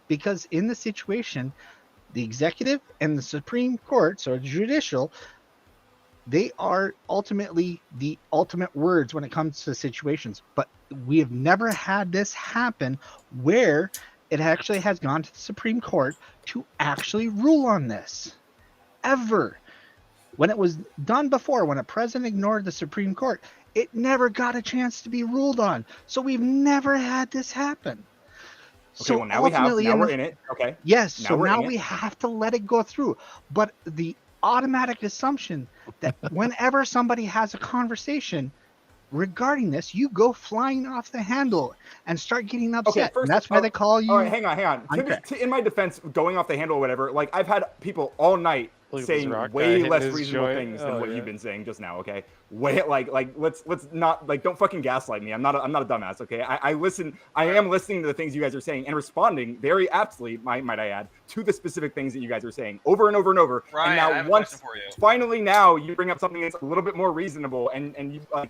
because in the situation, the executive and the Supreme Court, so judicial, they are ultimately the ultimate words when it comes to situations. But we have never had this happen where it actually has gone to the Supreme Court to actually rule on this. Ever. When it was done before, when a president ignored the Supreme Court, it never got a chance to be ruled on. So we've never had this happen. Okay, So well, now we have. ultimately, Now we're in it. Okay. yes, Now so we're now in we it. have to let it go through. But the automatic assumption that whenever somebody has a conversation regarding this, you go flying off the handle and start getting Okay, upset. And first, that's why they call you. all right, hang on. In my defense, going off the handle or whatever, like I've had people all night Look at this saying rock guy way hitting less his reasonable joint. things than Oh, what yeah. you've been saying just now. Okay, way let's not like don't fucking gaslight me. I'm not a dumbass. Okay, I listen. I am listening to the things you guys are saying and responding very aptly, might I add, to the specific things that you guys are saying over and over and over. Ryan, and now I have a once question for you. finally now you bring up something that's a little bit more reasonable, and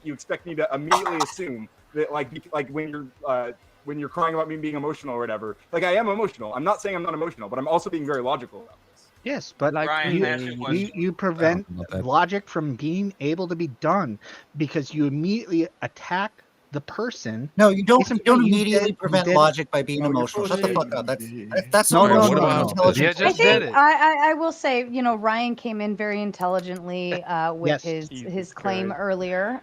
you expect me to immediately assume that like when you're crying about me being emotional or whatever, like I am emotional. I'm not saying I'm not emotional, but I'm also being very logical about this. Yes, but Like Ryan, you, can I ask you a question? you prevent about that. logic from being able to be done because you immediately attack the person. No, you don't. Case in You don't point, you immediately did- prevent you did- logic by being No, you're emotional. full Shut of the shit. fuck up. That's No, not no, emotional. no, That's no. intelligent. Yeah, I just did think it. I will say, Ryan came in very intelligently with Yes. his Jesus claim Christ. earlier.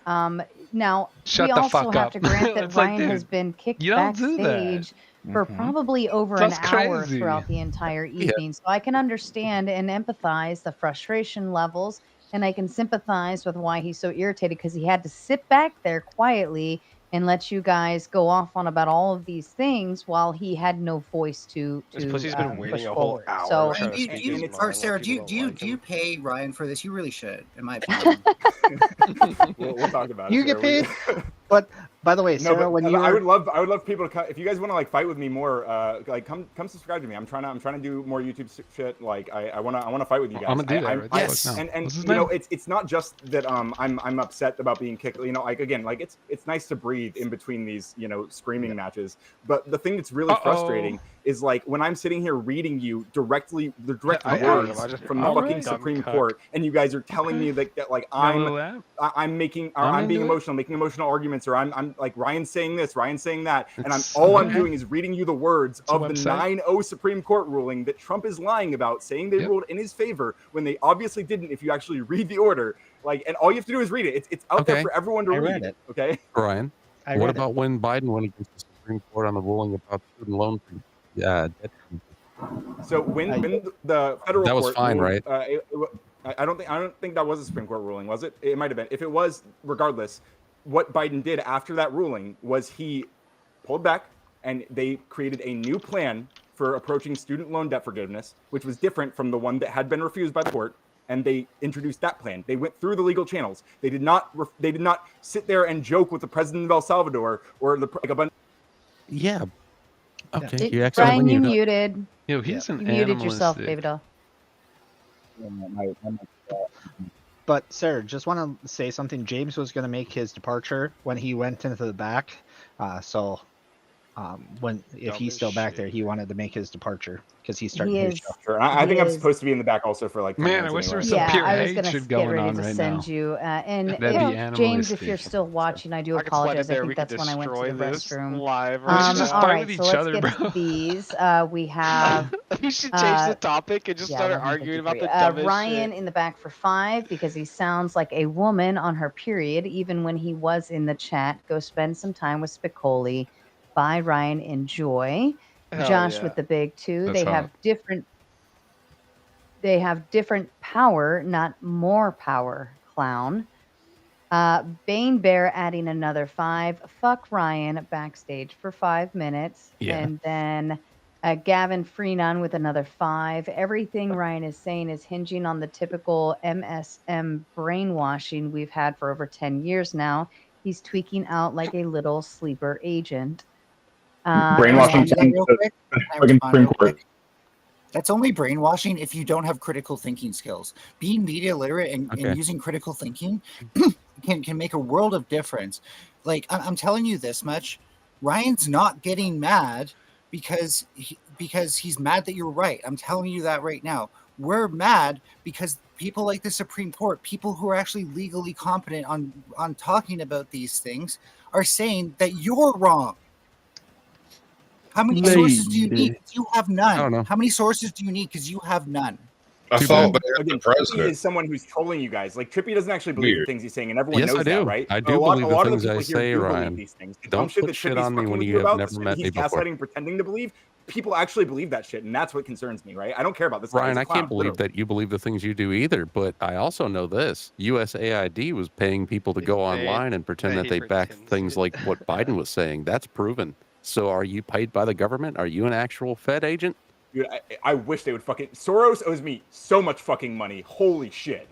Now Shut we the also fuck have up. to grant that It's like, Ryan has dude, been kicked you don't do that. backstage for Mhm. probably over an That's hour crazy. throughout the entire evening. So I can understand and empathize the frustration levels, and I can sympathize with why he's so irritated because he had to sit back there quietly and let you guys go off on about all of these things while he had no voice to This pussy's been push waiting a whole forward. hour So trying to Do speak you, his and mind. Sarah, People do you don't like him. pay Ryan for this? You really should, in my opinion. We'll talk about it. You get Sarah. paid. But by the way, No, Sarah, but when you I would were love people to come. If you guys want to like fight with me more, like come subscribe to me. I'm trying to do more YouTube shit. Like I want to fight with you guys. I'm gonna do that. I'm- Right? Yes. Fuck no. And What's his you know name? it's not just that I'm upset about being kicked. You know, like again, like it's nice to breathe in between these screaming matches. But the thing that's really frustrating is like when I'm sitting here reading you directly the direct I words am. from the All fucking right. Supreme Dumb cuck. Court, and you guys are telling me that like I'm I'm being into it. emotional, making emotional arguments, or I'm like Ryan's saying this, Ryan's saying that, and I'm It's- all I'm okay. doing is reading you the words It's a of the website. 9-0 Supreme Court ruling that Trump is lying about, saying they Yep. ruled in his favor when they obviously didn't. If you actually read the order, like, and all you have to do is read it. It's out there Okay. for everyone to I read read. it. Okay. Brian, I what read about when Biden went against the Supreme Court on the ruling about student loan debt? So when the federal That was court fine, ruled, right? I don't think that was a Supreme Court ruling, was it? It might have been. If it was, regardless, what Biden did after that ruling was he pulled back and they created a new plan for approaching student loan debt forgiveness, which was different from the one that had been refused by the court. And they introduced that plan. They went through the legal channels. They did not sit there and joke with the president of El Salvador or like a bunch. Yeah. Okay. It- You Brian, accidentally you muted. muted. Yo, he's an You muted yourself, animalistic. David. But Sarah, just want to say something. James was going to make his departure when he went into the back. So when if Dumb he's as still back shit. there, he wanted to make his departure because he's starting He his is. show. Sure. I He think I'm is- supposed to be in the back also for like 10 Man, minutes I wish there anyway. was some Yeah, pure I was gonna hatred get going ready on to right send now. you. And That'd be James, if animalistic. you're still watching, I do I could slide apologize. in there. I We think could that's when I went to destroy the this restroom. live right just now. All fight right, with so each let's other, get bro. to these. We have We should change the uh, topic and just start arguing about the dumbest Ryan shit. in the back for 5 because he sounds like a woman on her period, even when he was in the chat. Go spend some time with Spicoli. By Ryan, enjoy. Hell Josh yeah. with the big 2. That's They have different power, not more power, clown. Bane Bear adding another 5. Fuck Ryan backstage for 5 minutes. Yeah. And then Gavin Freenan with another 5. Everything Ryan is saying is hinging on the typical MSM brainwashing we've had for over 10 years now. He's tweaking out like a little sleeper agent. Brainwashing Can I respond to that real quick? Can I respond Supreme real Court. quick? That's only brainwashing if you don't have critical thinking skills. Being media literate and Okay. using critical thinking can make a world of difference. Like I'm telling you this much, Ryan's not getting mad because he's mad that you're right. I'm telling you that right now. We're mad because people like the Supreme Court, people who are actually legally competent on talking about these things, are saying that you're wrong. How many sources do you need? 'Cause you have none. I don't know. How many sources do you need? Because you have none. I Too thought bad. they had the Again, Trippy president. is someone who's trolling you guys. Like Trippy doesn't actually believe the Weird. things he's saying, and everyone Yes, knows I do. that, right? I A do lot believe of the the things people I here say, do Ryan. believe these things. The Don't dumb shit put that shit Trippy's on me fucking when with you you have about, never and met he's me before. gaslighting, pretending to believe. People actually believe that shit, and that's what concerns me, right? I don't care about this guy. Ryan, He's a I clown, can't believe literally. that you believe the things you do either, but I also know this. USAID was paying people to go online and pretend that they backed things like what Biden was saying. That's proven. So are you paid by the government? Are you an actual Fed agent? Dude, I wish they would fucking. Soros owes me so much fucking money. Holy shit.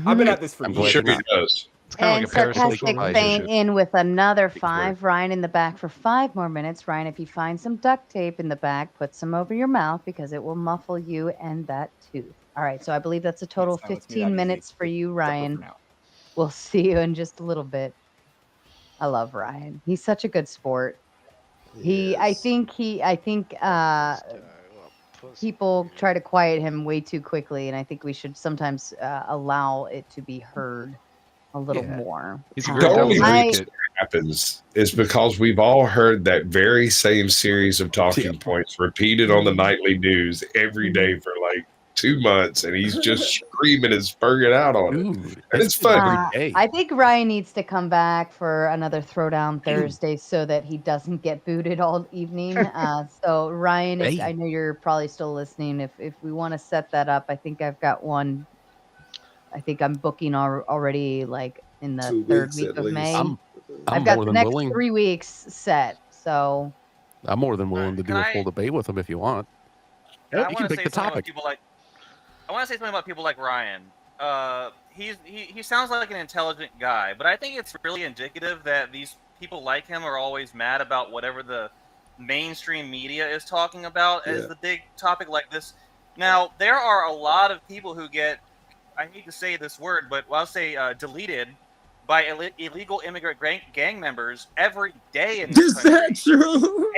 I've been at this for I'm I'm glad years. sure you're he not. does. It's kind And of like a parasocial Sarcastic Fang relationship. in with another Speaks for 5. Ryan in the back for 5 more minutes. Ryan, if you find some duct tape in the back, put some over your mouth because it will muffle you and that tooth. All right, so I believe that's a total Silence me that 15 easy. minutes for you, Except for Ryan. now. We'll see you in just a little bit. I love Ryan. He's such a good sport. I think people try to quiet him way too quickly, and I think we should sometimes allow it to be heard a little Yeah. more. He's a The great only devil's I- advocate. happens is because we've all heard that very same series of talking points repeated on the nightly news every day for like 2 months, and he's just screaming and spurring out on it. Dude, And it's fun. every day. I think Ryan needs to come back for another Throwdown Thursday so that he doesn't get booted all evening. So Ryan, if, Hey. I know you're probably still listening. If we want to set that up, I think I've got one. I think I'm booking already, like in the 2 third weeks week at of least. May. I'm I've got more the than next willing. 3 weeks set. So I'm more than willing to do Can a full I- debate with him if you want. I You want can to pick say the something about topic. people like. I want to say something about people like Ryan. He sounds like an intelligent guy, but I think it's really indicative that these people like him are always mad about whatever the mainstream media is talking about as Yeah. the big topic like this. Now, there are a lot of people who get, I hate to say this word, but I'll say deleted by illegal immigrant gang members every day in this Is country. that true?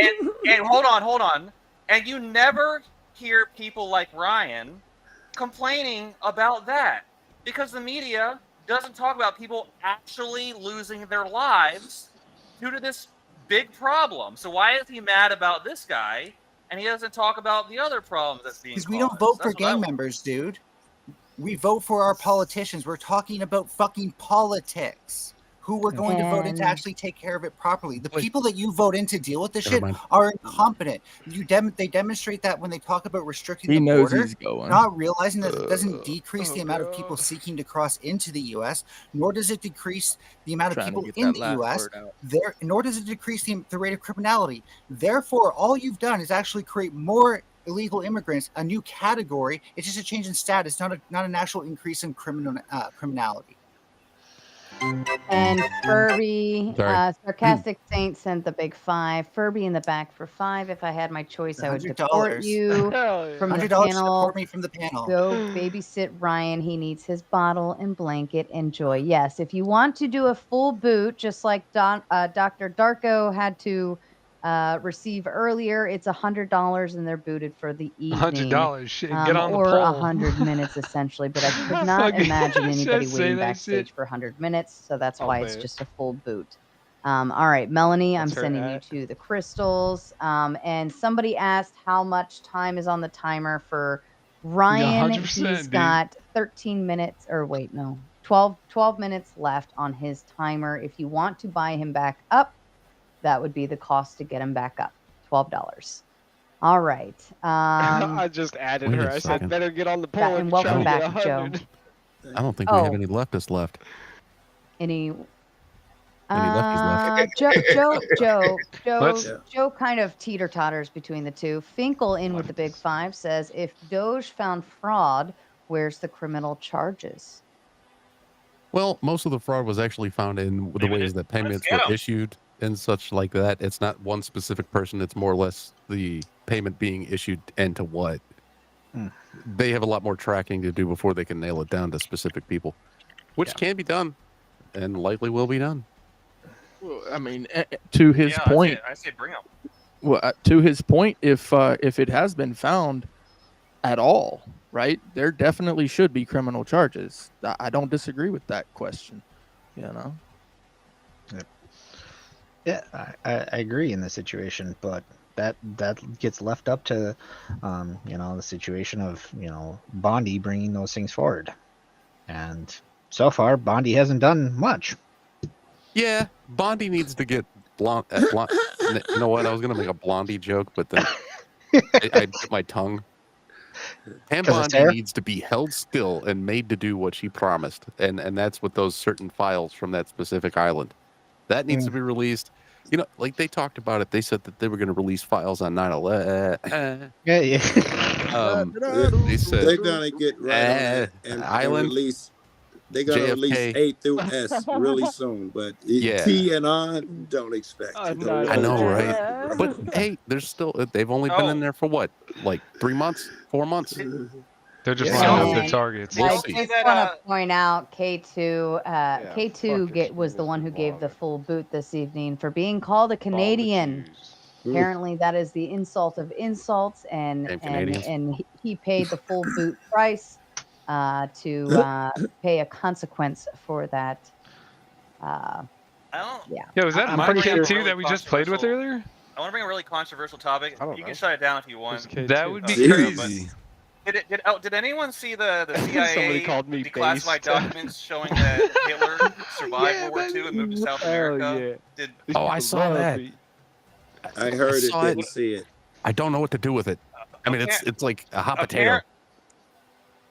And hold on. And you never hear people like Ryan complaining about that because the media doesn't talk about people actually losing their lives due to this big problem. So why is he mad about this guy and he doesn't talk about the other problems that's being Because we caused? don't vote That's for what I gang want. members, dude. We vote for our politicians. We're talking about fucking politics. Who we're going to vote in to And- actually take care of it properly. The Wait. people that you vote in to deal with this Never shit mind. are incompetent. They demonstrate that when they talk about restricting He the knows border, he's going. not realizing that it doesn't decrease the amount of God. people seeking to cross into the U.S., nor does it decrease the amount of Trying to people get in that the last U.S. word out. Nor does it decrease the rate of criminality. Therefore, all you've done is actually create more illegal immigrants, a new category. It's just a change in status, not an actual increase in criminality. And Furby, Sorry. Sarcastic Saint sent the big 5. Furby in the back for 5. If I had my choice, I would deport $100. you from the $100 to panel. support me from the panel. Go babysit Ryan. He needs his bottle and blanket. Enjoy. Yes, if you want to do a full boot, just like Dr. Darko had to receive earlier, it's $100 and they're booted for the evening. $100. Shit, get on the or pole. 100 minutes essentially. But I could not Fucking- imagine anybody just say waiting that backstage shit. for 100 minutes. So that's I'll why pay it's it. just a full boot. All right, Melanie, That's I'm her sending at. you to the crystals. And somebody asked how much time is on the timer for Ryan. 100%, He's dude. got 13 minutes, or wait, no, 12 minutes left on his timer. If you want to buy him back up, that would be the cost to get him back up, $12. All right. I just added Wait her. a I second. said, better get on the pole and if welcome you're trying to back, get Joe. 100. I don't think we have Oh. any leftists left. Any lefties Let's- Joe kind of teeter-totters between the two. Finkel in with the big 5 says, if Doge found fraud, where's the criminal charges? Well, most of the fraud was actually found in the ways that payments get were 'em. issued and such like that. It's not one specific person. It's more or less the payment being issued and to what. They have a lot more tracking to do before they can nail it down to specific people, which can be done and likely will be done. Well, I mean, to his Yeah, point, I say bring him. Well, to his point, if it has been found at all, right, there definitely should be criminal charges. I don't disagree with that question. You know. Yeah, I agree in this situation, but that gets left up to, the situation of Bondi bringing those things forward, and so far Bondi hasn't done much. Yeah, Bondi needs to get blonde. You know what? I was gonna make a Blondie joke, but then I bit my tongue. Pam 'Cause it's Bondi hair? needs to be held still and made to do what she promised, and that's with those certain files from that specific island. That needs to be released. You know, like they talked about it. They said that they were going to release files on 9/11. Yeah. They said They're gonna get right on that and Island, release. They're gonna JFK. release A through S really soon, but Yeah. T and on, don't expect it. I know, right? But hey, there's still. They've only been in there for what, like 3 months, 4 months. They're just Yeah. setting up And their targets. We'll I see. just That, want to point out K2. K2 fuck was the one who gave the full boot this evening for being called a Canadian. Apparently, that is the insult of insults, and Damn Canadians. and he paid the full boot price to pay a consequence for that. I don't. Yeah. Yeah, was that I'm my pretty kid sure- too that we just played with earlier? I want to bring a really controversial topic. I don't You know. can shut it down if you want. That would be Jesus. crazy. Did anyone see the CIA Somebody called me declassified based. documents showing that Hitler survived World War II and moved to South America? Did Oh, I saw that. I heard it, saw it. didn't see it. I don't know what to do with it. I mean, it's like a hot potato.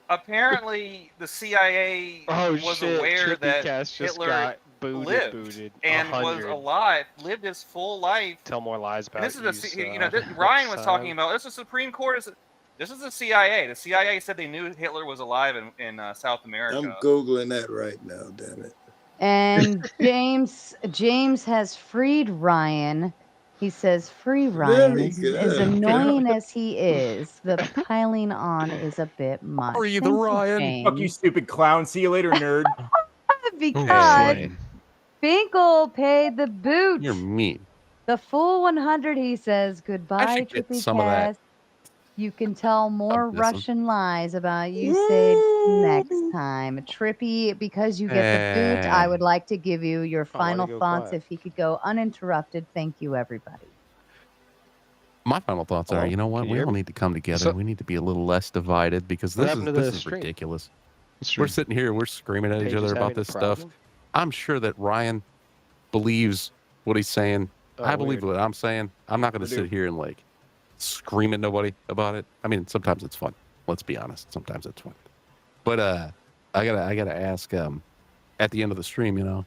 Apparently, the CIA Oh was shit! aware Trippy that Cast just Hitler got lived booted and was 100. alive, lived his full life. Tell more lies about And this is these, Ryan was talking side. about. This is Supreme Court. This is the CIA. The CIA said they knew Hitler was alive in South America. I'm googling that right now. Damn it. And James has freed Ryan. He says, "Free Ryan." Very As good. annoying as he is, the piling on is a bit much. Free the Thank you, Ryan. James. Fuck you, stupid clown. See you later, nerd. Because Boy, Finkel paid the boot. you're mean. The full 100, he says. I Goodbye, should get Trippy some of that. Cast. You can tell more Of this one. Russian lies about you say next time. Trippy, because you get the boot, I would like to give you your final go thoughts. quiet. If he could go uninterrupted. Thank you, everybody. My final thoughts are, Oh, you know what? can you We hear all me? need to come together. So- We need to be a little less divided because What this happened to the is stream? ridiculous. It's We're true. sitting here, we're screaming at each Paige other is about having a this stuff. problem? I'm sure that Ryan believes what he's saying. Oh, I believe weird. what I'm saying. I'm not going to I do. sit here and like scream at nobody about it. I mean, sometimes it's fun. Let's be honest. Sometimes it's fun. But I gotta ask. At the end of the stream, you know,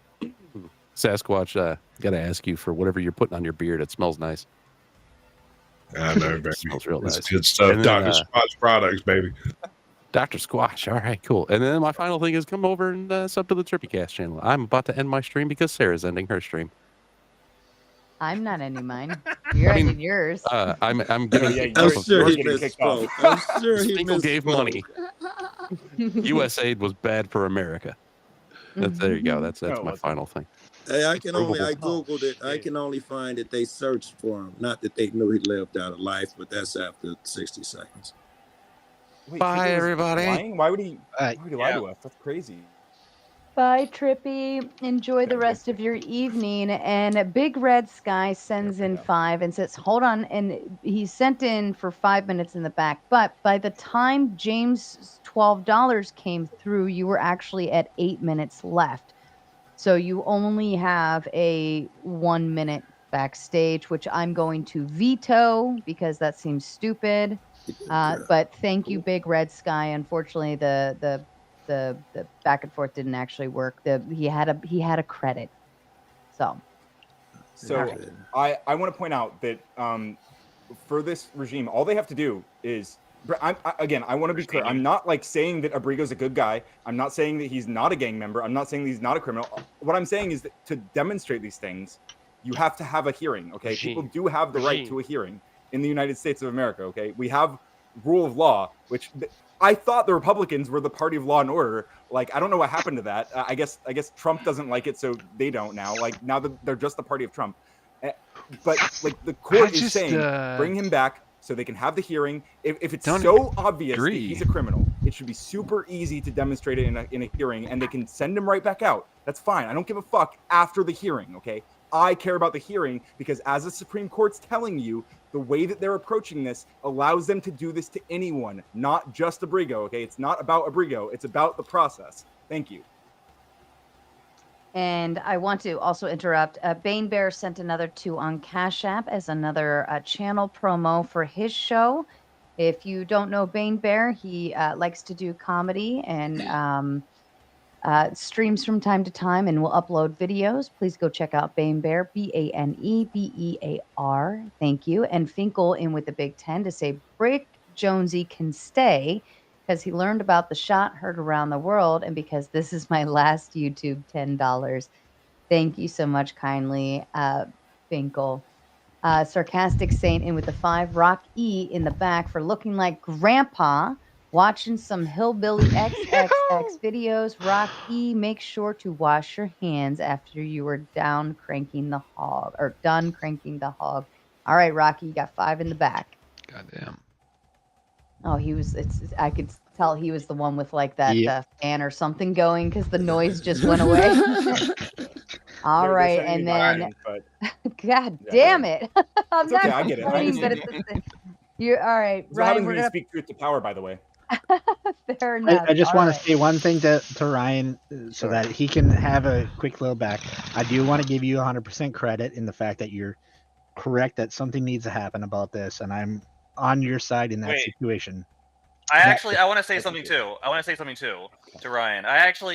Sasquatch, gotta ask you for whatever you're putting on your beard. It smells nice. I know, baby. It smells real It's nice. good stuff. And then, Dr. Squatch products, baby. Dr. Squash. All right, cool. And then my final thing is come over and sub to the Trippy Cast channel. I'm about to end my stream because Sarah's ending her stream. I'm not ending mine. You're I mean, ending yours. I'm giving. yeah, I'm yours- sure yours he getting kicked off. misspoke. I'm sure he Spinkle gave misspoke. money. USAID was bad for America. There you go. That's No, it my wasn't. final thing. Hey, I googled Oh, it. I shit. can only find that they searched for him. Not that they knew he lived out of life, but that's after 60 seconds. Wait, Bye, Finkel was everybody. lying? Why would he lie Yeah. to us? That's crazy. Bye, Trippy. Enjoy the rest of your evening. And Big Red Sky sends in 5 and says, hold on. And he sent in for 5 minutes in the back. But by the time James' $12 came through, you were actually at 8 minutes left. So you only have a 1 minute backstage, which I'm going to veto because that seems stupid. But thank you, Big Red Sky. Unfortunately, the back and forth didn't actually work. He had a credit. So So I want to point out that for this regime, all they have to do is I want to be clear. I'm not like saying that Abrigo's a good guy. I'm not saying that he's not a gang member. I'm not saying that he's not a criminal. What I'm saying is that to demonstrate these things, you have to have a hearing. Okay, people do have the right to a hearing in the United States of America. Okay, we have rule of law, which I thought the Republicans were the party of law and order. Like, I don't know what happened to that. I guess Trump doesn't like it, so they don't now. Like, now that they're just the party of Trump. but like the court I is just, saying, bring him back so they can have the hearing. If it's Don't so obvious that agree. he's a criminal, it should be super easy to demonstrate it in a hearing, and they can send him right back out. That's fine. I don't give a fuck after the hearing, okay? I care about the hearing because as the Supreme Court's telling you, the way that they're approaching this allows them to do this to anyone, not just Abrigo, okay? It's not about Abrigo. It's about the process. Thank you. And I want to also interrupt. Bane Bear sent another 2 on Cash App as another channel promo for his show. If you don't know Bane Bear, he likes to do comedy and streams from time to time and will upload videos. Please go check out Bane Bear, BaneBear. Thank you. And Finkel in with the Big 10 to say Brick Jonesy can stay because he learned about the shot heard around the world and because this is my last YouTube $10. Thank you so much kindly, Finkel. Sarcastic Saint in with the 5. Rock E in the back for looking like grandpa watching some hillbilly XXX videos. Rock E, make sure to wash your hands after you are done cranking the hog. All right, Rocky, you got 5 in the back. Goddamn. Oh, I could tell he was the one with like that fan or something going because the noise just went away. All They're right, sending and me then Biden, but God Yeah, damn it! I'm It's not okay, I get it. I complaining, but understand. it's you're all right, it's not having Ryan. We're me gonna speak truth to power, by the way. fair enough. I just All want right. to say one thing to Ryan so that he can have a quick little back. I do want to give you 100% credit in the fact that you're correct that something needs to happen about this, and I'm on your side in that Wait. situation. I want to say something too. To Ryan.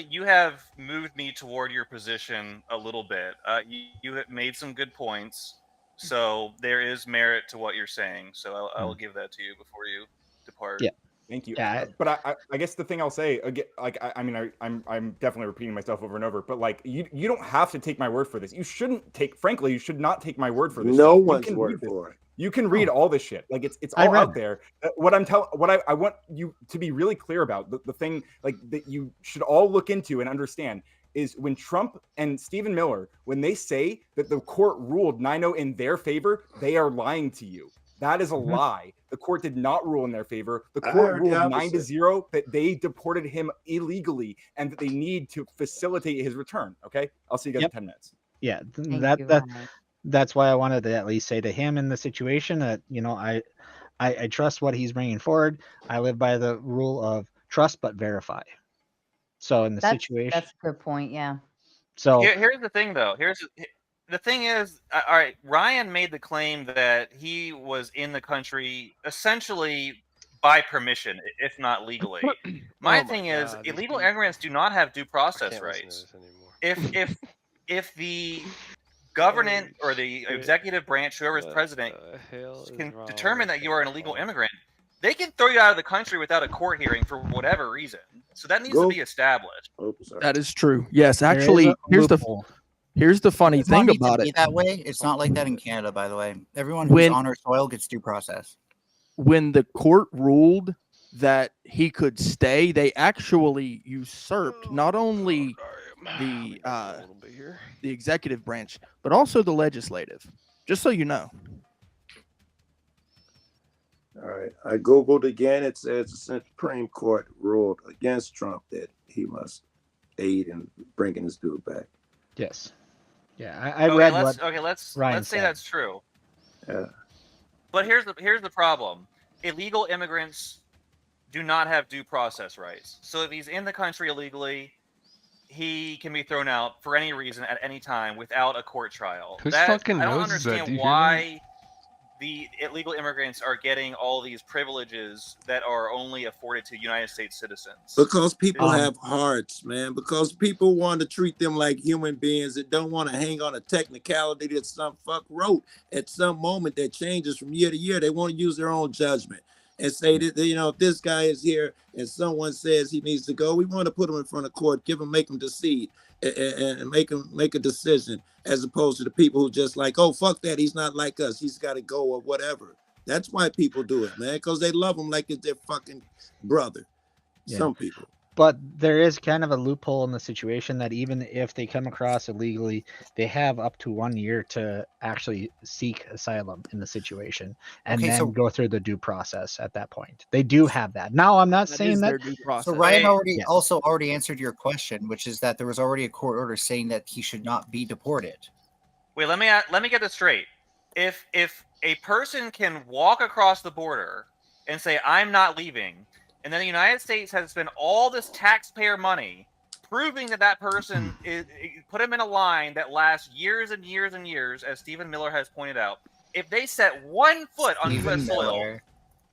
You have moved me toward your position a little bit. You have made some good points, so there is merit to what you're saying. So I will give that to you before you depart. Yeah. Thank you. Yeah. But I guess the thing I'll say again, like I'm definitely repeating myself over and over. But like you don't have to take my word for this. You shouldn't take. Frankly, you should not take my word for this. No You one's can word read this. for it. You can read all this shit. Like it's I all read out there. What I want you to be really clear about the thing like that you should all look into and understand is when Trump and Stephen Miller, when they say that the court ruled 9-0 in their favor, they are lying to you. That is a lie. The court did not rule in their favor. The I court heard the ruled opposite. 9-0 that they deported him illegally and that they need to facilitate his return. Okay, I'll see you guys Yep. in 10 minutes. Yeah, Thank that you, that Ryan. that's why I wanted to at least say to him in the situation that I trust what he's bringing forward. I live by the rule of trust but verify. So in the situation, That's a good point. Yeah. so Here's the thing, though. The thing is, all right. Ryan made the claim that he was in the country essentially by permission, if not legally. My thing is, illegal immigrants do not have due process rights. If the government or the executive branch, whoever is president, can determine that you are an illegal immigrant, they can throw you out of the country without a court hearing for whatever reason. So that needs to be established. Oops, sorry. That is true. Yes, there is actually, a here's the loophole. funny It's not thing need to about be it. that way. It's not like that in Canada, by the way. Everyone who's When- on our soil gets due process. When the court ruled that he could stay, they actually usurped not only the executive branch, but also the legislative. Just so you know. All right. I Googled again. It says the Supreme Court ruled against Trump that he must aid in bringing his dude back. Yes. Yeah, I read what Let's Ryan say said. that's true. Yeah. But here's the problem. Illegal immigrants do not have due process rights. So if he's in the country illegally, he can be thrown out for any reason at any time without a court trial. Whose fucking I don't nose is that? Do understand you hear why the illegal immigrants are getting all these privileges that are only afforded to United States citizens. Because people have hearts, man. Because people want to treat them like human beings that don't want to hang on a technicality that some fuck wrote at some moment that changes from year to year. They want to use their own judgment and say that, if this guy is here and someone says he needs to go, we want to put him in front of court, make him decede and make a decision, as opposed to the people who just like, oh, fuck that, he's not like us, he's got to go or whatever. That's why people do it, man, because they love him like it's their fucking brother. Yeah. Some people. But there is kind of a loophole in the situation that even if they come across illegally, they have up to 1 year to actually seek asylum in the situation and Okay, then so- go through the due process at that point. They do have that. Now, I'm not That saying is that. their due process. So Ryan Hey. already answered your question, which is that there was already a court order saying that he should not be deported. Wait, let me get this straight. If a person can walk across the border and say I'm not leaving, and then the United States has spent all this taxpayer money proving that person put him in a line that lasts years and years and years, as Stephen Miller has pointed out. If they set 1 foot on Stephen U.S. soil, Miller.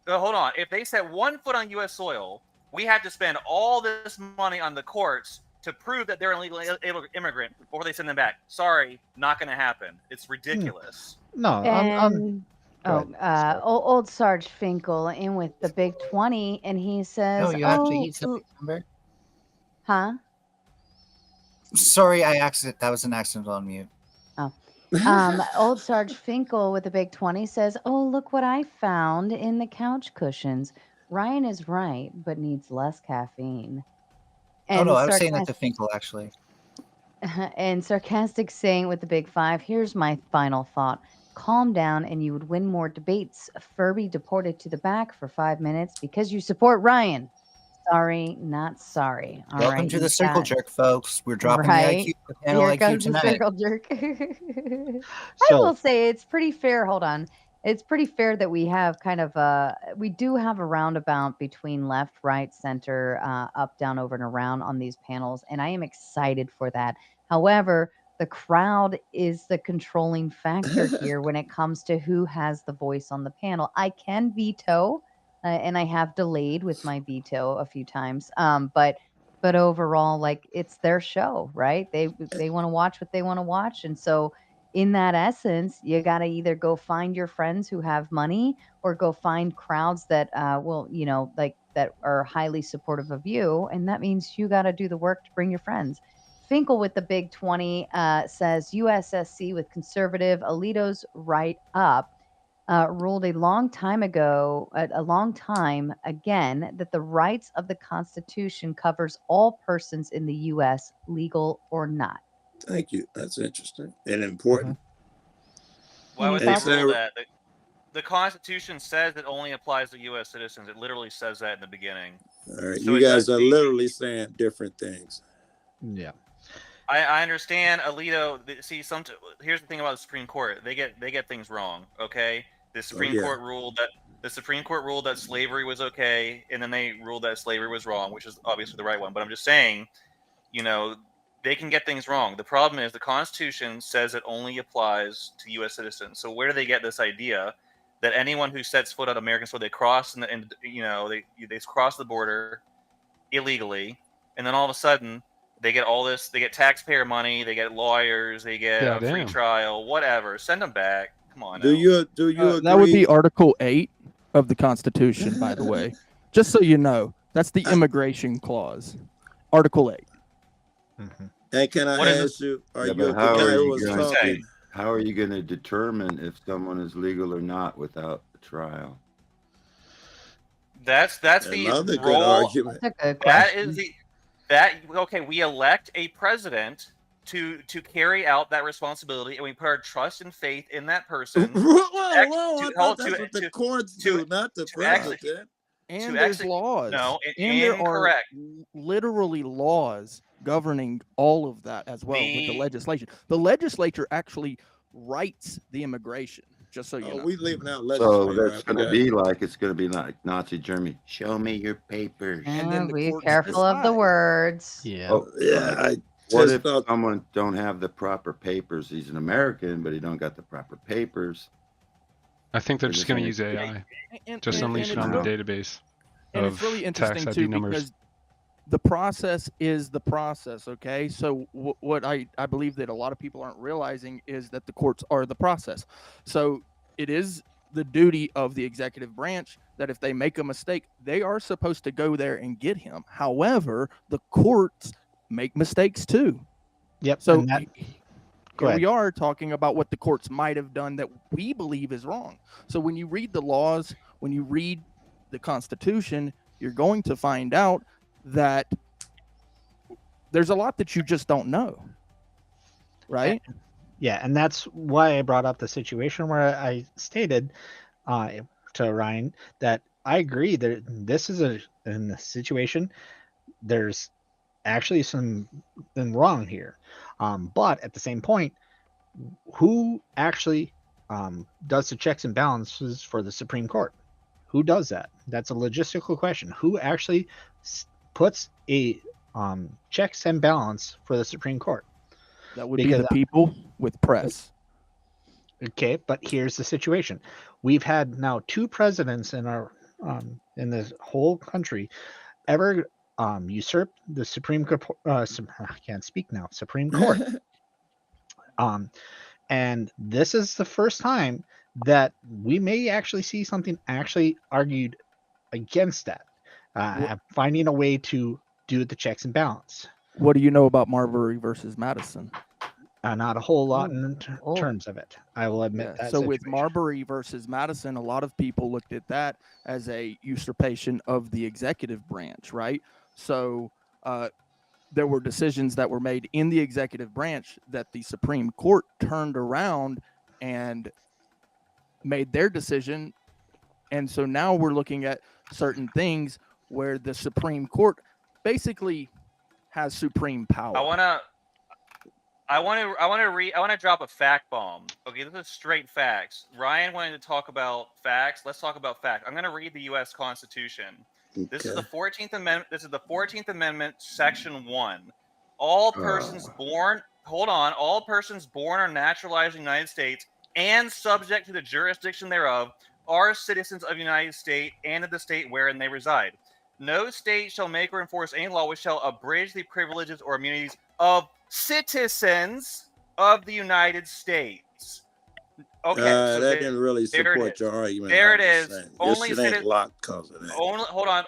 hold on. If they set 1 foot on U.S. soil, we have to spend all this money on the courts to prove that they're an illegal immigrant before they send them back. Sorry, not going to happen. It's ridiculous. No, I'm And go ahead. old Sarge Finkel in with the big 20, and he says, No, you have to "Oh, eat something. Remember? huh? Sorry, that was an accident on mute. Old Sarge Finkel with the big 20 says, "Oh, look what I found in the couch cushions. Ryan is right, but needs less caffeine." Oh no, I was saying that sarcastic- to Finkel actually. And sarcastic saying with the big 5, "Here's my final thought. Calm down and you would win more debates. Furby deported to the back for 5 minutes because you support Ryan. Sorry, not sorry." All Welcome right, to the you circle got- jerk, folks. We're dropping Right. the panel Here IQ comes the tonight. circle jerk. I So- will say it's pretty fair. Hold on. It's pretty fair that we have kind of we do have a roundabout between left, right, center, up, down, over, and around on these panels, and I am excited for that. However, the crowd is the controlling factor here when it comes to who has the voice on the panel. I can veto, and I have delayed with my veto a few times. But overall, like, it's their show, right? They want to watch what they want to watch, and so in that essence, you got to either go find your friends who have money or go find crowds that will, like that are highly supportive of you. And that means you got to do the work to bring your friends. Finkel with the big 20 says USSC with conservative Alito's right up ruled a long time again, that the rights of the Constitution covers all persons in the U.S., legal or not. Thank you. That's interesting and important. Why would Any they thoughts? rule that? The Constitution says it only applies to U.S. citizens. It literally says that in the beginning. All right. So You it guys does are speak- literally saying different things. Yeah. I understand Alito. See, here's the thing about the Supreme Court. They get things wrong. Okay, the Supreme yeah. Court ruled that slavery was okay, and then they ruled that slavery was wrong, which is obviously the right one. But I'm just saying, they can get things wrong. The problem is the Constitution says it only applies to U.S. citizens. So where do they get this idea that anyone who sets foot on American soil, they cross they cross the border illegally, and then all of a sudden they get all this, they get taxpayer money, they get lawyers, they get a free Goddamn. trial, whatever. Send them back. Come on. Do now. you agree? That would be Article 8 of the Constitution, by the way. Just so you know, that's the immigration clause. Article 8. And can I What is ask you? Are Yeah, you but the how guy are who you was going talking? to, how are you going to determine if someone is legal or not without a trial? That's the Another good role. argument. That's a good That question. is okay. We elect a president to carry out that responsibility, and we put our trust and faith in that person. Whoa, Ex- whoa! I to- thought to- that's what the to- courts to- do, not the to execute. president. And To there's execute- laws. no, and there are incorrect. literally laws governing all of that as well with the The- legislation. The legislature actually writes the immigration, just so you Oh, know. we leaving out So legislature. that's going to be like, it's going to be like Nazi Germany. Show me your papers. and then the Be courts careful of the decide. words. Yeah. Oh, Yeah, I what just if thought. someone don't have the proper papers? He's an American, but he don't got the proper papers. I think they're They're just just going to gonna use AI. Just and unleash it it's on the real- database and of it's really tax interesting ID too numbers. because the process is the process. Okay, so what I believe that a lot of people aren't realizing is that the courts are the process. So it is the duty of the executive branch that if they make a mistake, they are supposed to go there and get him. However, the courts make mistakes too. Yep. So and that- Go here ahead. we are talking about what the courts might have done that we believe is wrong. So when you read the laws, when you read the Constitution, you're going to find out that there's a lot that you just don't know, right? Yeah, and that's why I brought up the situation where I stated to Ryan that I agree that this is in the situation. There's actually something wrong here, but at the same point, who actually does the checks and balances for the Supreme Court? Who does that? That's a logistical question. Who actually puts a checks and balance for the Supreme Court? That would be the people with press. Okay, but here's the situation. We've had now 2 presidents in our in this whole country ever usurp the Supreme Court. I can't speak now. Supreme Court. And this is the first time that we may actually see something actually argued against that, finding a way to do the checks and balance. What do you know about Marbury versus Madison? Not a whole lot in terms of it. I will admit that. So with Marbury versus Madison, a lot of people looked at that as a usurpation of the executive branch, right? So there were decisions that were made in the executive branch that the Supreme Court turned around and made their decision. And so now we're looking at certain things where the Supreme Court basically has supreme power. I want to drop a fact bomb. Okay, this is straight facts. Ryan wanted to talk about facts. Let's talk about facts. I'm going to read the U.S. Constitution. Okay. This is the 14th Amendment. This is the 14th Amendment, Section 1. All persons born or naturalized in the United States and subject to the jurisdiction thereof are citizens of the United States and of the state wherein they reside. No state shall make or enforce any law which shall abridge the privileges or immunities of citizens of the United States. Okay, so that didn't really support your argument. There it is. Only ain't locked because of that. Hold on.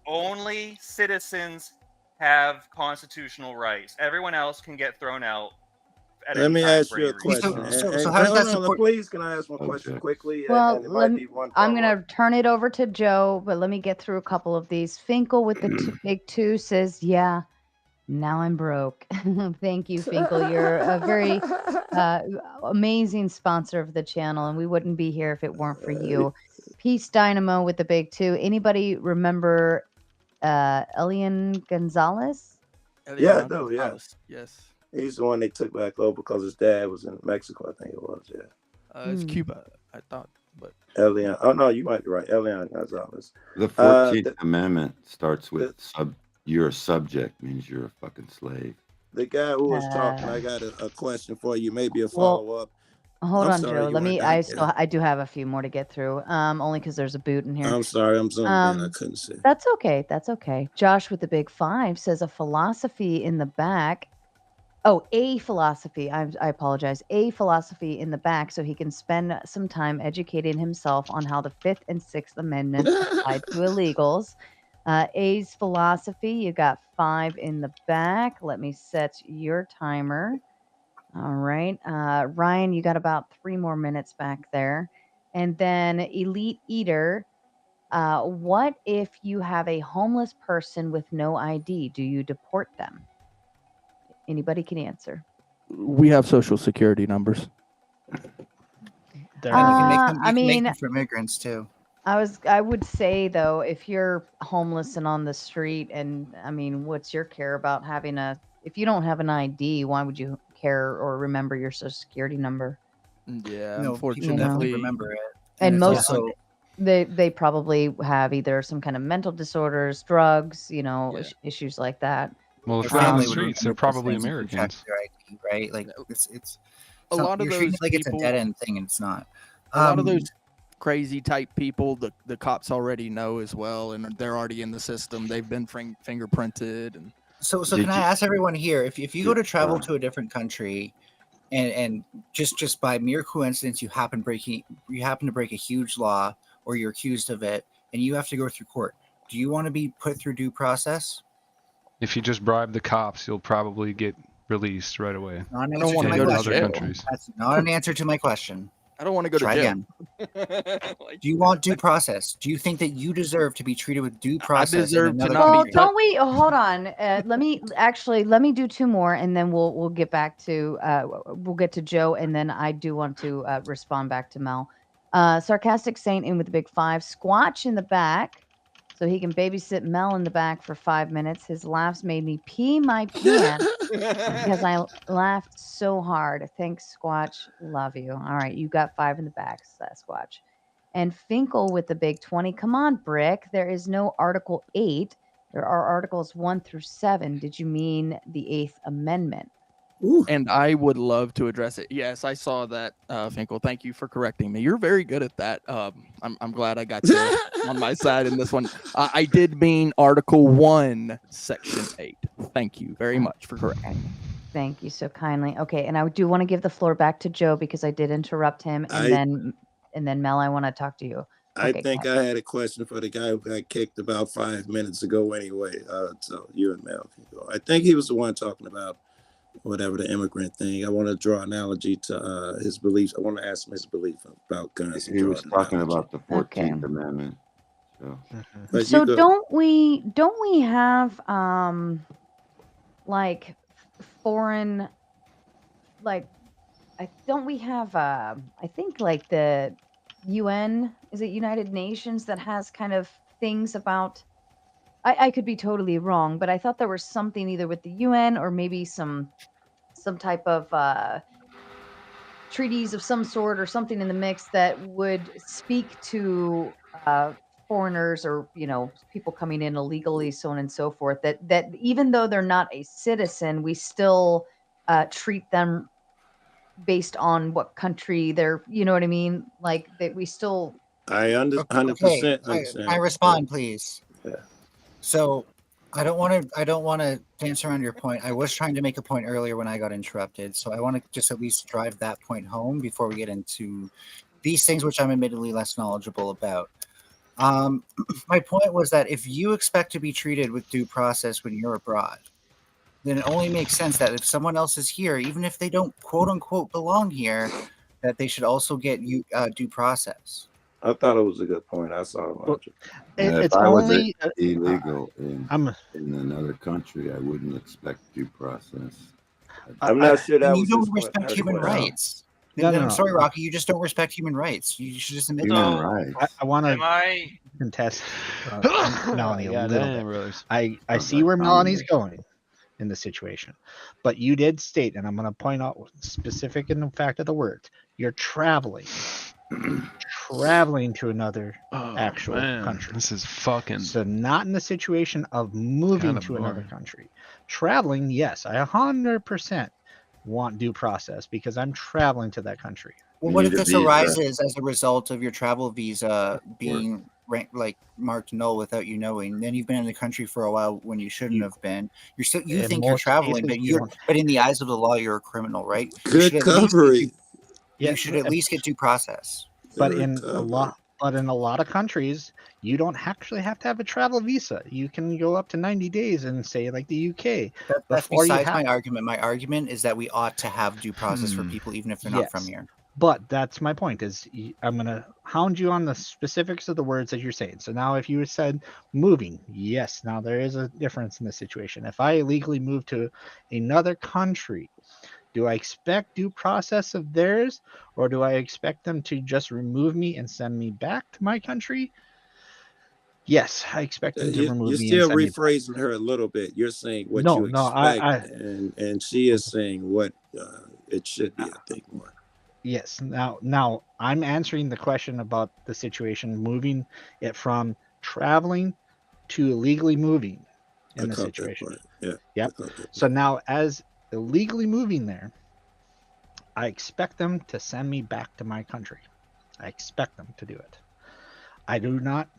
Only citizens have constitutional rights. Everyone else can get thrown out. Let me ask you a question. So how does that support? Please, can I ask one question quickly? Well, I'm going to turn it over to Joe, but let me get through a couple of these. Finkel with the big 2 says, yeah, now I'm broke. Thank you, Finkel. You're a very amazing sponsor of the channel, and we wouldn't be here if it weren't for you. Peace Dynamo with the big 2. Anybody remember Elian Gonzalez? Yeah, I do, yeah. Yes. He's the one they took back over because his dad was in Mexico, I think it was, yeah. It's Cuba, I thought, but Elian. Oh no, you might be right. Elian Gonzalez. The 14th Amendment starts with you're a subject, means you're a fucking slave. The guy who was talking, I got a question for you, maybe a follow-up. Hold on, Joe. Let me. I do have a few more to get through. Only because there's a boot in here. I'm sorry, I'm zoomed in. I couldn't see. That's okay. That's okay. Josh with the big 5 says a philosophy in the back. Oh, a philosophy. I apologize. A philosophy in the back, so he can spend some time educating himself on how the 5th and 6th Amendments apply to illegals. A's philosophy. You got 5 in the back. Let me set your timer. All right. Ryan, you got about 3 more minutes back there. And then Elite Eater. What if you have a homeless person with no ID? Do you deport them? Anybody can answer. We have social security numbers. And you can make them for immigrants too. I would say though, if you're homeless and on the street, and I mean, what's your care about having if you don't have an ID, why would you care or remember your social security number? Yeah, no, unfortunately, definitely remember it. And most they probably have either some kind of mental disorders, drugs, issues like that. Well, if they're on the streets, they're probably Americans, ID, right? Like it's a lot of those like people, it's a dead end thing, and it's not. A lot of those crazy type people, the cops already know as well, and they're already in the system. They've been fingerprinted, and so can I ask everyone here, if you go to travel to a different country, and just by mere coincidence you happen to break a huge law, or you're accused of it, and you have to go through court, do you want to be put through due process? If you just bribe the cops, you'll probably get released right away. I don't want to go to other countries. That's not an answer to my question. I don't want to go Try to jail. again. Do you want due process? Do you think that you deserve to be treated with due process? deserve to not Well, be don't we? Hold on. Let me do two more, and then we'll get back to we'll get to Joe, and then I do want to respond back to Mel. Sarcastic Saint in with the big 5. Squatch in the back, so he can babysit Mel in the back for 5 minutes. His laughs made me pee my pants because I laughed so hard. Thanks, Squatch. Love you. All right, you got 5 in the back, Squatch. And Finkel with the big 20. Come on, Brick. There is no Article 8. There are Articles 1 through 7. Did you mean the 8th Amendment? And I would love to address it. Yes, I saw that, Finkel. Thank you for correcting me. You're very good at that. I'm glad I got you on my side in this one. I did mean Article 1, Section 8. Thank you very much for correcting me. Thank you so kindly. Okay, and I do want to give the floor back to Joe because I did interrupt him, and then Mel, I want to talk to you. I think I had a question for the guy who got kicked about 5 minutes ago anyway. So you and Mel can go. I think he was the one talking about whatever the immigrant thing. I want to draw an analogy to his beliefs. I want to ask him his belief about guns. He was talking about the 14th Amendment. So, So don't we have like foreign, like don't we have I think like the UN, is it United Nations, that has kind of things about, I could be totally wrong, but I thought there was something either with the UN or maybe some type of treaties of some sort or something in the mix that would speak to foreigners or people coming in illegally, so on and so forth, that even though they're not a citizen, we still treat them based on what country they're, you know what I mean, like that we still. I understand. I respond, please. Yeah. So I don't want to dance around your point. I was trying to make a point earlier when I got interrupted, so I want to just at least drive that point home before we get into these things, which I'm admittedly less knowledgeable about. My point was that if you expect to be treated with due process when you're abroad, then it only makes sense that if someone else is here, even if they don't quote unquote belong here, that they should also get due process. I thought it was a good point. I saw it. If I was illegal in another country, I wouldn't expect due process. I'm not sure that you don't respect human rights. No. I'm sorry, Rocky. You just don't respect human rights. You should just admit that. I want to contest Melanie a little bit. I see where Melanie's going in the situation, but you did state, and I'm going to point out specific in the fact of the words, you're traveling to another actual country. This is fucking. So not in the situation of moving to another country. Traveling, yes, I 100% want due process because I'm traveling to that country. Well, what if this arises as a result of your travel visa being marked null without you knowing? Then you've been in the country for a while when you shouldn't have been. You think you're traveling, but in the eyes of the law, you're a criminal, right? Good coverage. You should at least get due process. But in a lot of countries, you don't actually have to have a travel visa. You can go up to 90 days and say, like the UK. That's besides my argument. My argument is that we ought to have due process for people, even if they're not from here. But that's my point. Is I'm gonna hound you on the specifics of the words that you're saying. So now, if you said moving, yes, now there is a difference in this situation. If I illegally move to another country, do I expect due process of theirs, or do I expect them to just remove me and send me back to my country? Yes, I expect them to remove me. You're still rephrasing her a little bit. You're saying what you expect, and she is saying what it should be. I think more. Yes. Now I'm answering the question about the situation, moving it from traveling to illegally moving in the situation. Yeah. Yep. So now, as illegally moving there, I expect them to send me back to my country. I expect them to do it. I do not.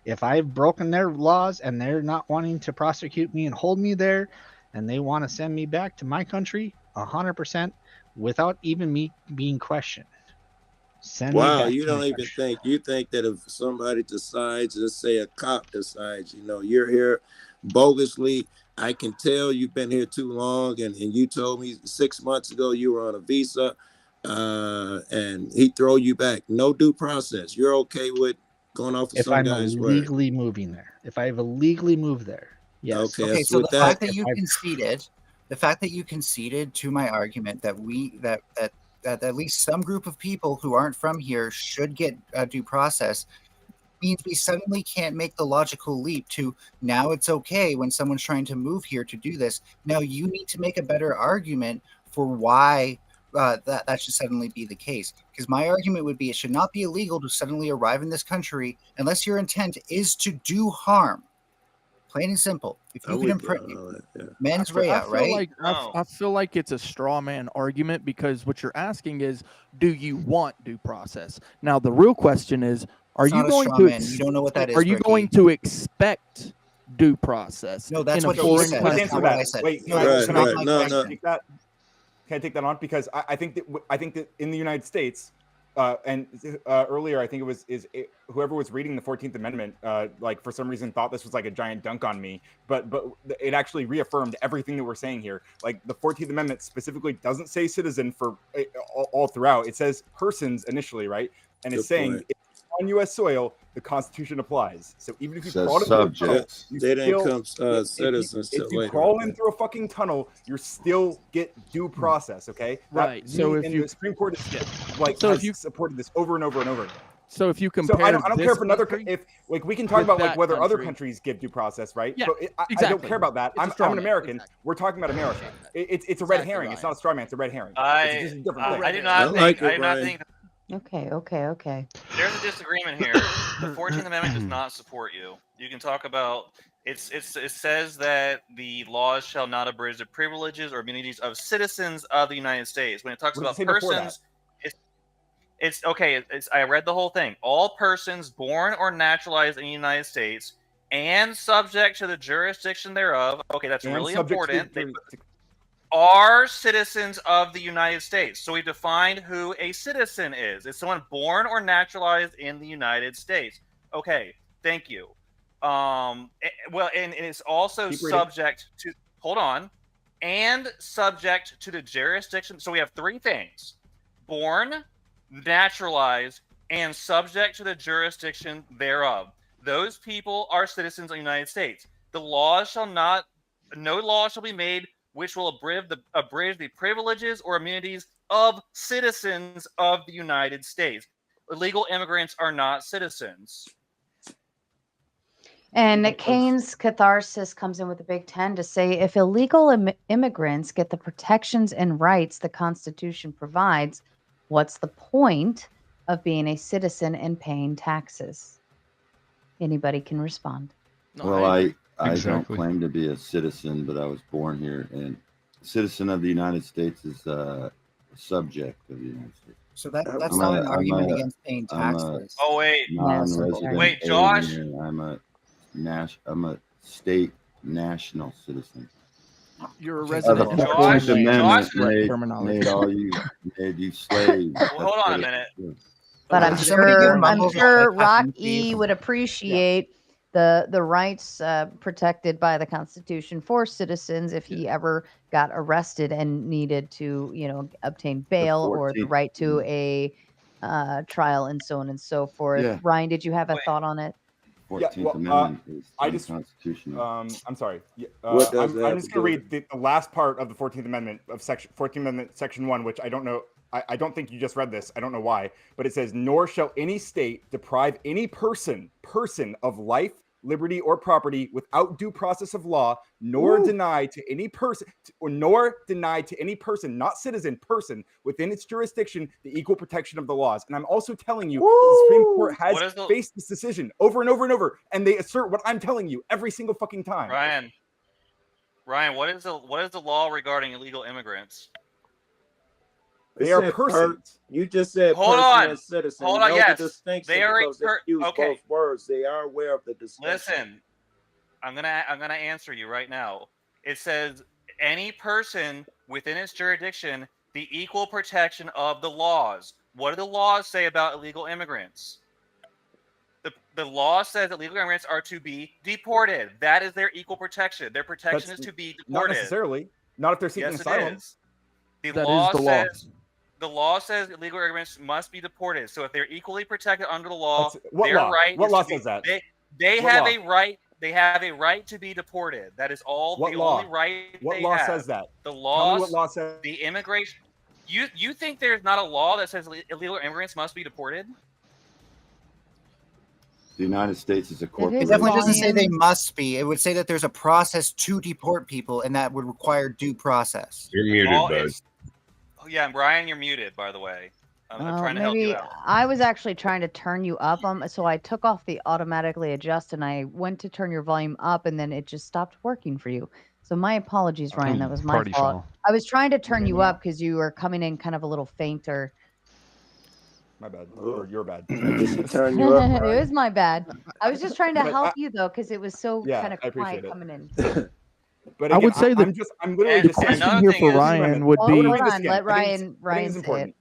If I've broken their laws and they're not wanting to prosecute me and hold me there, and they want to send me back to my country, 100%, without even me being questioned. Wow, you don't even think. You think that if somebody decides, let's say a cop decides, you're here bogusly, I can tell you've been here too long, and you told me 6 months ago you were on a visa. and he throw you back. No due process. You're okay with going off of If some I'm guy's word? illegally moving there, if I have illegally moved there, yes. Okay, Okay, so with the fact that, that you I- conceded to my argument that that at least some group of people who aren't from here should get due process means we suddenly can't make the logical leap to now it's okay when someone's trying to move here to do this. Now you need to make a better argument for why that should suddenly be the case. Because my argument would be it should not be illegal to suddenly arrive in this country unless your intent is to do harm. Plain and simple. If you can imprint mens rea, right? I feel like it's a straw man argument because what you're asking is, do you want due process? Now the real question is, are you going to? You don't know what that is. Are you going to expect due process? No, that's in a what he foreign said. country? That's not what I said. Wait, No, can I no. Can I take that on? Because I think that in the United States, earlier I think whoever was reading the 14th Amendment, like for some reason thought this was like a giant dunk on me, but it actually reaffirmed everything that we're saying here. Like the 14th Amendment specifically doesn't say citizen for all throughout. It says persons initially, right? And it's saying if on U.S. soil, the Constitution applies. So even if you crawl into a tunnel, they didn't come citizens. If you crawl in through a fucking tunnel, you still get due process. Okay, right. So if the Supreme Court has supported this over and over and over again. So if you compare, so I don't care if if we can talk about like whether other countries give due process, right? Yeah, but I don't care about that. I'm an American. Exactly. We're talking about America. It's a red herring. Right. It's not a straw man. It's a red herring. I do not think. Okay. There's a disagreement here. The 14th Amendment does not support you. You can talk about it says that the laws shall not abridge the privileges or immunities of citizens of the United States. When it talks about persons, it's okay. I read the whole thing. All persons born or naturalized in the United States and subject to the jurisdiction thereof. Okay, that's really important. Are citizens of the United States. So we defined who a citizen is. It's someone born or naturalized in the United States. Okay, thank you. Well, and it's also subject to, hold on, and subject to the jurisdiction. So we have three things: born, naturalized, and subject to the jurisdiction thereof. Those people are citizens of the United States. No law shall be made which will abridge the privileges or immunities of citizens of the United States. Illegal immigrants are not citizens. And Keynes' catharsis comes in with a big 10 to say if illegal immigrants get the protections and rights the Constitution provides, what's the point of being a citizen and paying taxes? Anybody can respond. Well, I don't claim to be a citizen, but I was born here, and a citizen of the United States is a subject of the United States. So that's not an argument against paying taxes. Oh wait, non-resident Josh. Alien. I'm a state national citizen. You're a resident. The 14th Amendment made you slaves. Well, hold on a minute. But I'm sure Rock E would appreciate the rights protected by the Constitution for citizens if he ever got arrested and needed to, obtain bail or the right to a trial and so on and so forth. Yeah. Ryan, did you have a thought on it? 14th Amendment is unconstitutional. I'm sorry. I'm just going to read the last part of the 14th Amendment of 14th Amendment, Section 1, which I don't know. I don't think you just read this. I don't know why, but it says, "Nor shall any state deprive any person of life, liberty, or property without due process of law, nor deny to any person, not citizen, person within its jurisdiction, the equal protection of the laws." And I'm also telling you, the Supreme Court has faced this decision over and over and over, and they assert what I'm telling you every single fucking time. Ryan, what is the law regarding illegal immigrants? They are persons. You just said hold on. And citizen. Hold on. Yes, they are. Both words. They are aware of the distinction. Listen, I'm gonna answer you right now. It says any person within its jurisdiction, the equal protection of the laws. What do the laws say about illegal immigrants? The law says that illegal immigrants are to be deported. That is their equal protection. Their protection is to be deported. Not necessarily. Not if they're seeking asylum. The law says. The law says illegal immigrants must be deported. So if they're equally protected under the law, What their law? right What is law to be- says that? They What have law? a right. They have a right to be deported. That is all. What the law? only right What they law have. says that? The Tell me laws. what law says. The immigration. You think there's not a law that says illegal immigrants must be deported? The United States is a It corporate. definitely doesn't say they must be. It would say that there's a process to deport people, and that would require due process. You're muted, All bud. is- Oh, yeah, Brian, you're muted. By the way, I'm Well, trying to help you maybe out. I was actually trying to turn you up, so I took off the automatically adjust and I went to turn your volume up, and then it just stopped working for you. So my apologies, Ryan. That was my Party fault. foul. I was trying to turn you up because you were coming in kind of a little fainter. My bad. Or your bad. Turn you up. It was my bad. I was just trying to But help you though, because it was so Yeah, kind of I quiet appreciate it. coming in. But I again, would say that I'm literally the just saying. question here for Ryan would Well, be. hold on, let Ryan I think it's say important. it.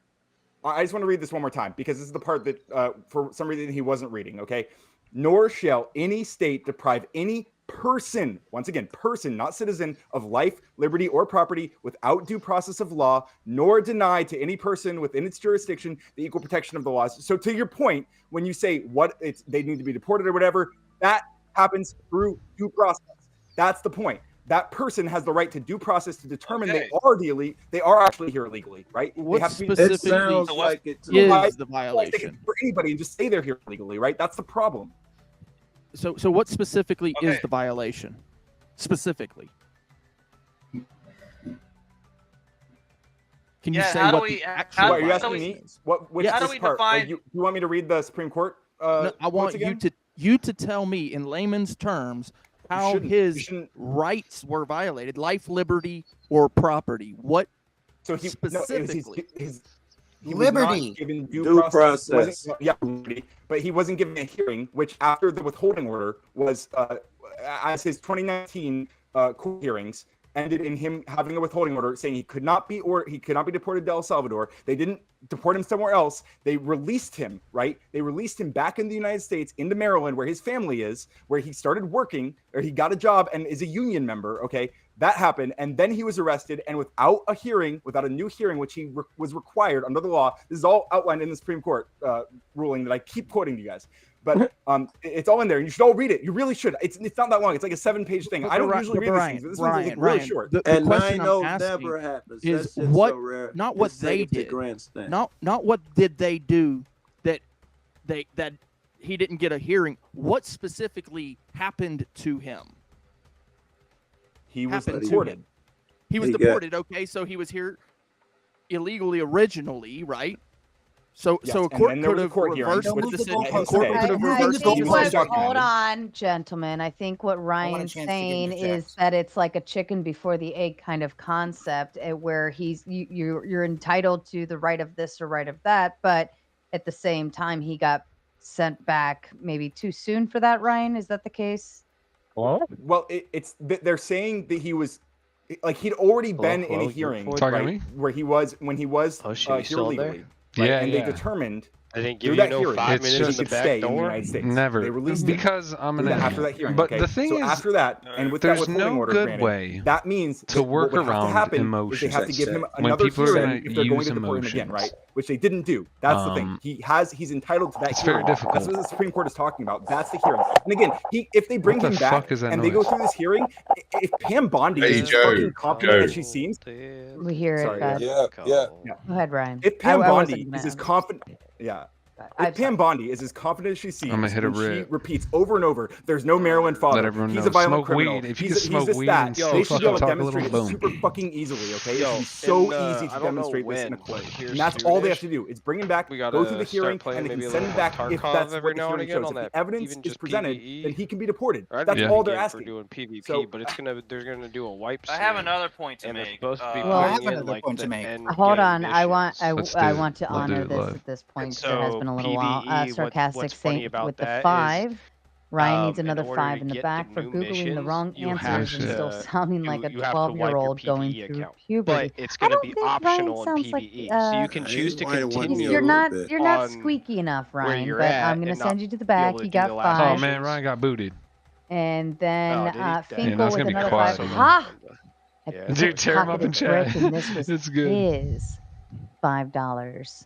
I just want to read this one more time because this is the part that, for some reason, he wasn't reading. Okay, nor shall any state deprive any person, once again, person, not citizen, of life, liberty, or property without due process of law, nor deny to any person within its jurisdiction the equal protection of the laws. So, to your point, when you say they need to be deported or whatever, that happens through due process. That's the point. That person has the right to due process to determine they are actually here illegally, right? What they have to be, specifically It sounds like it. is the they violation? can for anybody and just say they're here illegally, right? That's the problem. So what specifically is Okay. the violation? Specifically, can you Yeah, say how do what we- the how- actual What, are you violation asking me? is? Which How do this we part? define- You want me to read the Supreme Court? No, I want once again? you to tell me in layman's terms how shouldn't- his you shouldn't- rights were violated, life, liberty, or property. What So he specifically? he was Liberty. not given due, Due process. process. Yeah, liberty, but he wasn't given a hearing, which after the withholding order was, as his 2019 court hearings ended in him having a withholding order saying he could not be deported to El Salvador. They didn't deport him somewhere else. They released him, right? They released him back in the United States into Maryland, where his family is, where he started working, or he got a job and is a union member. Okay, that happened, and then he was arrested, and without a hearing, without a new hearing, which he was required under the law. This is all outlined in the Supreme Court ruling that I keep quoting to you guys. But it's all in there, and you should all read it. You really should. It's not that long. It's like a 7-page thing. I don't usually read these things, but this one's like really short. The And question 9-0 I'm asking never happens. is That shit's what, so rare. not what It's they safety did, grandstand. not what did they do that he didn't get a hearing. What specifically happened to him? He was happened to deported. him. He was He got- deported. Okay, so he was here illegally originally, right? So Yes, so a and court then there could was a have court hearing, reversed which the was decision. at The his court state. could have I reversed the think was what, decision. documented. hold on, gentlemen. I think what Ryan's chance to give saying him a is chance. that it's like a chicken before the egg kind of concept, where you're entitled to the right of this or right of that, but at the same time he got sent back maybe too soon for that. Ryan, is that the case? Well, they're saying that he was like he'd already been in a hello, hearing, you're talking to right, me? where he was when he was Oh, shit, here you still there? legally. Right? Yeah, and yeah. they determined I didn't through give you that no hearing 5 It's minutes he in just the could back stay in the door. United States. Never, They released him because I'm an through that, idiot. after that hearing. But okay? the thing so is, after that, and with there's that withholding no order good granted, way that means to that work what would have around to happen is emotions. they have to give him When another people are hearing gonna if they're going use to deport him again, emotions. right? Which they didn't do. That's the thing. He's entitled to that It's hearing. very difficult. That's what the Supreme Court is talking about. That's the hearing. And again, if they bring What him the back fuck is that and they go noise? through this hearing, if Pam Bondi Hey, is as Joe, fucking competent Joe. as she seems, We hear Sorry, it, guys. Yeah, yeah. Go ahead, Ryan. if Pam I wasn't Bondi gonna- is as confident, yeah. I'm If Pam Bondi is as confident as she seems, I'm gonna hit a when she rip. repeats over and over, "There's no Maryland father. Let everyone He's know. a violent Smoke criminal. weed. If you he's, can smoke this, weed that." and They still should be able to fucking talk a little, demonstrate it boom. super fucking easily. Okay, it Yo, should be so and, easy I to don't know demonstrate this in a when, court, but here's and that's all they have soon-ish. to do is bring him back, We go gotta through the start hearing, playing and they can maybe a send little him back if Tarkov that's every what the now and hearing again shows. on If that, the evidence even is just presented, PvE. then he can be deported. Or I'd That's be all they're game for asking. doing PvP, So- but they're gonna do a wipe. I have soon, another point to and they're make. supposed to be Well, I have putting in another like point to the make. end Hold game on, I want Let's do I it. want to Let's do honor it this live. at this point. So, There has been a little while. PvE, Sarcastic what's funny saying about with the that is, 5. Ryan needs in another order 5 to in the get back for new googling the missions, wrong you have answers and still to- sounding like a you have to wipe your 12-year-old going PvE through account. puberty. But it's I going to don't be think optional Ryan in sounds like, PvE, so you can choose to Why do you want continue. me You're not on squeaky enough, where Ryan. you're But at I'm gonna and send not you to the be back. able to You do the got last 5. Oh man, Ryan got booted. And then Oh, did he? Damn. Yeah, Finkel now it's with gonna be another quiet 5. again. Ha! I Yeah. put Dude, tear him up in pocketed brick chat. and this was It's good. his. $5.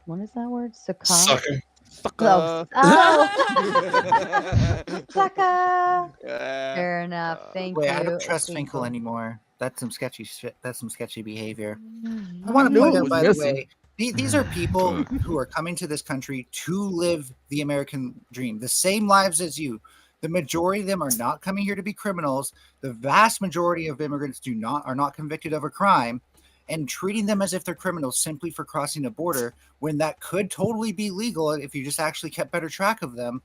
What is that word? Sucker. Sucker. Sucker. Fair enough. Thank Wait, you. I don't trust Finkel. Finkel anymore. That's some sketchy shit. That's some sketchy behavior. Mm-hmm. I want to knew point it out, was by the missing. way, these are people who are coming to this country to live the American dream, the same lives as you. The majority of them are not coming here to be criminals. The vast majority of immigrants are not convicted of a crime, and treating them as if they're criminals simply for crossing a border when that could totally be legal if you just actually kept better track of them.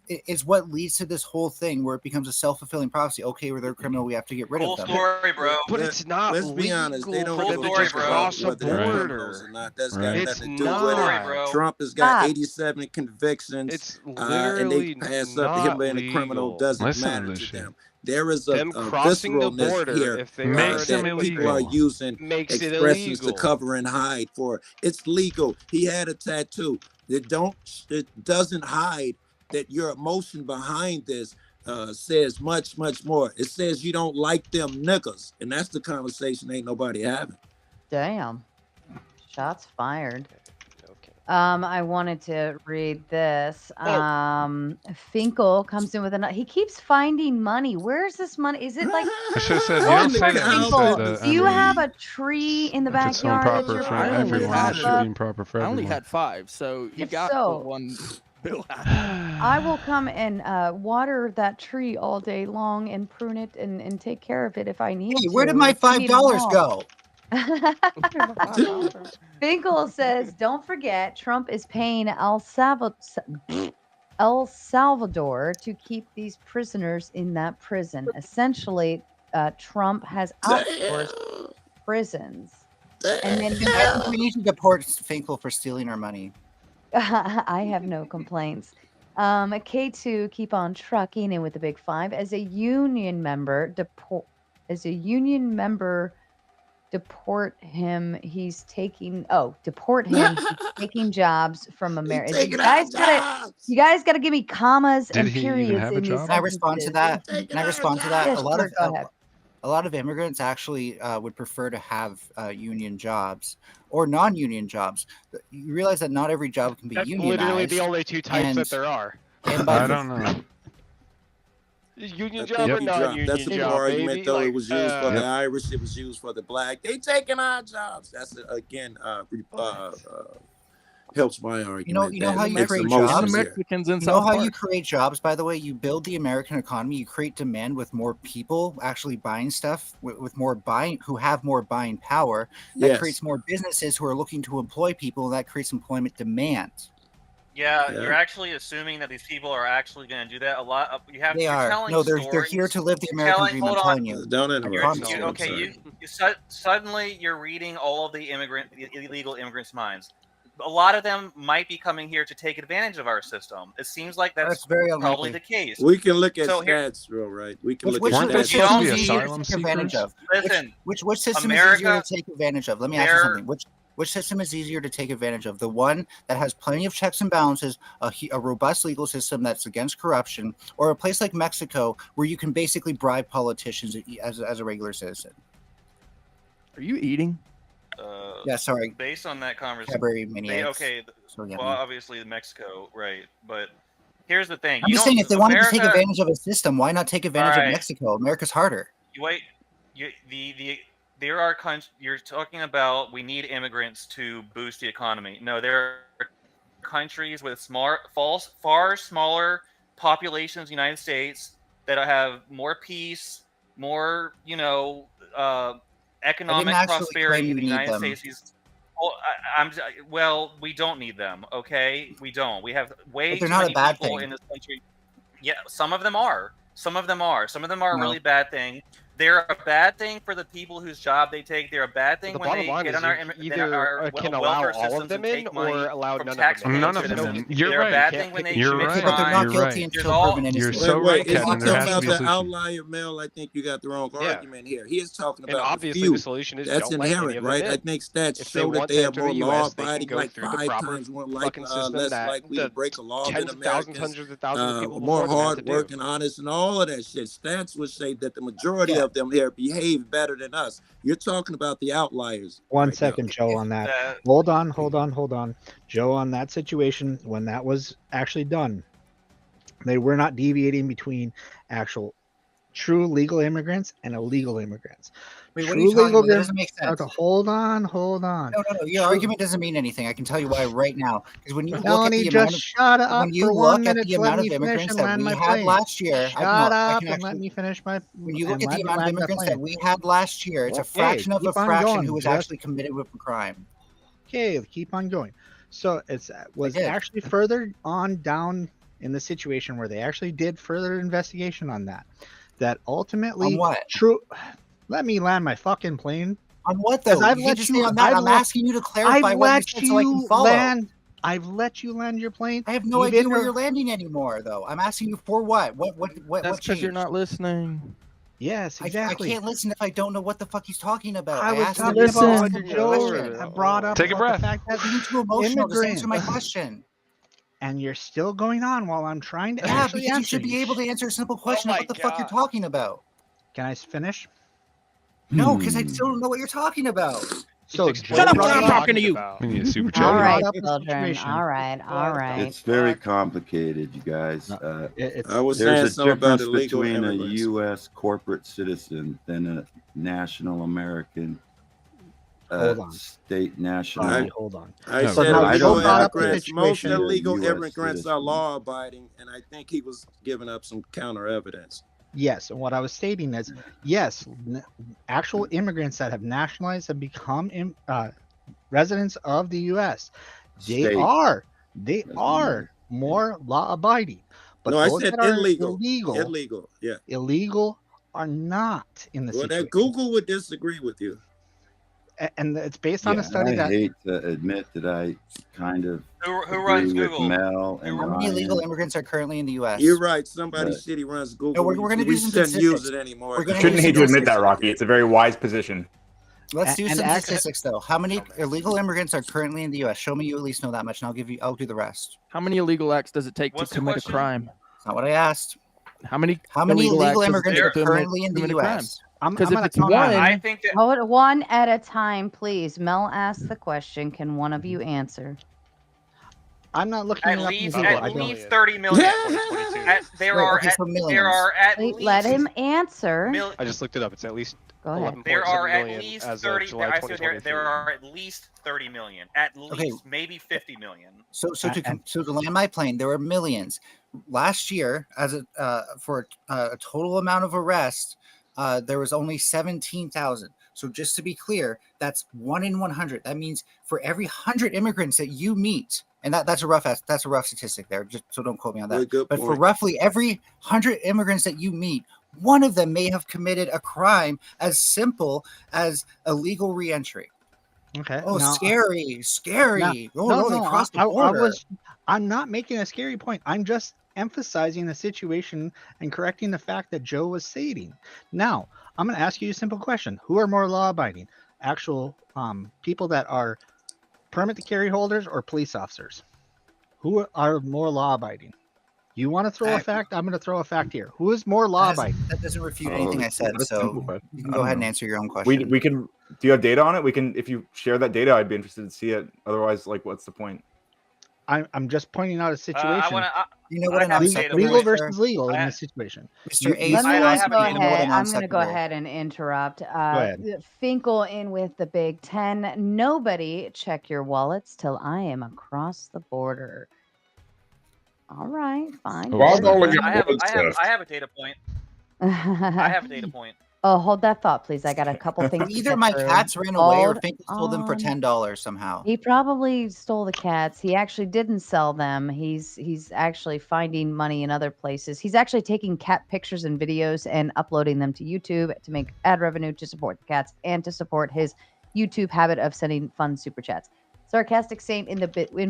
Is what leads to this whole thing where it becomes a self-fulfilling prophecy. Okay, well, they're a criminal, we have to get rid Cool of them. story, bro. But it's not Let's be honest. They don't Cool give a story, fuck bro. about Cross a whether they're border. criminals or not. That's got Right. It's nothing to do with Story, it. bro. Trump has got Stop. 87 convictions, It's and literally they pass up him not being a criminal. legal. Doesn't Listen to matter this to shit. them. There is a Them crossing the visceralness border, here if they Makes that them people are illegal. using makes it expressions to illegal. cover and hide for. It's legal. He had a tattoo. It doesn't hide that your emotion behind this says much more. It says you don't like them niggas, and that's the conversation ain't nobody having. Damn. Shots fired. Okay. I wanted to read this. Finkel comes in with he keeps finding money. Where's this money? Is it like I should have said, you Oh, don't say that. You Finkel, said do you have a tree in the if it's so backyard that proper you're for I putting only everyone, had it stuff should up? be proper for I only everyone. had 5, so you If got so- the one Bill had. I will come and water that tree all day long and prune it and take care of it if I need Hey, to. where did my if you need $5 help. go? Finkel says, don't forget, Trump is paying El Salvador to keep these prisoners in that prison. Essentially, Trump has outsourced prisons. And then I think we need to deport Finkel for stealing our money. I have no complaints. K2, keep on trucking in with the big 5. As a union member, deport him. He's taking jobs from America. You guys gotta give me commas Did and he even periods have a in these job? Can I respond to that? Can I respond to that? Yes, sure, go ahead. A lot of immigrants actually would prefer to have union jobs or non-union jobs. You realize that not every job can be That's unionized. literally the only two types and- that there are. And by I don't know. Union That job could or be dropped. non-union That's a job, argument, baby. though. Like, It was used for the Yep. Irish. It was used for the black. They taking our jobs. That's again helps my argument. You know how that you mixed create emotions jobs? And the here. Mexicans in You know South how Park. you create jobs, by the way? You build the American economy. You create demand with more people actually buying stuff, with more buying, who have more buying power. That Yes. creates more businesses who are looking to employ people, and that creates employment demand. Yeah, Yeah. you're actually assuming that these people are actually going to do that. A lot of you have. They you're are. Telling No, they're stories. here to live the You're American telling- dream. hold I'm on. telling you. Don't I interrupt. promise me. you. I'm Okay, sorry. suddenly you're reading all of the illegal immigrants' minds. A lot of them might be coming here to take advantage of our system. It seems like that's very probably unlikely. the case. We can look at So here- stats, real right. We can Which, look which, at Weren't they which stats. supposed system to is be easier asylum to take advantage seekers? of? Listen, Which system is America- easier to take advantage of? Let me ask you they're- something. Which system is easier to take advantage of? The one that has plenty of checks and balances, a robust legal system that's against corruption, or a place like Mexico where you can basically bribe politicians as a regular citizen? Are you eating? Yeah, sorry. Based on that conversation, Cadbury maniacs. okay. So, yeah, Well, man. obviously Mexico, right? But here's the thing. I'm you just don't- saying, if they wanted to take America- advantage of a system, why not take advantage Alright. of Mexico? America's harder. You wait. There are you're talking about we need immigrants to boost the economy. No, there are countries with far smaller populations, the United States, that have more peace, more economic actually prosperity claim in the you need United them. States. We don't need them. Okay, we don't. We have way But they're too not a many bad people thing. in this country. Yeah, some of them are. Some of them are. Some of them are a No. really bad thing. They're a bad thing for the people whose job they take. They're a bad thing The when bottom they line get is on our, you our can welfare allow all of systems them and in take money or allow from none of taxpayers. None of They're them. You're a right. bad thing when they You're commit right. But they're not You're guilty right. until There's all- proven You're innocent. so Wait, right, is he Kevin. There talking has to about be a the solution. outlier male? I think you got the wrong Yeah. argument here. He is talking And about obviously the few. the solution is That's don't let any inherent, of them right? in. I think stats If they show that want they to have enter more the US, they can law-abiding, go like through the 5 proper times more fucking system less that likely the to break a law than tens of thousands, Americans. hundreds of thousands of people More before them had to do. hard-working, honest, and all of that shit. Stats would say that the majority Yeah. of them here behave better than us. You're talking about the outliers. One right second, now. Joe, on that. Hold on. Joe, on that situation, when that was actually done, they were not deviating between actual true legal immigrants and illegal immigrants. Wait, what are you talking about? That doesn't make sense. Hold on. No. Your argument doesn't mean anything. I can tell you why right now. Because when you look Melanie, at the just amount of, shut up when you for look 1 at minute. the amount of immigrants that we had last year, Shut up and let me finish my. When you look at the amount of immigrants that we had last year, it's a fraction of a fraction who was actually committed with a crime. Okay, keep on going. So it was actually further on down in the situation where they actually did further investigation on that. That ultimately, on what? True. Let me land my fucking plane. On what though? I've You let just you. say on that. I'm asking you to clarify what you said so I can follow. I've let you land your plane. I have no idea where you're landing anymore, though. I'm asking you for what? What That's because you're not listening. Yes, exactly. I can't listen if I don't know what the fuck he's talking about. I was asked talking him about what question. Joe brought up. Take a breath. The fact that You're too emotional. Just answer my immigrants. question. And you're still going on while I'm trying to Yeah, actually because you answer should be able to answer a simple question of what the fuck you're talking about. Can I finish? No, because I still don't know what you're talking about. So Shut up when I'm talking to you. We need a super chat. All right, up the children. situation. All right. It's very complicated, you guys. I was saying There's a something about difference illegal between a immigrants. U.S. corporate citizen than a national American Hold on. state national. Hold on. I No, said I illegal don't have to immigrants. Most situation. illegal US immigrants are citizen. law abiding, and I think he was giving up some counter evidence. Yes, and what I was stating is, yes, actual immigrants that have nationalized have become residents of the U.S. They State. are Doesn't matter. more law-abiding. But No, I those said that are illegal. illegal, Illegal, yeah. illegal are not in the Well, situation. that Google would disagree with you. And it's based on a study I that hate to admit that I kind of Who agree runs with Google? Mel and How many illegal Ryan. immigrants are currently in the U.S.? You're right. Somebody But- city runs Google. No, we're gonna we do some shouldn't use statistics. it anymore. We're You gonna shouldn't do hate to some admit that, statistics. Rocky. It's a very wise position. Let's do And some access- statistics though. How many illegal immigrants are currently in the U.S.? Show me you at least know that much, and I'll do the rest. How many illegal acts does it take What's to the commit question? a crime? That's not what I asked. How many illegal acts does it immigrants take are to commit- currently in the commit a crime? U.S.? Because if it's count one, on- I think that Hold it one at a time, please. Mel asked the question. Can one of you answer? I'm not looking at it up in least Google. I at don't. least 30 million. There Wait, are okay, at, so millions. there are at Wait, least let him answer. I just looked it up. It's at least Go ahead. 11.7 There are at million least as 30. of July I said there 2023. are at least 30 million. At least maybe 50 million. So to land my plane, there were millions last year. For a total amount of arrests, there was only 17,000. So just to be clear, that's 1 in 100. That means for every 100 immigrants that you meet, and that's a rough statistic there. Just so don't quote me on that. Good But for point. roughly every 100 immigrants that you meet, one of them may have committed a crime as simple as illegal reentry. Okay. Oh, now- scary! No, They crossed the I border. I'm not making a scary point. I'm just emphasizing the situation and correcting the fact that Joe was stating. Now, I'm going to ask you a simple question: who are more law-abiding? Actual people that are permit to carry holders or police officers? Who are more law-abiding? You want to throw a fact? I'm going to throw a fact here. Who is more law-abiding? That doesn't refute anything I said. That's a So simple question. you can I go don't ahead and know. answer your own question. We can. Do you have data on it? We can. If you share that data, I'd be interested to see it. Otherwise, like, what's the point? I'm just pointing out a situation. You know what an legal versus legal in this situation. Mr. Ace, Let me I go have a ahead. non I'm going to go sequitur. ahead and interrupt. ahead. Finkel in with the Big Ten. Nobody check your wallets till I am across the border. All right, fine. Well, I've only I got one stuff. have a data point. I have a data point. Oh, hold that thought, please. I got a couple things. to Either get my through. cats ran away or Hold Finkel sold them for on. $10 somehow. He probably stole the cats. He actually didn't sell them. He's actually finding money in other places. He's actually taking cat pictures and videos and uploading them to YouTube to make ad revenue to support the cats and to support his YouTube habit of sending fun super chats. Sarcastic Saint in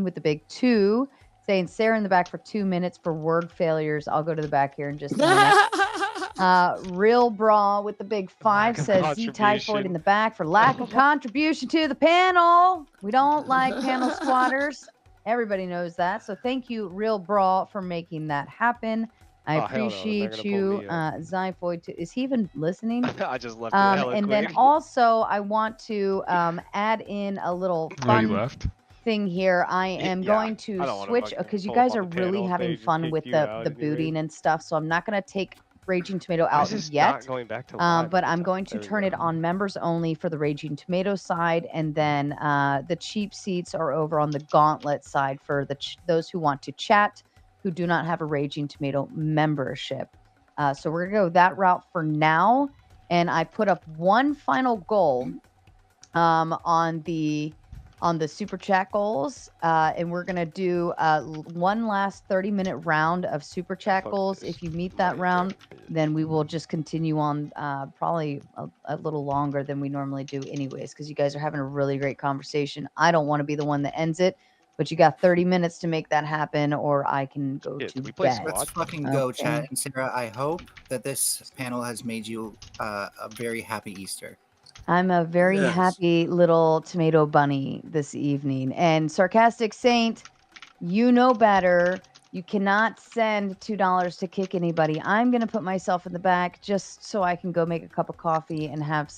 with the big 2 saying Sarah in the back for 2 minutes for word failures. I'll go to the back here in just a minute. Real Bra with the big 5 says Z Typhoid in the back for lack of contribution to the panel. We don't like panel squatters. Everybody knows that. So thank you, Real Bra, for making that happen. I Oh, hell no, they're appreciate gonna pull you, me up. Zyphoid. Is he even listening? I just left it hella And then quick. also, I want to add in a little Oh, you fun left? thing here. I am Yeah, going I to don't wanna switch fucking because you pull up guys on are the really panel having page and fun kick with you the out the anyways. booting and stuff. So I'm not going to take Raging Tomato Why is out this yet. not going back to live But every I'm time? going to There we turn go. it on members only for the Raging Tomato side, and then the cheap seats are over on the Gauntlet side for those who want to chat, who do not have a Raging Tomato membership. So we're gonna go that route for now, and I put up one final goal on the super chat goals, and we're gonna do one last 30-minute round of super chat goals. If you meet that round, then we will just continue on probably a little longer than we normally do anyways, because you guys are having a really great conversation. I don't want to be the one that ends it, but you got 30 minutes to make that happen, or I can go to bed. Let's fucking go, Okay. chat. And Sarah, I hope that this panel has made you a very happy Easter. I'm a very Yes. happy little tomato bunny this evening. And Sarcastic Saint, you know better. You cannot send $2 to kick anybody. I'm going to put myself in the back just so I can go make a cup of coffee and have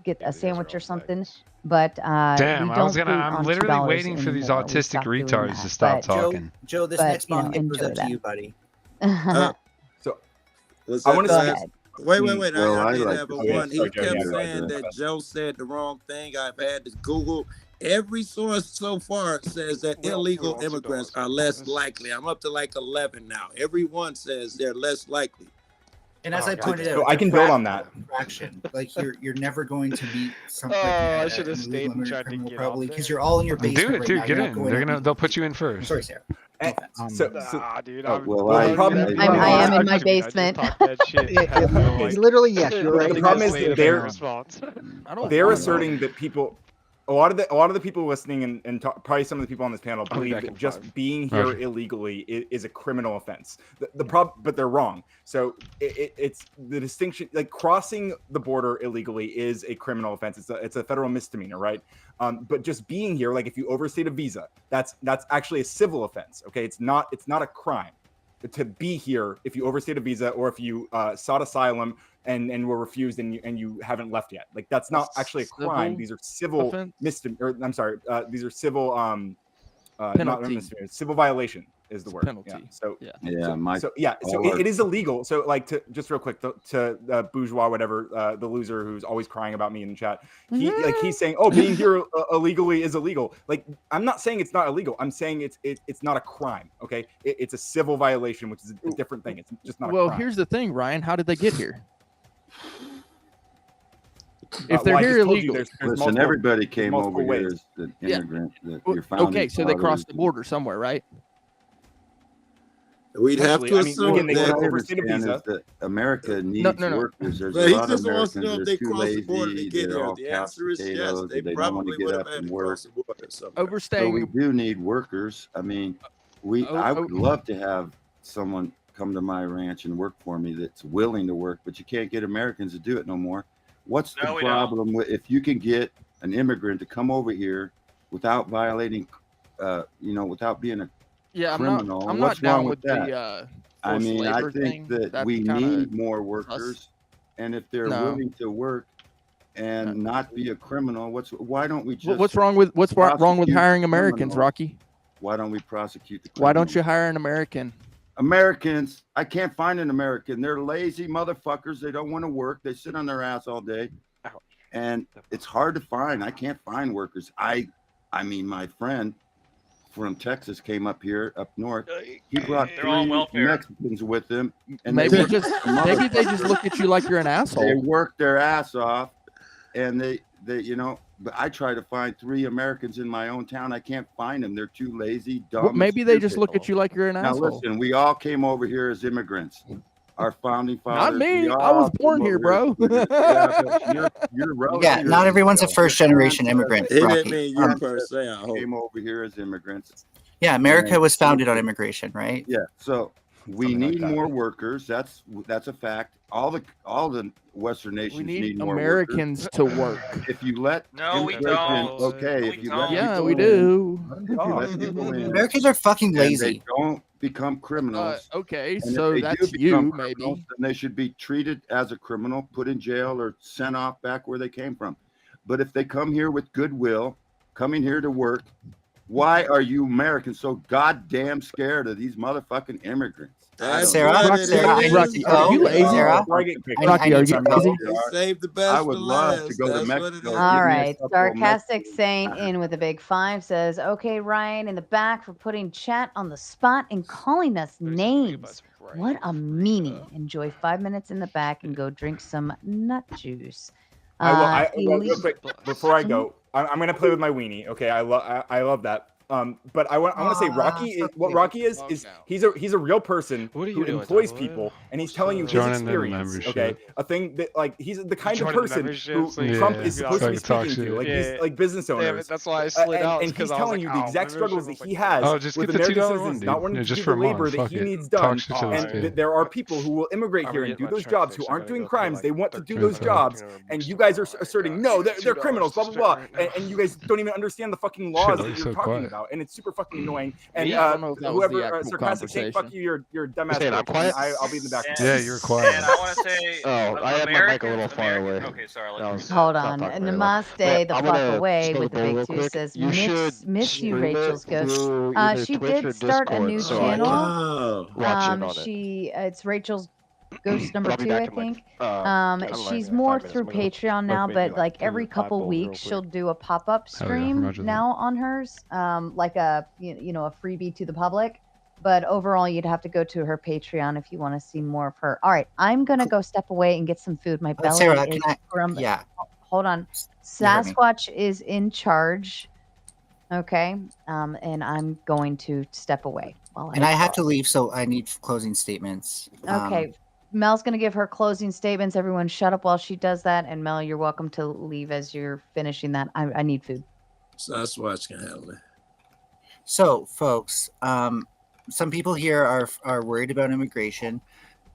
get a sandwich or something. But Damn, we I don't was gonna. boot I'm on literally $2 waiting for these anymore. We autistic stopped doing retards that. to stop But- talking. Joe, this But, next you know, bond goes enjoy up to that. you, buddy. So Was I that want the to last- say. Wait. Well, I I did like have a to say- one. He Okay, kept yeah, saying that Joe said the wrong thing. I've had to Google. Every source so far says that illegal immigrants are less likely. I'm up to like 11 now. Everyone says they're less likely. And as I God. pointed So out, I it's a can build on that. fraction. Like you're never going to meet something Oh, like I that, should have an stayed illegal and tried to criminal get probably off because there. you're all in your basement Do it, right dude. now. Get You're not in. going They're out gonna. and- They'll put you in I'm first. sorry, Sarah. Dude, I'm well, Well, the problem- I'm in my basement. Literally, yes, you're right. The problem is they're I they're asserting that people, a lot of the people listening and probably some of the people on this panel I'll be believe back that in just 5. being here Roger. illegally is a criminal offense. The problem, but they're wrong. So it's the distinction. Like crossing the border illegally is a criminal offense. It's a federal misdemeanor, right? But just being here, like if you overstayed a visa, that's actually a civil offense. Okay, it's not a crime to be here if you overstayed a visa or if you sought asylum and were refused and you haven't left yet. Like that's not actually a crime. Civil These are civil offense? misdemeanor. I'm sorry. These are civil not Penalty. misdemeanor. Civil violation is the word. penalty. Yeah. So Yeah, my so all our- it is illegal. So like to just real quick to bourgeois whatever the loser who's always crying about me in the chat. He's saying, oh, being here illegally is illegal. Like I'm not saying it's not illegal. I'm saying it's not a crime. Okay, it's a civil violation, which is a different thing. It's just not. Well, a crime. here's the thing, Ryan. How did they get here? If they're well, I here just told you illegal, there's Listen, multiple- everybody came multiple over here ways. as an Yeah. immigrant. That Well, your founding okay, so they fathers- crossed the border somewhere, right? We'd have to Essentially, I mean, assume again, they that. could What I overstayed a understand visa. is that America needs no. workers. There's But a he lot of just wants to Americans know that if are they too crossed the border to lazy. get They're here. all The couch answer is yes. potatoes. They They don't want probably to would get have up had and to work. cross the border somewhere. So Overstaying. we do need workers. I mean, I would love to have someone come to my ranch and work for me that's willing to work, but you can't get Americans to do it no more. What's the No, we don't. problem with if you can get an immigrant to come over here without violating, without being a Yeah, criminal? I'm What's not down wrong with that? the I forced mean, I labor think thing. that That's we kinda need more workers, and if they're No. willing to work and not be a criminal, why don't we just what's wrong with wrong with prosecute hiring Americans, criminals? Rocky? Why don't we prosecute the Why don't criminals? you hire an American? Americans, I can't find an American. They're lazy motherfuckers. They don't want to work. They sit on their ass all day. And it's hard to find. I can't find workers. I mean, my friend from Texas came up here, up north. He brought They're all on 3 welfare. Mexicans with him. And Maybe worked just like maybe they just motherfuckers. look at you like you're an They asshole. work their ass off, and they but I try to find 3 Americans in my own town. I can't find them. They're too lazy, dumb. Well, and maybe they just stupid. look at you like you're an Now asshole. listen, we all came over here as immigrants. Our founding Not fathers. me. we I was all born came here, over bro. Yeah, but you're relative. Yeah, not everyone's a first generation immigrant. He didn't Rocky. mean you per se, I hope. Came over here as immigrants. Yeah, America And- was founded on immigration, right? Yeah. So We Something like need that. more workers. That's a fact. All the Western nations We need more Americans to work. workers. If you let No, we immigration- don't. Okay, No, if we you don't. let Yeah, people we in- do. if you let people in, Americans are fucking and lazy. they don't become criminals. Okay, and so if they that's do you, become criminals, maybe. then they should be treated as a criminal, put in jail, or sent off back where they came from. But if they come here with goodwill, coming here to work, why are you Americans so goddamn scared of these motherfucking immigrants? Sarah, Rocky, Sarah, I need Rocky, to are go. you lazy? Sarah, Before I get kicked, I Rocky, need are to you go. lazy? Save the best I would for love last. to go to That's what it Mexico. is. All Give me a right. couple of Sarcastic Mexican- Saint in with a big 5 says, okay, Ryan in the back for putting chat on the spot and calling us names. What a meanie. Enjoy 5 minutes in the back and go drink some nut juice. Well, real Elite- quick, before I go, I'm gonna play with my weenie. Okay, I love that. But I want to say Rocky is what Rocky is he's a real person What are you who doing, employs Tyler? people, and he's telling you his Joining the experience. membership. Okay, a thing that like he's the kind of Joining the person membership, who so you Trump can is be supposed to be like, talk speaking to, shit. like Yeah. these like business Damn owners. it, that's why I slid out. And he's telling you the exact struggles that he has Oh, just with get the American $2 citizens one, dude. not wanting Yeah, to just do for the a month. labor that Fuck he it. needs Talk done, shit to this and kid. there are people who will immigrate I'm here gonna and get do my those check jobs who fixed. I aren't gotta doing go pay, crimes. like, They want to do 13 those jobs, $13 and you guys are bucks. asserting Oh my no, God. they're $2 criminals, blah to blah blah, spend right now. and you guys don't even understand the fucking laws Shit, that why you you're so talking quiet? about, and it's super fucking annoying. And Me? I don't know if that was the whoever actual sarcastic Saint, fuck conversation. you, you're dumbass. saying I'm bitch, and quiet? I'll be in the back. Yeah, you're quiet. And I want to say, Oh, I had my mic a little far away. Okay, sorry. I'll That let you was- say Hold Stop on. talking very loud. Namaste Wait, the I'm fuck gonna away spill with the the ball big real 2 quick. says, You miss should you, stream Rachel's it ghost. through either She Twitch did or start a Discord, new so I channel. can watch in on it. It's Rachel's Ghost number I'll be 2, back I in like, think. I don't know, She's like more 5 minutes. through I'm gonna go Patreon now, maybe but like like 3 every or 5 couple bowls real weeks quick. she'll do a pop-up Hell yeah, stream roger that. now on hers, like a you know a freebie to the public. But overall, you'd have to go to her Patreon if you want to see more of her. All right, I'm gonna go step away and get some food. My belly Sarah, is can I? grumbling. Yeah. Hold on. You heard me. Sasquatch is in charge. Okay. And I'm going to step away while And I have to leave, so I need closing statements. Okay. Mel's going to give her closing statements. Everyone shut up while she does that. And Mel, you're welcome to leave as you're finishing that. I need food. Sasquatch can handle it. So, folks, some people here are worried about immigration.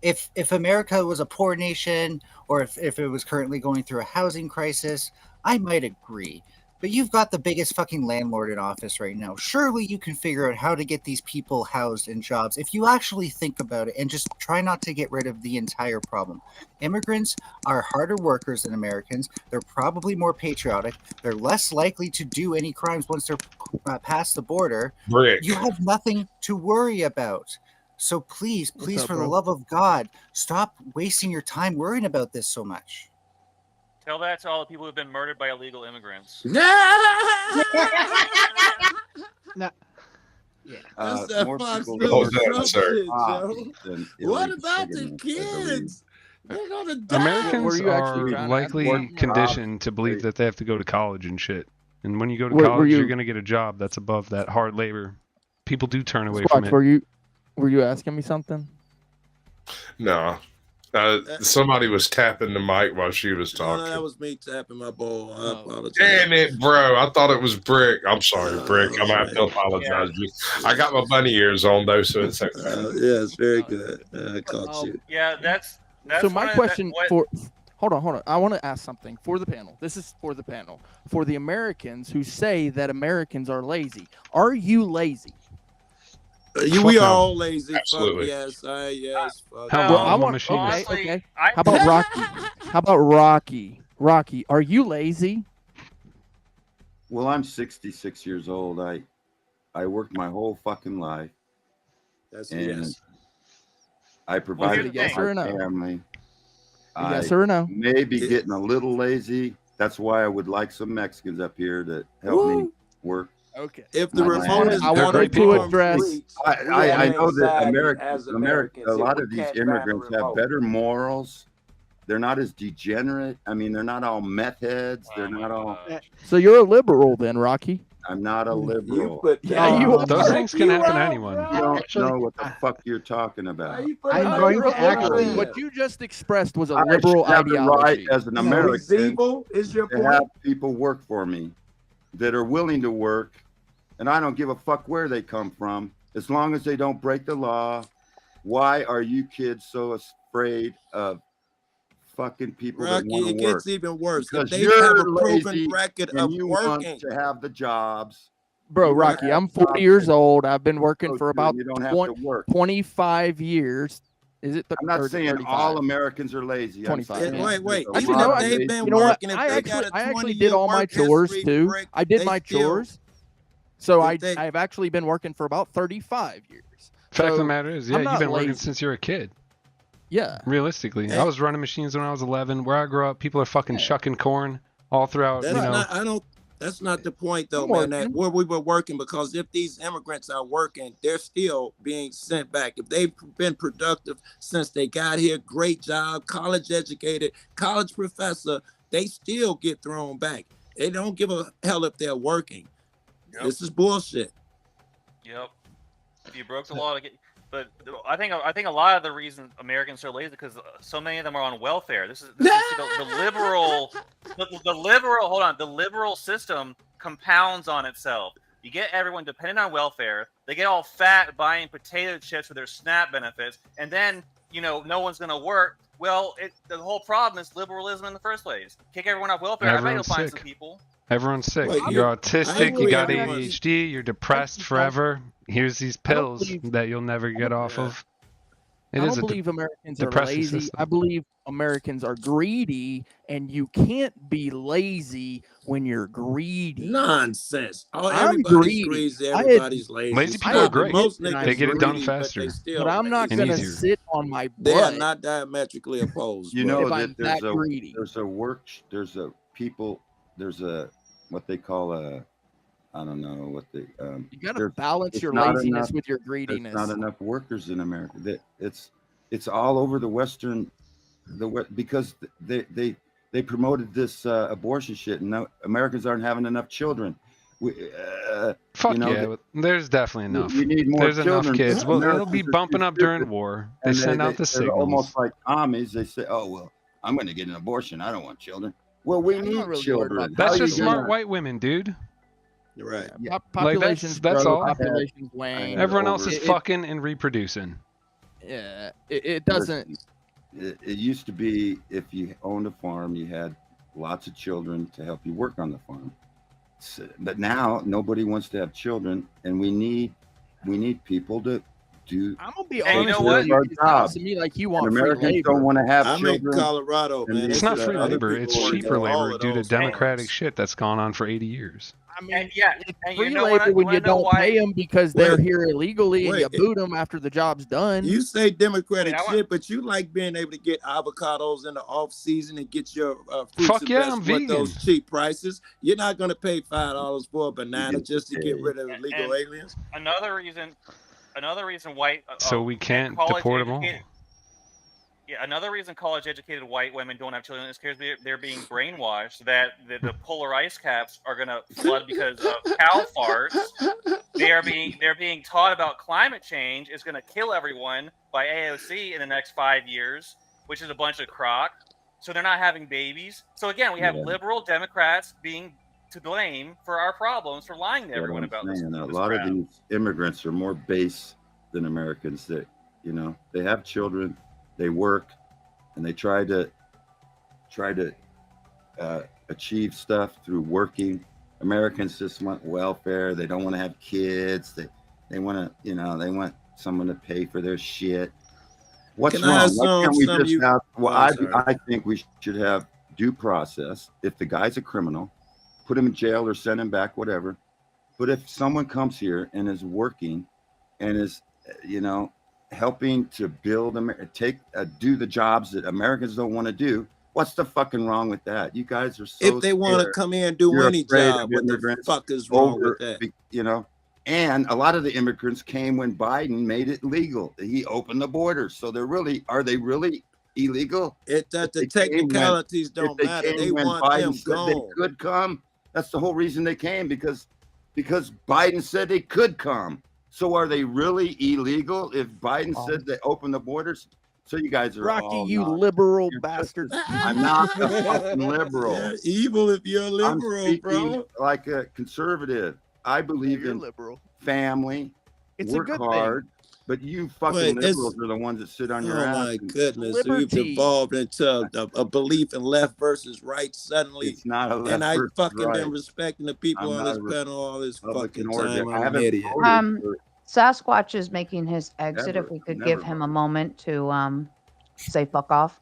If America was a poor nation, or if it was currently going through a housing crisis, I might agree. But you've got the biggest fucking landlord in office right now. Surely you can figure out how to get these people housed in jobs if you actually think about it and just try not to get rid of the entire problem. Immigrants are harder workers than Americans. They're probably more patriotic. They're less likely to do any crimes once they're past the border. Brick. You have nothing to worry about. So please, What's up, for the bro? love of God, stop wasting your time worrying about this so much. Tell that to all the people who've been murdered by illegal immigrants. No. That's that More Fox people News Hold on, Trump sir. shit, Ah, Joe. than What illegal about the immigrants, I believe. kids? They're gonna die. Americans Were you actually are trying to ask likely what- conditioned to believe that they have to go to college and shit. And when you go to Were college, you- you're going to get a job that's above that hard labor. People do turn away from Squatch, it. were you asking me something? No. Somebody was tapping the mic while she was No, talking. that was me tapping my bowl. I apologize. Damn it, bro. I thought it was Brick. I'm sorry, Brick. I'm going to have to Yeah. apologize. I got my bunny ears on, though, so it's okay. Yeah, it's very good. I caught you. Yeah, that's So one my of question what- for hold on. I want to ask something for the panel. This is for the panel. For the Americans who say that Americans are lazy. Are you lazy? We no. are all lazy. Absolutely. Fuck yes. Yes. Fuck Hell yes. no, Well, I I'm a want machinist. okay. I- How about Rocky? How about Rocky? Rocky, are you lazy? Well, I'm 66 years old. I worked my whole fucking life. That's And yes. I provided here's the yes thing. or for my no? family. Yes I or no? may be Yeah. getting a little lazy. That's why I would like some Mexicans up here to help me Woo. work. Okay. If the I remote is I They're one great of people. the Address- streets, I we have know that anxiety America, as a Americans lot if of we these can't find a immigrants have remote. better morals. They're not as degenerate. I mean, they're not all meth heads. They're Oh my not all. God. So you're a liberal then, Rocky? I'm not a You liberal. put Yeah, you are. Those things can You happen to are, anyone. bro. You don't Actually, know what the fuck you're talking about. Why you put I'm that going in to your actually- mind? What you just expressed was a I liberal should have the right ideology. as an So American it's evil is your to have point? people work for me that are willing to work, and I don't give a fuck where they come from, as long as they don't break the law, Why are you kids so afraid of fucking people that Rocky, want it to work? gets even worse. Because If they have a you're proven lazy record and of you working. want to have the jobs. Bro, You wanna Rocky, have I'm 40 jobs years that old. I've been working go for to, about and you don't have to work. 25 years. Is it? I'm not or is it saying 35? all Americans are lazy. I'm 25. saying Yeah. Wait, there's a I even lot know. if of they've lazy been You know what? working, if I they got actually, a I actually 20-year did all my work chores history, too. Rick, I did they my still- chores. So if they- I've actually been working for about 35 years. Fact of So the matter is, I'm yeah, you've not been working lazy. since you were a kid. Yeah. Realistically, I And- was running machines when I was 11. Where I grew up, people are fucking shucking corn all throughout. That's you know, not. I don't. That's not the point, though, I'm man. That working. where we were working, because if these immigrants are working, they're still being sent back. If they've been productive since they got here, great job, college educated, college professor, they still get thrown back. They don't give a hell if they're working. Yep. This is bullshit. Yep. If you broke the law to get, but I think a lot of the reason Americans are lazy because so many of them are on welfare. This is the liberal, the liberal. Hold on, the liberal system compounds on itself. You get everyone dependent on welfare. They get all fat buying potato chips for their SNAP benefits, and then no one's going to work. Well, the whole problem is liberalism in the first place. Kick everyone off welfare. I bet you'll Everyone's find sick. some people. Everyone's sick. Wait, You're I autistic. You agree got everyone- ADHD. You're depressed forever. Here's these I don't pills believe- that you'll never get off of. It I is don't a believe Americans are depressive lazy. system. I believe Americans are greedy, and you can't be lazy when you're greedy. Nonsense. Oh, I'm everybody's greedy. greasy. I Everybody's lazy. Lazy people I are great. Most admit that niggas I'm They get it done greedy, but faster. they still But I'm not lazy. And gonna easier. sit on my They are butt. not diametrically opposed. You bro. know If I'm that there's that greedy. there's a what they call a, I don't know what they You gotta there's- balance it's your not laziness enough- with your there's greediness. not enough workers in America. It's all over the Western, because they promoted this abortion shit, and now Americans aren't having enough children. Fuck you know, yeah, there's definitely enough. We need more There's enough children. kids. Well, they'll Americans be are too bumping up during stupid. war. They And send out the they're signals. almost like commies. They say, "Oh well, I'm going to get an abortion. I don't want children." Well, we I'm need not really worried children. about That's How just you smart gonna- white women, dude. Right. Yeah. Population's that's growth, all. population's wane. Everyone else is It- fucking and reproducing. Yeah, it doesn't. Listen, it used to be if you owned a farm, you had lots of children to help you work on the farm. But now nobody wants to have children, and we need people to do. I'm gonna be Hey, you honest know with what? you. Our It sounds to job. me like you And want free Americans labor. don't want to have I'm children. in Colorado, and man. It's these, not free other labor. people It's work cheaper all labor of due to those democratic farms. shit that's gone on for 80 years. I mean, And yeah, it's and free you know labor what? when you wanna know don't why? pay them because they're Wait. here illegally and you Wait. boot them after the job's done. You say democratic I mean, I want- shit, but you like being able to get avocados in the off season and get your fruits Fuck and yeah, vegetables I'm at those vegan. cheap prices. You're not gonna pay $5 for a banana just to get rid of illegal And- aliens. Another reason white So we can't college deport them all. educated- Yeah, another reason college-educated white women don't have children is because they're being brainwashed that the polar ice caps are going to flood because of cow farts. They're being taught about climate change is going to kill everyone by AOC in the next 5 years, which is a bunch of crock. So they're not having babies. So again, we have Yeah. liberal Democrats being to blame for our problems for lying to What everyone I'm about this. saying, a this lot crap. of these immigrants are more base than Americans. That they have children, they work, and they try to achieve stuff through working. Americans just want welfare. They don't want to have kids. They want to, they want someone to pay for their shit. What's Can I wrong? ask Why can't we some just you- have? Well, Oh, I'm sorry. I think we should have due process. If the guy's a criminal, put him in jail or send him back, whatever. But if someone comes here and is working and is, helping to build, do the jobs that Americans don't want to do, what's the fucking wrong with that? You guys are so If they want to scared. come in and do You're any afraid of job, what the immigrants fuck is wrong with over, that? and a lot of the immigrants came when Biden made it legal. He opened the borders. So are they really illegal? The If technicalities don't they matter. came They when want Biden them said gone. they could come. That's the whole reason they came, because Biden said they could come. So are they really illegal if Biden said they opened the borders? So you guys are Rocky, all you not- liberal bastard. I'm not a fucking liberal. You're evil if you're a I'm liberal, speaking bro. like a conservative. I believe You're in liberal. family. It's a work good hard. But you fucking Wait, liberals are the ones that sit on your Oh ass. my and- goodness! So you've Liberty. evolved into a belief in left versus right suddenly, It's not a left and I versus fucking right. been respecting the people I'm on not this a panel all this Republican fucking or time. I I'm an haven't idiot. voted for Sasquatch is making his exit. Never- If we could never give him a moment to say fuck off.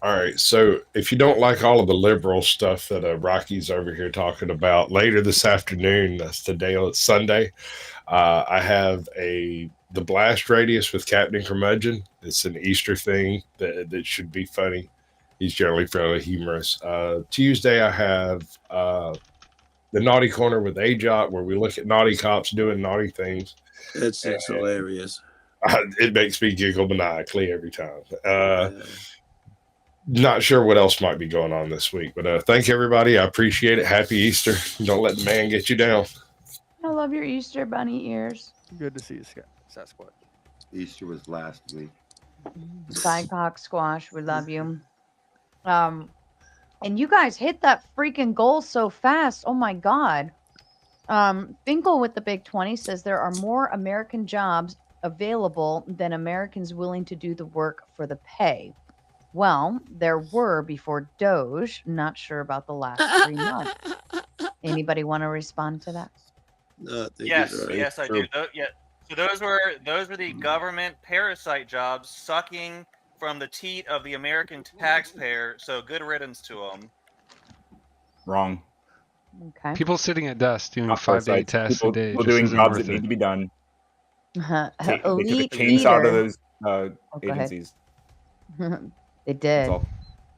All right. So if you don't like all of the liberal stuff that Rocky's over here talking about, later this afternoon, that's today, it's Sunday, I have the blast radius with Captain Curmudgeon. It's an Easter thing that should be funny. He's generally fairly humorous. Tuesday, I have the Naughty Corner with AJOT, where we look at naughty cops doing naughty things. It's hilarious. It makes me giggle maniacally every time. Not sure what else might be going on this week, but thank you, everybody. I appreciate it. Happy Easter. Don't let the man get you down. I love your Easter bunny ears. Good to see you, Sasquatch. Easter was last week. Psychock Squash, we love you. And you guys hit that freaking goal so fast. Oh my God. Finkel with the Big 20 says there are more American jobs available than Americans willing to do the work for the pay. Well, there were before Doge. Not sure about the last 3 months. Anybody want to respond to that? No, I think Yes, he's right. yes, I do. Yeah. So those were the government parasite jobs sucking from the teat of the American taxpayer. So good riddance to them. Wrong. Okay. People sitting at desks doing Not 5 to 8 parasites. tasks a day. People just doing isn't jobs worth that need it. to be done. They took a Elite chainsaw to Eater. those go ahead. agencies. They That's did. all.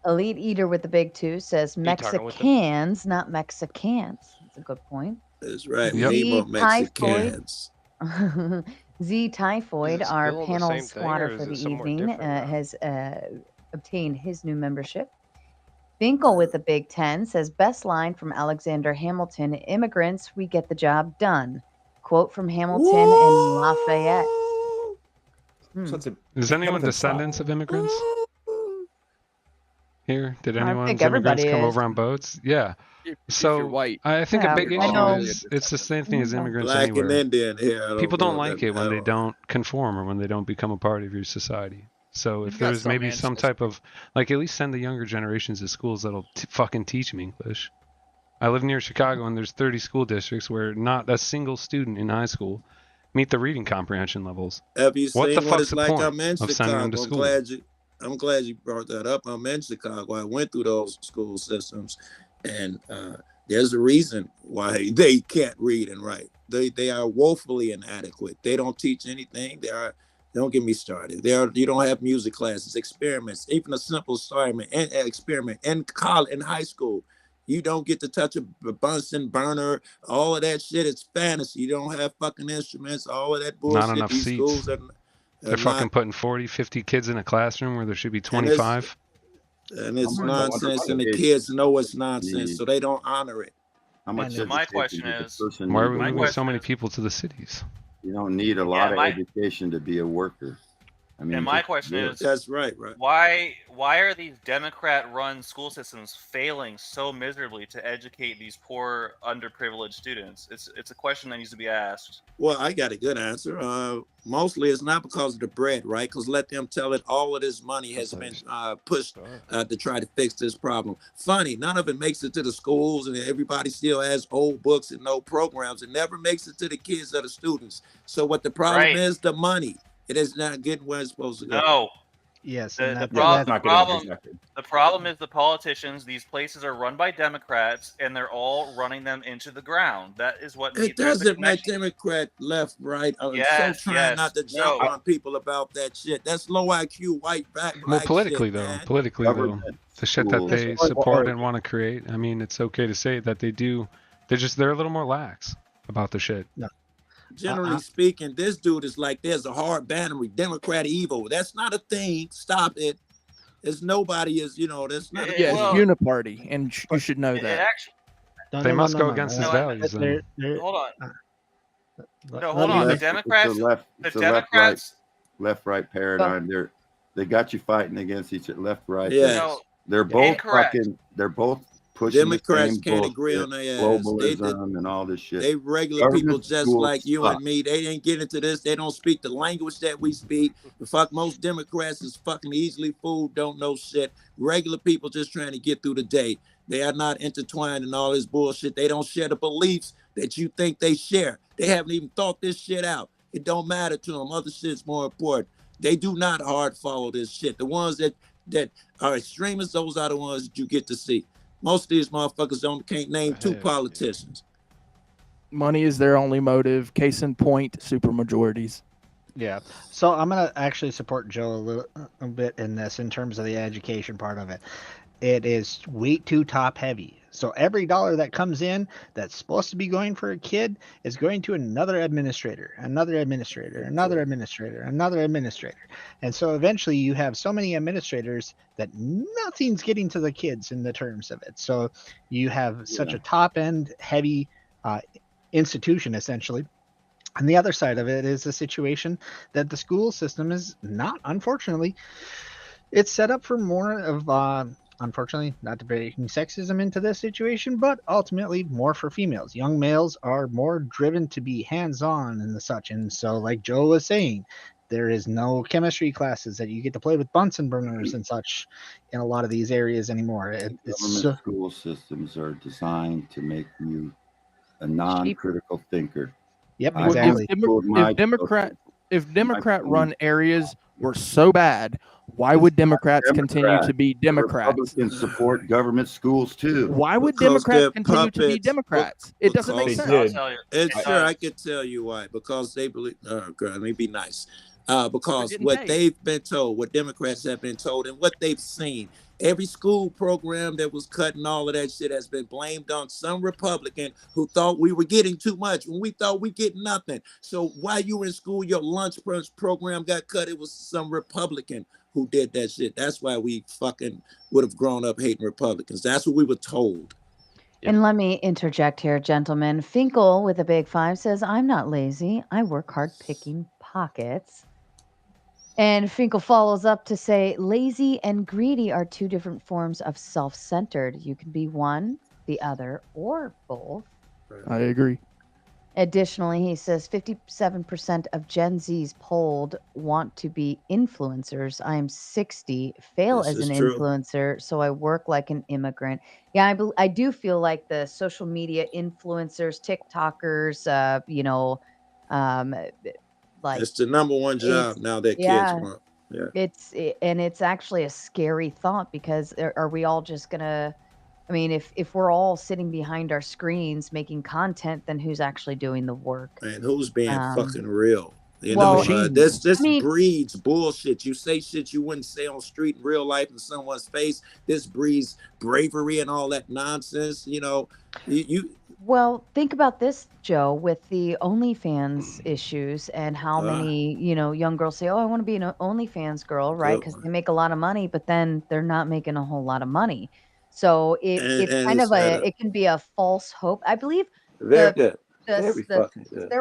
Elite Eater with the Big 2 says You talking with them? Mexicans, not Mexicans. That's a good point. That's right. Yep. We need more The typhoid. Mexicans. Z Typhoid, Is it our still the panel same thing, squatter or for is the it somewhat evening, different now? has obtained his new membership. Finkel with the Big 10 says, best line from Alexander Hamilton, immigrants, we get the job done. Quote from Hamilton in Lafayette. So it's a- Is anyone Hamilton's not- descendants of immigrants here? Did I anyone's think immigrants everybody come is. over on boats? Yeah. If So you're white, I think Yeah, a big I issue know. is it's the same thing as immigrants Black anywhere. and Indian here. I don't People don't know like that it when at they all. don't conform or when they don't become a part of your society. So if You've got there's some maybe some ancestors. type of like at least send the younger generations to schools that'll fucking teach them English. I live near Chicago and there's 30 school districts where not a single student in high school meet the reading comprehension levels. Have you What seen the what fuck's it's the like? point I'm in of sending them Chicago. to I'm school? glad you brought that up. I'm in Chicago. I went through those school systems, and there's a reason why they can't read and write. They are woefully inadequate. They don't teach anything. Don't get me started. You don't have music classes, experiments, even a simple experiment in college, in high school. You don't get to touch a Bunsen burner. All of that shit is fantasy. You don't have fucking instruments. All of that bullshit. Not enough These seats. schools are They're fucking not, putting 40, 50 kids in a classroom where there should be And it's- 25. and it's I'm wondering nonsense, what and the education kids know it's nonsense, need. so they don't honor it. How much And So my education question does a is, person Why are need we to my moving work? so question many is- people to the cities? You don't need a lot of my- education to be a worker. I mean, and my just question do it. is, That's right. why are these Democrat-run school systems failing so miserably to educate these poor, underprivileged students? It's a question that needs to be asked. Well, I got a good answer. Mostly it's not because of the bread, right? Because let them tell it, all of this money has been pushed to try to fix this problem. Funny, none of it makes it to the schools, and everybody still has old books and no programs. It never makes it to the kids or the students. So what the problem Right. is, the money. It is not getting where it's supposed to go. No, Yes. The- and the that- prob- that- not problem- getting rejected. the problem is the politicians. These places are run by Democrats, and they're all running them into the ground. That is what It there's a doesn't make connection. Democrat, left, right. I'm Yes, so trying yes. not to jump No. on people about that shit. That's low IQ, white, black Well, politically shit, though, man. the shit that schools. they support and want to create. I mean, it's okay to say that they do. They're a little more lax about the shit. Generally speaking, this dude is like, there's a hard boundary, Democrat evil. That's not a thing. Stop it. There's nobody is, that's not a yeah, Well- it's uniparty, and you should know It that. actually, They must go against his No, values. Then. hold on. let- No, let hold me on. The make- It's Democrats, a left, the it's a left-right, Democrats. left-right paradigm. They got you fighting against each other, left, right. Yes. No, They're both Incorrect. fucking. They're both pushing Democrats the same can't agree bullshit, on their ass. globalism and all this shit. They regular people Government just schools like you suck. and me. They didn't get into this. They don't speak the language that we speak. The fuck, most Democrats is fucking easily fooled, don't know shit. Regular people just trying to get through the day. They are not intertwined in all this bullshit. They don't share the beliefs that you think they share. They haven't even thought this shit out. It don't matter to them. Other shit's more important. They do not hard follow this shit. The ones that are extremists, those are the ones that you get to see. Most of these motherfuckers can't name two politicians. Money is their only motive. Case in point, supermajorities. Yeah. So I'm gonna actually support Joe a bit in this in terms of the education part of it. It is way too top heavy. So every dollar that comes in that's supposed to be going for a kid is going to another administrator, another administrator, another administrator, another administrator. And so eventually you have so many administrators that nothing's getting to the kids in the terms of it. So you have such a top end heavy institution essentially. And the other side of it is a situation that the school system is not, unfortunately, it's set up for more of unfortunately, not to bring sexism into this situation, but ultimately more for females. Young males are more driven to be hands-on and the such. And so, like Joe was saying, there is no chemistry classes that you get to play with Bunsen burners and such in a lot of these areas anymore. Government school systems are designed to make you a non-critical thinker. Yep, I exactly. If Democrat-run areas were so bad, why would Democrats continue to be Democrats? Republicans support government schools too. Why would Democrats continue to be Democrats? It doesn't make sense. I could tell you why. Because they believe. Oh, girl, let me be nice. Because what paid. they've been told, what Democrats have been told, and what they've seen, every school program that was cut and all of that shit has been blamed on some Republican who thought we were getting too much when we thought we get nothing. So while you were in school, your lunch program got cut. It was some Republican who did that shit. That's why we fucking would have grown up hating Republicans. That's what we were told. And let me interject here, gentlemen. Finkel with a big 5 says, I'm not lazy. I work hard picking pockets. And Finkel follows up to say, lazy and greedy are two different forms of self-centered. You can be one, the other, or both. I agree. Additionally, he says 57% of Gen Zs polled want to be influencers. I am 60, fail This as an is true. influencer, so I work like an immigrant. Yeah, I do feel like the social media influencers, TikTokers, like It's the number one job now that kids want. Yeah. it's actually a scary thought because are we all just gonna? I mean, if we're all sitting behind our screens making content, then who's actually doing the work? And who's being fucking real? You well, know, this breeds bullshit. You say shit you wouldn't say on the street in real life in someone's face. This breeds bravery and all that nonsense. You know, Well, think about this, Joe, with the OnlyFans issues and how many, young girls say, "Oh, I want to be an OnlyFans girl," right? Because they make a lot of money, but then they're not making a whole lot of money. So it's kind of it can be a false hope. I believe there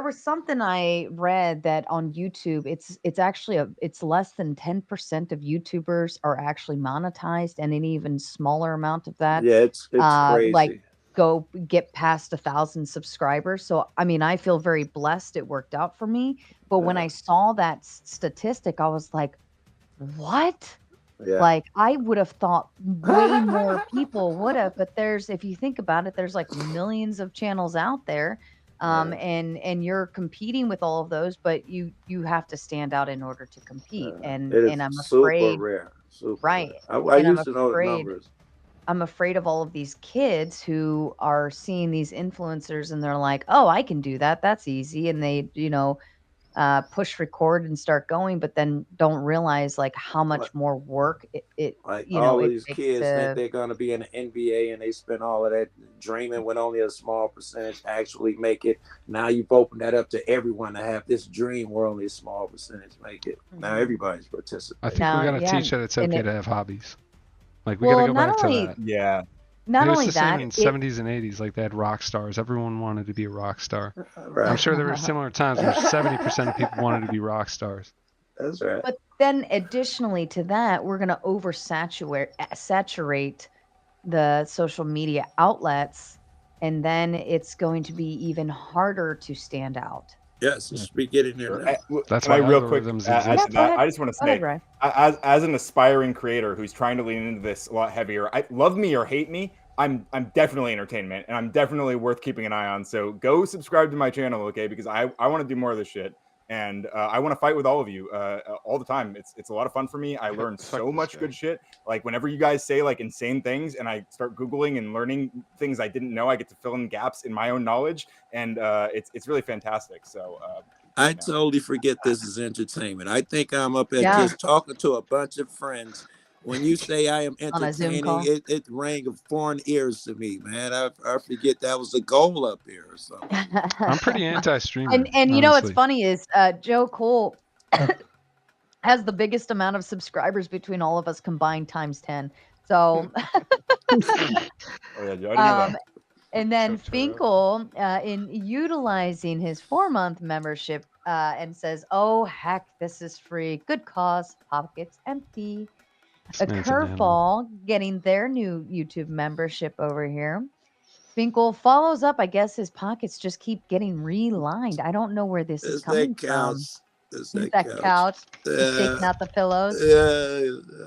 was something I read that on YouTube, it's actually it's less than 10% of YouTubers are actually monetized, and an even smaller amount of that, it's crazy. like go get past 1,000 subscribers. So I mean, I feel very blessed it worked out for me. But when I saw that statistic, I was like, what? Yeah. Like I would have thought way more people would have, but if you think about it, there's like millions of channels out there. And you're competing with all of those, but you have to stand out in order to compete. And I'm afraid, super rare. right? I And used to know the numbers. I'm afraid of all of these kids who are seeing these influencers and they're like, oh, I can do that. That's easy. And they, push record and start going, but then don't realize like how much more work it all of it these takes kids think to. they're gonna be in the NBA and they spend all of that dreaming when only a small percentage actually make it. Now you've opened that up to everyone to have this dream where only a small percentage make it. Now everybody's participating. I think we gotta teach that it's okay to have hobbies. Like we gotta go back to that. Yeah. Not it was only the same that, in 70s and 80s, like they had rock stars. Everyone wanted to be a rock star. Right. I'm sure there were similar times where 70% of people wanted to be rock stars. That's right. But then additionally to that, we're going to saturate the social media outlets, and then it's going to be even harder to stand out. Yes, let's be getting there now. That's Can I why real quick algorithms add exist. to that? I just want to Go ahead, say, Ryan. as an aspiring creator who's trying to lean into this a lot heavier, love me or hate me, I'm definitely entertainment, and I'm definitely worth keeping an eye on. So go subscribe to my channel, okay? Because I want to do more of this shit, and I want to fight with all of you all the time. It's a lot of fun for me. I learn so much good shit. Like whenever you guys say like insane things, and I start googling and learning things I didn't know, I get to fill in gaps in my own knowledge, and it's really fantastic. So. I totally forget this is entertainment. I think I'm up at Yeah. just talking to a bunch of friends. When you say I am On a Zoom entertaining, call. it rang of foreign ears to me, man. I forget that was the goal up here or something. I'm pretty anti-streamer. And you know what's honestly. funny is Joe Cole has the biggest amount of subscribers between all of us combined times 10. So Oh yeah, Joe, I didn't know that. and then Finkel in utilizing his 4-month membership and says, "Oh heck, this is free. Good cause. Pockets empty." A This man's an animal. curveball getting their new YouTube membership over here. Finkel follows up. I guess his pockets just keep getting relined. I don't know where this is It's coming that from. couch. It's That that couch. He's shaking out the pillows.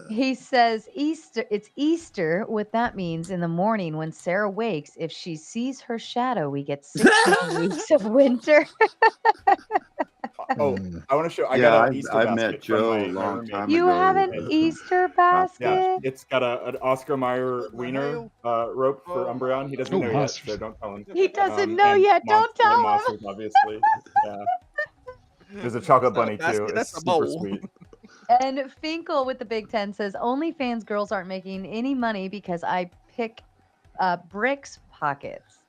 He says Easter. It's Easter. What that means in the morning when Sarah wakes, if she sees her shadow, we get 6 more weeks of winter. Oh, I want to show. I Yeah, got an Easter I basket met from Joe my a long roommate. time You ago. have an Easter basket? Yeah, it's got an Oscar Mayer wiener rope for Umbreon. He doesn't Oh, know yet, monsters. so don't tell him. He doesn't know and yet. Don't monster- and tell him. monsters, obviously. Yeah. There's a chocolate bunny basket, too. It's that's a super bowl. sweet. And Finkel with the Big Ten says OnlyFans girls aren't making any money because I pick bricks pockets.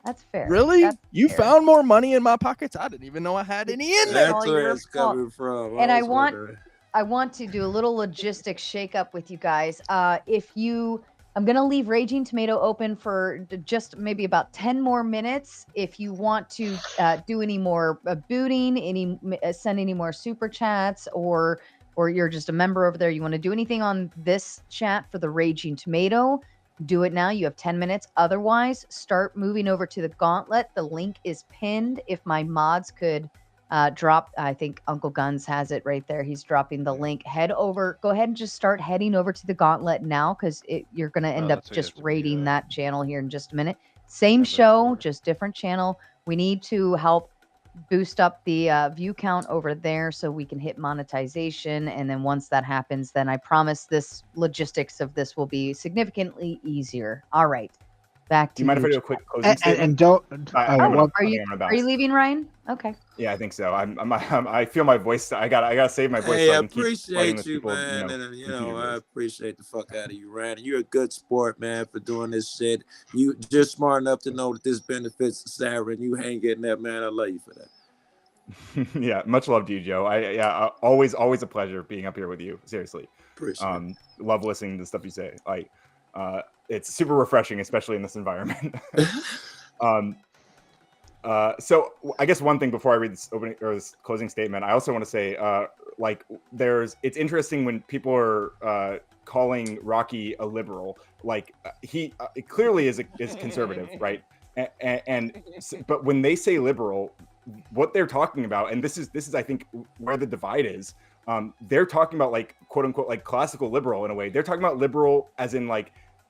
That's fair. Really? That's You fair. found more money in my pockets? I didn't even know I had any in there. That's all where your it's fault. coming from. And I was want wondering. I want to do a little logistics shake up with you guys. I'm going to leave Raging Tomato open for just maybe about 10 more minutes. If you want to do any more booting, send any more super chats, or you're just a member over there, you want to do anything on this chat for the Raging Tomato, do it now. You have 10 minutes. Otherwise, start moving over to the Gauntlet. The link is pinned. If my mods could drop, I think Uncle Guns has it right there. He's dropping the link. Go ahead and just start heading over to the Gauntlet now, because you're going to end up just raiding that channel here in just a minute. Same show, just different channel. We need to help boost up the view count over there so we can hit monetization. And then once that happens, then I promise this logistics of this will be significantly easier. All right. Back to Do you mind if I do a chat. quick closing statement? And don't. Are you leaving, Ryan? Okay. Yeah, I think so. I feel my voice. I gotta save my voice. Hey, so I I can keep playing appreciate with you, people, man. And continue I this. appreciate the fuck out of you, Ryan. You're a good sport, man, for doing this shit. You just smart enough to know that this benefits Sarah, and you ain't getting that, man. I love you for that. Yeah, much love to you, Joe. Always a pleasure being up here with you. Seriously, Appreciate love listening to the stuff you say. It's super refreshing, especially in this environment. So I guess one thing before I read this opening or this closing statement, I also want to say, it's interesting when people are calling Rocky a liberal. He clearly is conservative, right? But when they say liberal, what they're talking about, and this is I think where the divide is. They're talking about quote unquote classical liberal in a way. They're talking about liberal as in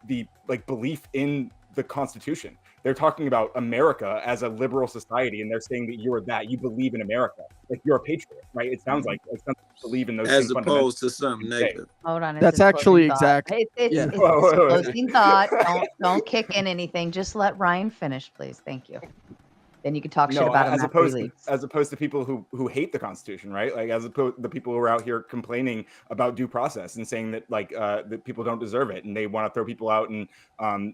the belief in the Constitution. They're talking about America as a liberal society, and they're saying that you believe in America, you're a patriot, right? It sounds like you believe in those As same opposed to something negative. Hold on. That's actually exact. It's Yeah. his closing thought. Don't kick in anything. Just let Ryan finish, please. Thank you. Then you can talk shit about him as after he opposed leaves. as opposed to people who hate the Constitution, right? As opposed the people who are out here complaining about due process and saying that that people don't deserve it, and they want to throw people out, and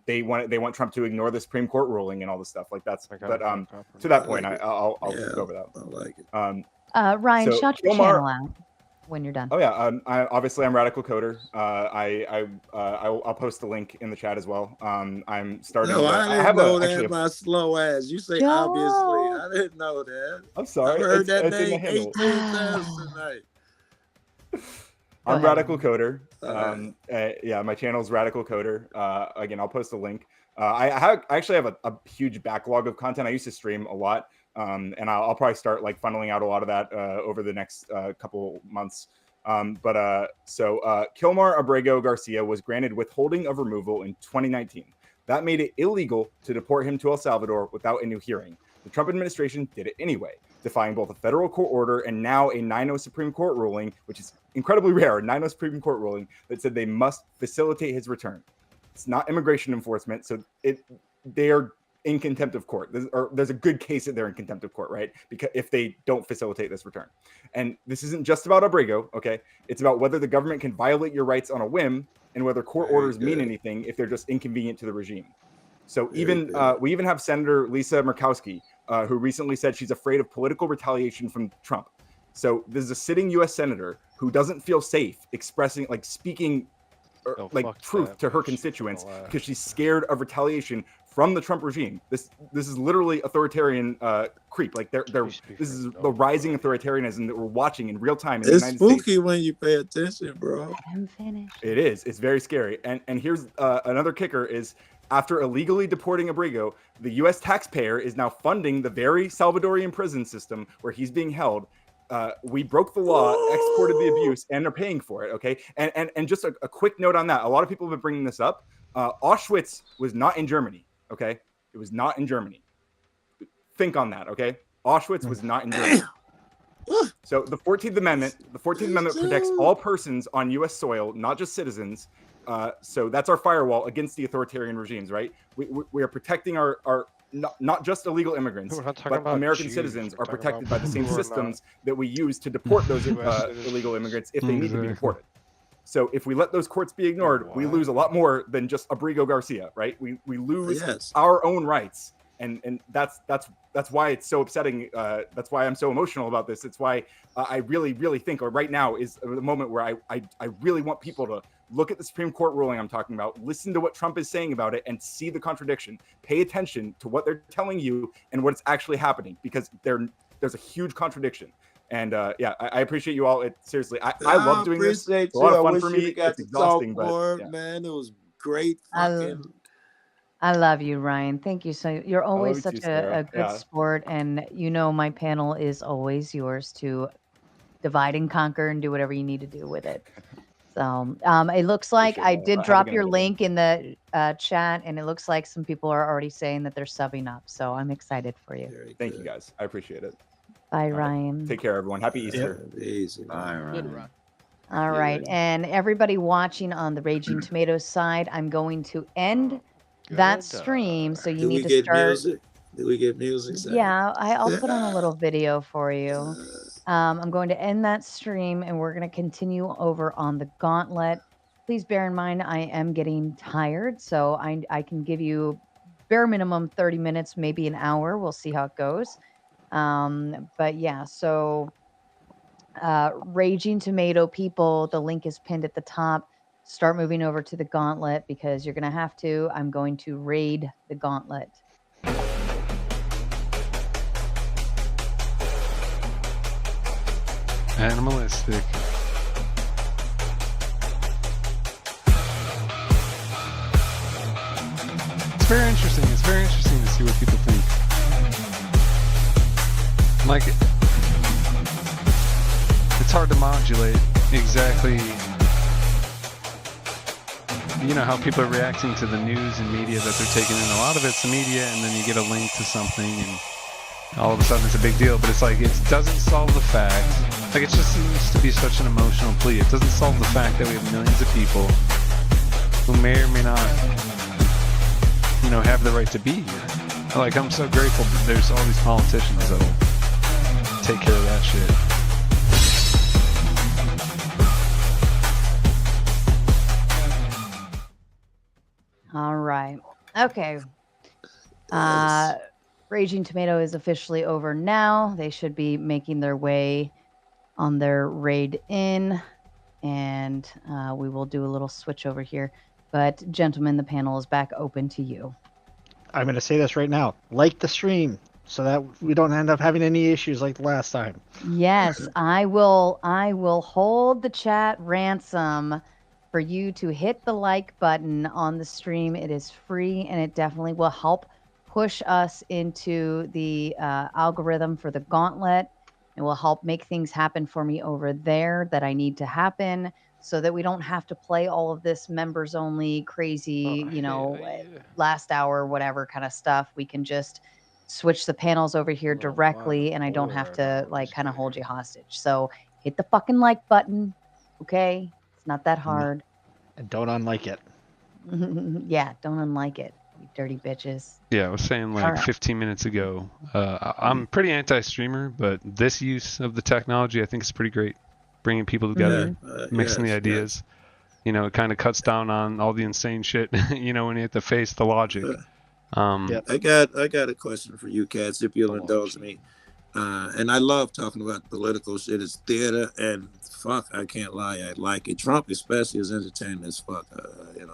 they want Trump to ignore the Supreme Court ruling and all this stuff. That's but to that point, I'll go over that. I like it. Ryan, so shout your Omar- channel out when you're done. Oh yeah, obviously I'm Radical Coder. I'll post the link in the chat as well. I'm starting. No, I didn't know that. actually, My slow ass. You say Yo. obviously. I didn't know that. I'm sorry. I heard that it's in the name handle. 18 times tonight. I'm ahead. Radical Coder. Yeah, my channel's Radical Coder. Again, I'll post a link. I actually have a huge backlog of content. I used to stream a lot, and I'll probably start like funneling out a lot of that over the next couple months. Kilmar Abrego Garcia was granted withholding of removal in 2019. That made it illegal to deport him to El Salvador without a new hearing. The Trump administration did it anyway, defying both a federal court order and now a 9-0 Supreme Court ruling, which is incredibly rare, a 9-0 Supreme Court ruling that said they must facilitate his return. It's not immigration enforcement, so they are in contempt of court. There's a good case that they're in contempt of court, right? Because if they don't facilitate this return. And this isn't just about Abrego, okay? It's about whether the government can violate your rights on a whim and whether court orders mean anything if they're just inconvenient to the regime. So we even have Senator Lisa Murkowski, who recently said she's afraid of political retaliation from Trump. So there's a sitting U.S. senator who doesn't feel safe speaking truth to her constituents because she's scared of retaliation from the Trump regime. This is literally authoritarian creep. Like this is the rising authoritarianism that we're watching in real time in the United States. It's spooky when you pay attention, bro. I'm finished. It is. It's very scary. And here's another kicker is after illegally deporting Abrego, the U.S. taxpayer is now funding the very Salvadorian prison system where he's being held. We broke the law, exported the abuse, and are paying for it. Okay. And just a quick note on that. A lot of people have been bringing this up. Auschwitz was not in Germany. Okay. It was not in Germany. Think on that. Okay. Auschwitz was not in Germany. So the 14th Amendment protects all persons on U.S. soil, not just citizens. So that's our firewall against the authoritarian regimes, right? We are protecting our not just illegal immigrants, but American citizens are protected by the same systems that we use to deport those illegal immigrants if they need to be deported. So if we let those courts be ignored, we lose a lot more than just Abrego Garcia, right? We lose our own rights. And that's why it's so upsetting. That's why I'm so emotional about this. It's why I really, really think right now is the moment where I really want people to look at the Supreme Court ruling I'm talking about, listen to what Trump is saying about it, and see the contradiction. Pay attention to what they're telling you and what's actually happening, because there's a huge contradiction. And I appreciate you all. Seriously, I love doing this. It's a lot of fun for me. It's exhausting, but man, it was great. I love you, Ryan. Thank you. So you're always you such too, Sarah. a good sport, and my panel is always yours to divide and conquer and do whatever you need to do with it. So it looks like I did drop your link in the chat, and it looks like some people are already saying that they're subbing up. So I'm excited for you. Thank you, guys. I appreciate it. Bye, Ryan. Take care, everyone. Happy Easter. Easy. Bye, Ryan. All right, and everybody watching on the Raging Tomatoes side, I'm going to end that stream. So you need to start. Do we get music? Yeah, I'll put on a little video for you. I'm going to end that stream, and we're going to continue over on the Gauntlet. Please bear in mind, I am getting tired, so I can give you bare minimum 30 minutes, maybe an hour. We'll see how it goes. But yeah, so Raging Tomato people, the link is pinned at the top. Start moving over to the Gauntlet, because you're going to have to. I'm going to raid the Gauntlet. Animalistic. It's very interesting. It's very interesting to see what people think. Like, it's hard to modulate exactly, how people are reacting to the news and media that they're taking in. A lot of it's the media, and then you get a link to something, and all of a sudden it's a big deal. But it's like, it doesn't solve the fact. Like, it just seems to be such an emotional plea. It doesn't solve the fact that we have millions of people who may or may not, have the right to be here. Like, I'm so grateful that there's all these politicians that'll take care of that shit. All right. Okay. Raging Tomato is officially over now. They should be making their way on their raid in, and we will do a little switch over here. But gentlemen, the panel is back open to you. I'm going to say this right now. Like the stream. so that we don't end up having any issues like the last time. Yes, I will hold the chat ransom for you to hit the like button on the stream. It is free and it definitely will help push us into the algorithm for the gauntlet. It will help make things happen for me over there that I need to happen, so that we don't have to play all of this members only crazy, last hour, whatever kind of stuff. We can just switch the panels over here directly, and I don't have to kind of hold you hostage. So hit the fucking like button, okay? It's not that hard. And don't unlike it. Yeah, don't unlike it, you dirty bitches. Yeah, I was saying like Alright. 15 minutes ago, I'm pretty anti-streamer, but this use of the technology I think is pretty great. Bringing people together, mixing the ideas. It kind of cuts down on all the insane shit, when you have to face the logic. I got a question for you, Cats, if you'll indulge me. And I love talking about political shit. It's theater, and fuck, I can't lie, I like it. Trump especially is entertaining as fuck.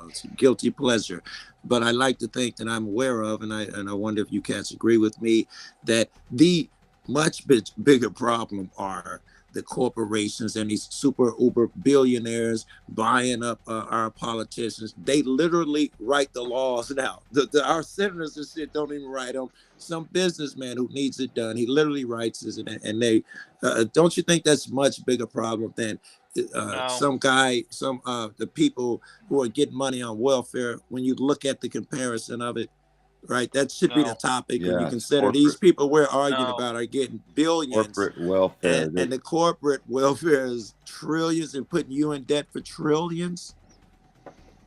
It's a guilty pleasure. But I like to think that I'm aware of, and I wonder if you Cats agree with me, that the much bigger problem are the corporations and these super uber billionaires buying up our politicians. They literally write the laws now. Our senators and shit don't even write them. Some businessman who needs it done, he literally writes it, and they don't you think that's much bigger problem than the people who are getting money on welfare? When you look at the comparison of it, right, that should be the topic when you consider these people we're arguing about are getting billions. Corporate welfare. And the corporate welfare is trillions and putting you in debt for trillions.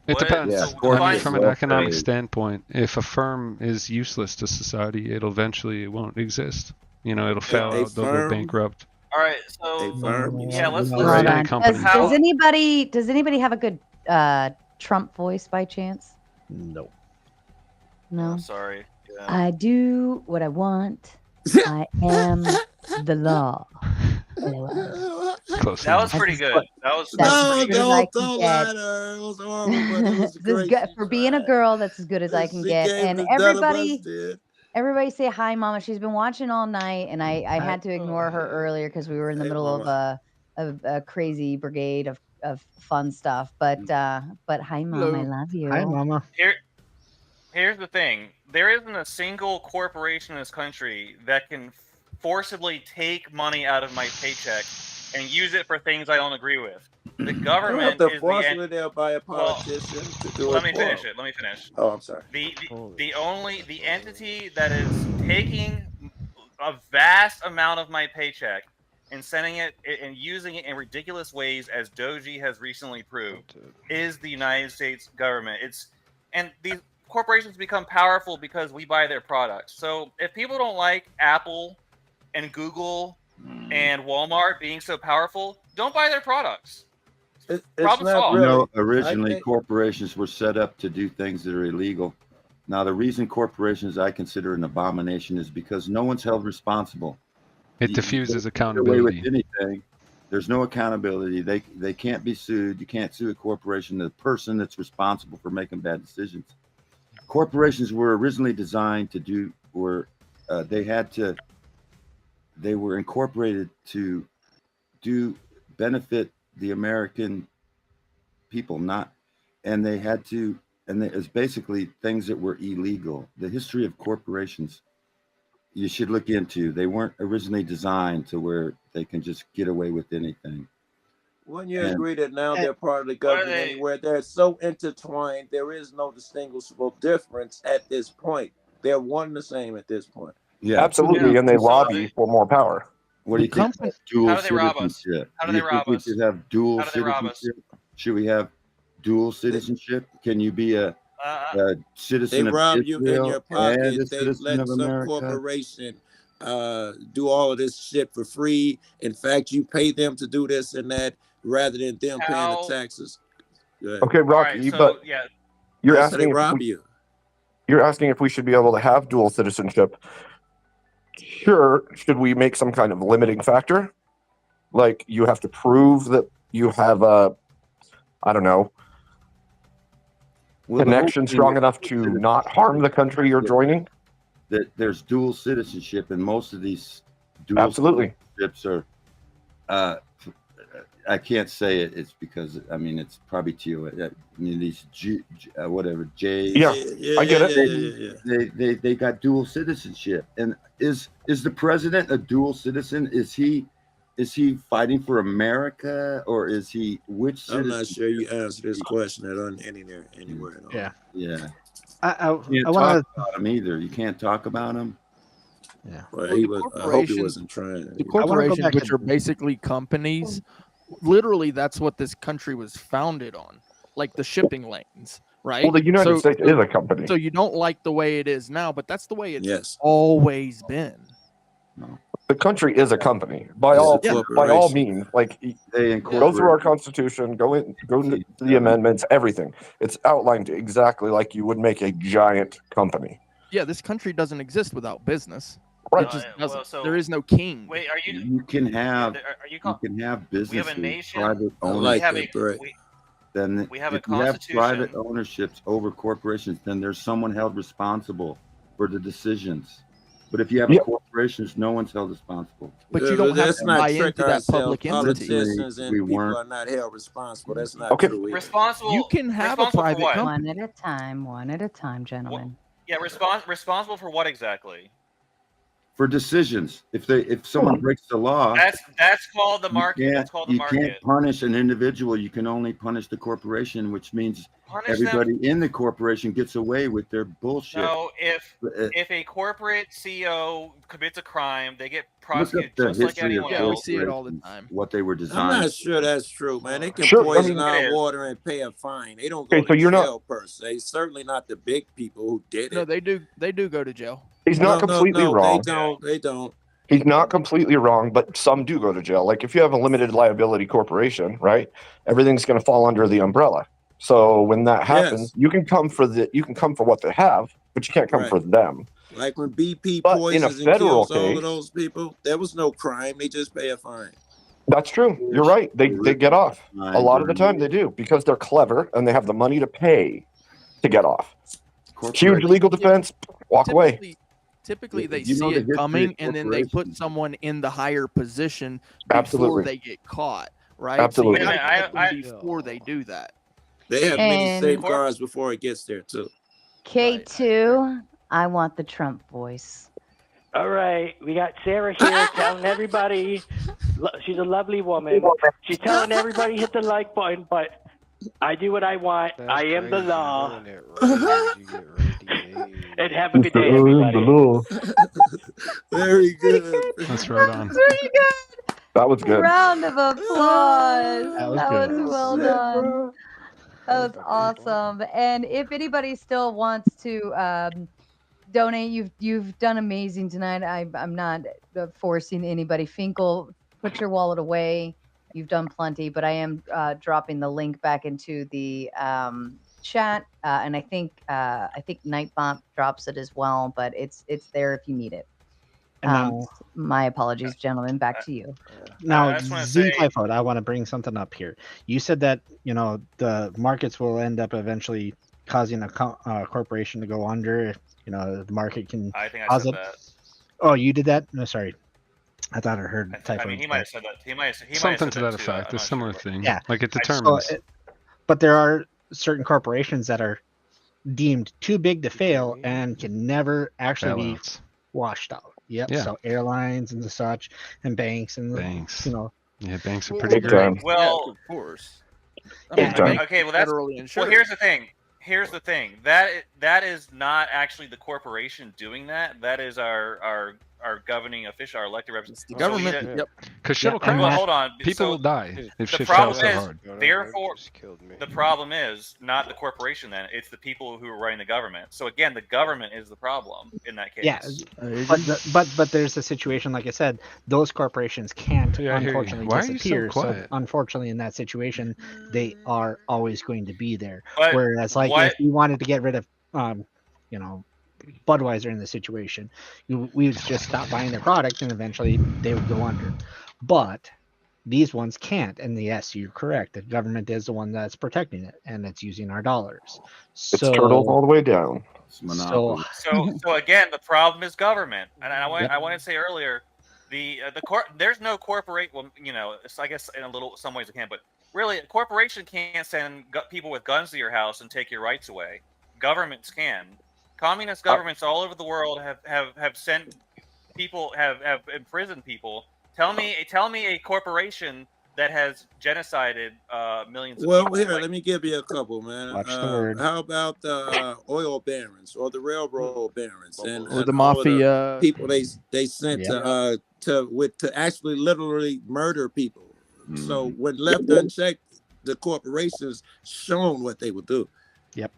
It depends. Yeah, From an economic standpoint, if a firm is useless to society, it won't exist. It'll fail out, they'll go bankrupt. All right, so let's Hold on. Does anybody have a good Trump voice by chance? No. No. Sorry. Yeah. I do what I want. I am the law. Close That was pretty good. That was No, pretty good. don't lie to her. It was horrible, but it was great. For being a girl, that's as good as I can She get. gave And it, none of us everybody did. say hi, Mama. She's been watching all night, and I had to ignore her earlier because we were in the middle of a crazy brigade of fun stuff. But hi, Mom. I love you. Hi, Mama. Here's the thing. There isn't a single corporation in this country that can forcibly take money out of my paycheck and use it for things I don't agree with. The government is the there by a politician to do Let it me for finish them. it. Let me finish. Oh, I'm sorry. The entity that is taking a vast amount of my paycheck and sending it and using it in ridiculous ways, as Doji has recently proved, is the United States government. And these corporations become powerful because we buy their products. So if people don't like Apple and Google and Walmart being so powerful, don't buy their products. Problem solved. Originally corporations were set up to do things that are illegal. Now, the reason corporations I consider an abomination is because no one's held responsible. It diffuses You can get away accountability. with anything. There's no accountability. They can't be sued. You can't sue a corporation, the person that's responsible for making bad decisions. Corporations were originally designed to do they were incorporated to benefit the American people, and it's basically things that were illegal. The history of corporations you should look into. They weren't originally designed to where they can just get away with anything. Wouldn't you agree that now they're part of the government anywhere? They're so intertwined, there is no distinguishable difference at this point. They're one and the same at this point. Yeah, absolutely, and they lobby for more power. What do you think? Dual How do they rob us? citizenship. How do Do they you rob think we us? should have dual How do they rob us? citizenship? Should we have dual citizenship? Can you be a citizen They of rob you in Israel your and pocket. a They citizen let of some America? corporation do all of this shit for free. In fact, you pay them to do this and that rather than them paying the taxes. Okay, Rocky, but you're That's how they asking rob you. You're asking if we should be able to have dual citizenship. Sure, should we make some kind of limiting factor? Like you have to prove that you have a, I don't know, Well, the connection whole thing strong is- enough to not harm the country you're joining? that there's dual citizenship, and most of these dual Absolutely. citizenships are. I can't say it. It's because I mean it's probably to you. I mean these whatever J's. Yeah, I get it. They got dual citizenship, and is the president a dual citizen? Is he fighting for America, or is he which? I'm not citizen- sure you answered this question anywhere. At all. Yeah. Yeah. I You can't want talk about him either. You can't talk about him. Yeah. Well, Well, he the was. I hope he corporations- wasn't trying. The I wanna go corporations, back which to- are basically companies, literally that's what this country was founded on, like the shipping lanes, right? Well, the United States is a company. So you don't like the way it is now, but that's the way it's Yes. always been. The country is a company by It's a all corporation. means. Like They go through our Constitution, go into the amendments, everything. It's outlined exactly like you would make a giant company. Yeah, this country doesn't exist without business. Right. It just well, doesn't. so- there is no king. Wait, are you? You can have Are you? you can have businesses, nation- private I ownership. like we have that, a Brett. Then we have a if you have private constitution. ownerships over corporations, then there's someone held responsible for the decisions. But if you have Yeah. corporations, no one's held responsible. But you don't have Let's to not buy trick into that ourselves. public entity. Politicians and We people weren't. are not held responsible. That's not Okay. true. either. responsible. You can have a responsible for private what? company. One at a time, gentlemen. Yeah, responsible for what exactly? For decisions, if someone breaks the law, That's called the you market. can't- That's called the you market. can't punish an individual. You can only punish the corporation, which means Punish them. everybody in the corporation gets away with their bullshit. No, if Uh, a corporate CEO commits a crime, they get Look up prosecuted the just like history of anyone Yeah, we else. see it all the corporations, time. what they were I'm designed. not sure that's true, man. They can Sure, I poison mean- our It is. water and pay a fine. They don't go Okay, to so you're not- jail per se. Certainly not the big people who did it. No, they do. They do go to jail. He's not completely wrong. They don't. He's not completely wrong, but some do go to jail. Like if you have a limited liability corporation, right? Everything's going to fall under the umbrella. So when that happens, Yes. you can come for what they have, but you can't come Right. for them. Like when BP But in a poisons and federal kills all case- of those people, there was no crime. They just pay a fine. That's true. You're right. They get off. A lot of the time they do because they're clever and they have the money to pay to get off. Huge legal defense, walk away. Typically, they You see know the it history coming, of and then they put someone in the higher position before Absolutely. they get caught. Right? Absolutely. So you gotta Wait a get minute, them before they do that. They have many And- safeguards before it gets there too. K2, I want the Trump voice. All right, we got Sarah here telling everybody she's a lovely woman. She's telling everybody hit the like button, but I do what I want. I am the law. And have a good day, everybody. Very good. That's right on. Very good. That was good. Round of applause. That was That good. was well done. That was awesome. And if anybody still wants to donate, you've done amazing tonight. I'm not forcing anybody. Finkel, put your wallet away. You've done plenty, but I am dropping the link back into the chat, and I think Nightbomb drops it as well. But it's there if you need it. And My apologies, gentlemen. Back to you. Now, I just wanna Z say- Typhoid, I want to bring something up here. You said that the markets will end up eventually causing a corporation to go under. If the market can I think I cause said it. that. Oh, you did that? No, sorry. I thought I heard Typhoid. I mean, he might have said that. He might have Something said to that too. effect. I'm A not similar sure. thing. Yeah. Like it So determines. but there are certain corporations that are deemed too big to fail and can never actually be Bailouts. washed out. Yep. Yeah. So airlines and the such, and banks and Banks. Yeah, banks are Well, pretty big great. time. Well, of course. Yeah. Okay, well that's federally insured. well. Here's the thing. Here's the thing. That is not actually the corporation doing that. That is our governing official, our elected representatives. the government. Yep. Because shit'll and crash. Well, hold on. People So will die if the shit problem falls so is, hard. therefore, the problem is not the corporation. Then it's the people who are running the government. So again, the government is the problem in that case. Yeah, but there's a situation, like I said, those corporations can't Yeah, I hear you. unfortunately Why are you so disappear. So, quiet? unfortunately, in that situation, they are always going to be there. But Whereas, like, what- if you wanted to get rid of, Budweiser in the situation, we would just stop buying their product, and eventually they would go under. But these ones can't, and yes, you're correct. The government is the one that's protecting it, and it's using our dollars. It's turtles all the way down. It's monopoly. So again, the problem is government, and I want to say earlier, there's no corporate. Well, you know, I guess in some ways it can, but really, a corporation can't send people with guns to your house and take your rights away. Governments can. Communist governments all over the world have sent people, have imprisoned people. Tell me a corporation that has genocided millions of people. Well, here, let me give you a couple, man. Watch the word. How about the oil barons or the railroad barons and Or the all of mafia. people they sent to actually literally murder people. So when left unchecked, the corporations shown what they would do. Yep.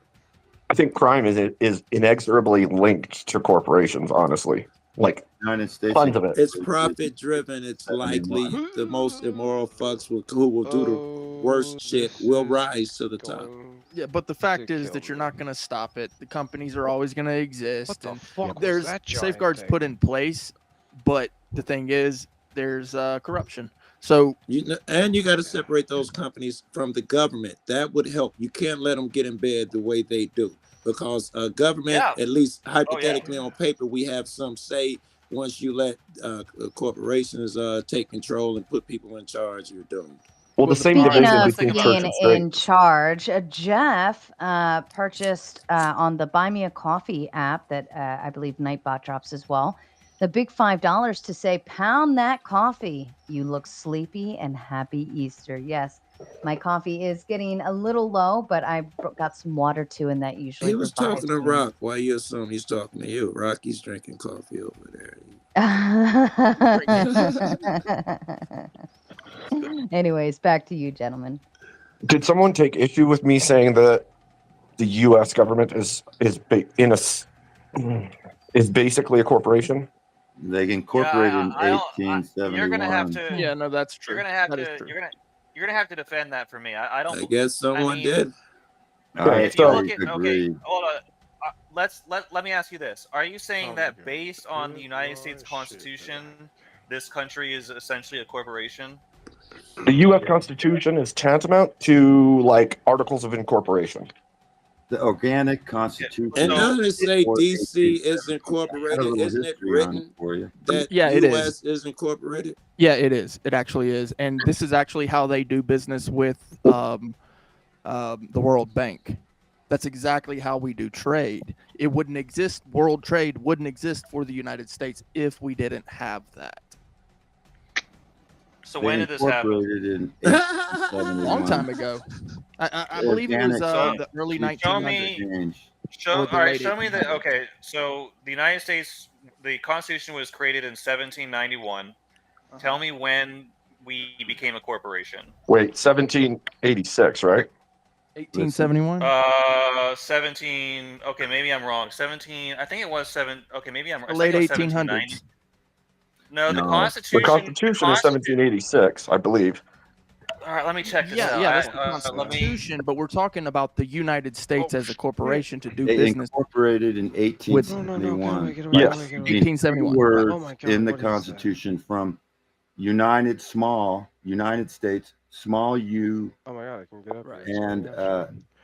I think crime is inexorably linked to corporations, honestly. Like United States, tons of it. It's profit driven. It's likely the most immoral fucks who will do the worst shit will rise to the top. Yeah, but the fact is that you're not going to stop it. The companies are always going to exist. What the and fuck was there's that giant safeguards thing? put in place, but the thing is, there's corruption. So you got to separate those companies from the government. That would help. You can't let them get in bed the way they do, because government, at least hypothetically on paper, we have some say. Once you let corporations take control and put people in charge, you're doomed. Well, the same Speaking division of between church being and state. in charge, Jeff purchased on the Buy Me a Coffee app that I believe Nightbot drops as well, the big $5 to say, pound that coffee. You look sleepy and happy Easter. Yes, my coffee is getting a little low, but I got some water too, and that usually He was provides talking to me. Rock. Why you assume he's talking to you? Rocky's drinking coffee over there. Anyways, back to you, gentlemen. Did someone take issue with me saying that the U.S. government is basically a corporation? They incorporated in You're 1871. gonna have to. yeah, no, that's true. You're gonna have That is to. true. You're gonna have to defend that for me. I don't. I guess someone mean, did. If you look at Agreed. hold on. Let me ask you this: are you saying that based on the United States Constitution, this country is essentially a corporation? The U.S. Constitution is tantamount to like Articles of Incorporation. The organic constitution. And doesn't it say DC is incorporated? Isn't it written for you? that it US is incorporated? Yeah, it is. It actually is, and this is actually how they do business with the World Bank. That's exactly how we do trade. It wouldn't exist. World trade wouldn't exist for the United States if we didn't have that. So when did this happen? In A long time ago. I believe it was the early 1900s. Show me the. Okay, so the United States, the Constitution was created in 1791. Tell me when we became a corporation. Wait, 1786, right? 1871. 17. Okay, maybe I'm wrong. 17. I think it was 7. Okay, maybe I'm. The late I think it was 1800s. No, the The Constitution. Constitution is 1786, I believe. All right, let me check this Yeah, out. yeah, that's the Let me. Constitution, but we're talking about the United States as a corporation to do They business. incorporated in 1871. Yes. 1871. Words Oh my God, in the what is that? Constitution from United States, small U, Oh my god, I can get up. Right. and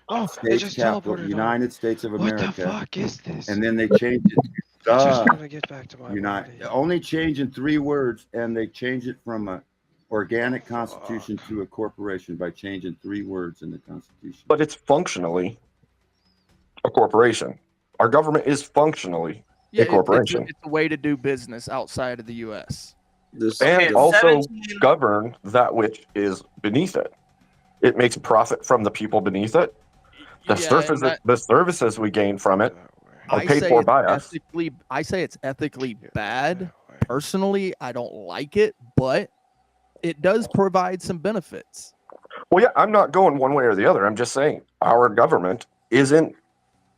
Oh, it States just capital, teleported on. United States of What America. the fuck is this? And then they changed it to I just the want to get back to my United. body. Only changing 3 words, and they changed it from a organic constitution to a corporation by changing 3 words in the Constitution. But it's functionally a corporation. Our government is functionally Yeah, a corporation. It's a way to do business outside of the U.S. And also govern that which is beneath it. It makes profit from the people beneath it. The Yeah, and services we gain from it are I paid say for it's by us. I say it's ethically bad. Personally, I don't like it, but it does provide some benefits. Well, yeah, I'm not going one way or the other. I'm just saying our government is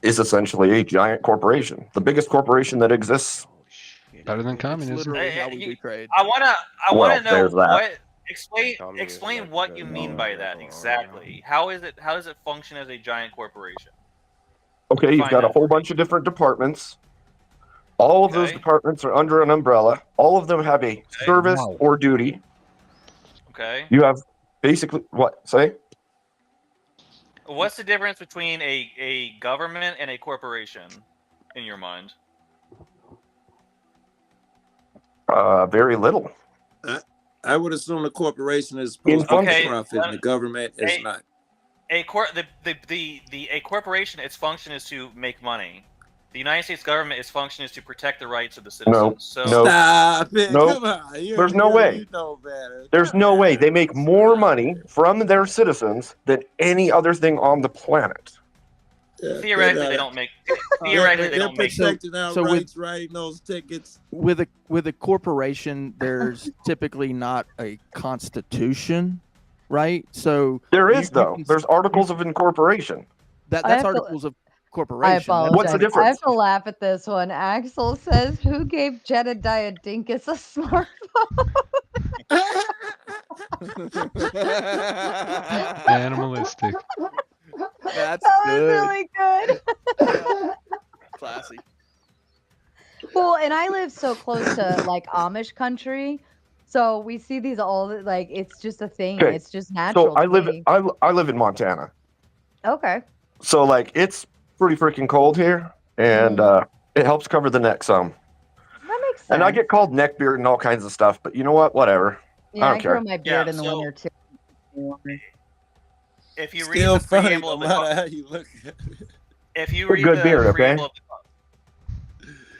essentially a giant corporation, the biggest corporation that exists. Better than communism. How we do trade. I wanna know there's that. what. Explain what you mean by that exactly. How does it function as a giant corporation? Okay, you've got a whole bunch of different departments. All of those departments are under an umbrella. All of them have a service or duty. Okay. You have basically what? Say? What's the difference between a government and a corporation? in your mind? Very little. I would assume the corporation is In supposed to function. be profit, and the government is not. A corporation, its function is to make money. The United States government, its function is to protect the rights of the citizens. So Stop it! No. Come on, There's no way. You know better. There's no way. They make more money from their citizens than any other thing on the planet. theoretically, they don't make. Theoretically, they don't make. Protecting our so with- rights, writing those tickets. With a corporation, there's typically not a constitution, right? So There you- is you though. can- There's articles of incorporation. that's I have to- articles of I corporation. apologize. What's the I difference? have to laugh at this one. Axel says, "Who gave Jedediah Dinkus a smartphone?" Animalistic. That's That was good. really good. Classy. Well, and I live so close to like Amish country, so we see these all like it's just a thing. Okay, It's just natural. So I to live me. I live in Montana. Okay. So like it's pretty freaking cold here, and it helps cover the neck some. That makes sense. And I get called neckbeard and all kinds of stuff, but you know what? Whatever. Yeah, I I don't grow care. my beard Yeah, in the so- winter too. If you Still read the funny, preamble no of the matter how you look at it. if you A read good the beard, okay? preamble of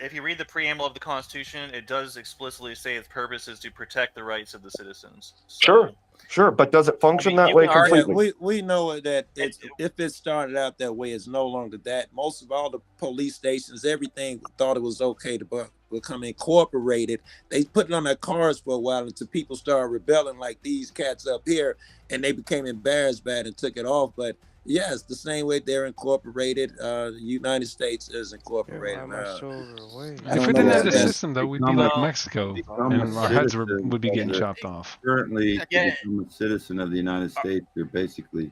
if you read the preamble of the Constitution, it does explicitly say its purpose is to protect the rights of the citizens. So, Sure, but does it function that you way can argue- completely? We know that if it started out that way, it's no longer that. Most of all the police stations, everything thought it was okay to become incorporated. They put it on their cars for a while until people started rebelling like these cats up here, and they became embarrassed by it and took it off. But yes, the same way they're incorporated, the United States is incorporated. Why my shoulder away? I If don't we know didn't what have the that's- system, though, we'd be Become like a- Mexico, become and a our heads citizen would be getting of the- chopped off. Currently, Yeah. to become a citizen of the United States, you're basically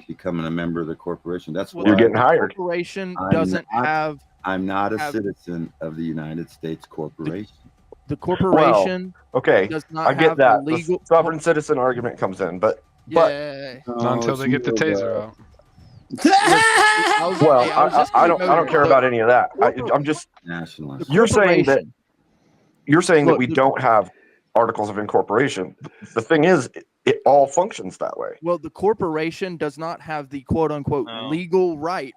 becoming a member of the corporation. That's Well, why You're getting hired. Corporation I'm doesn't not- have I'm not a have- citizen of the United States corporation. the corporation Okay, does not I get have that. the The legal. sovereign citizen argument comes in, but Yeah. Not until they get the taser out. I was- well, hey, I was just I gonna don't go- care about any of that. I'm just Nationalist. you're saying that Look, we don't have articles of incorporation. The thing is, it all functions that way. Well, the corporation does not have the quote unquote No. legal right,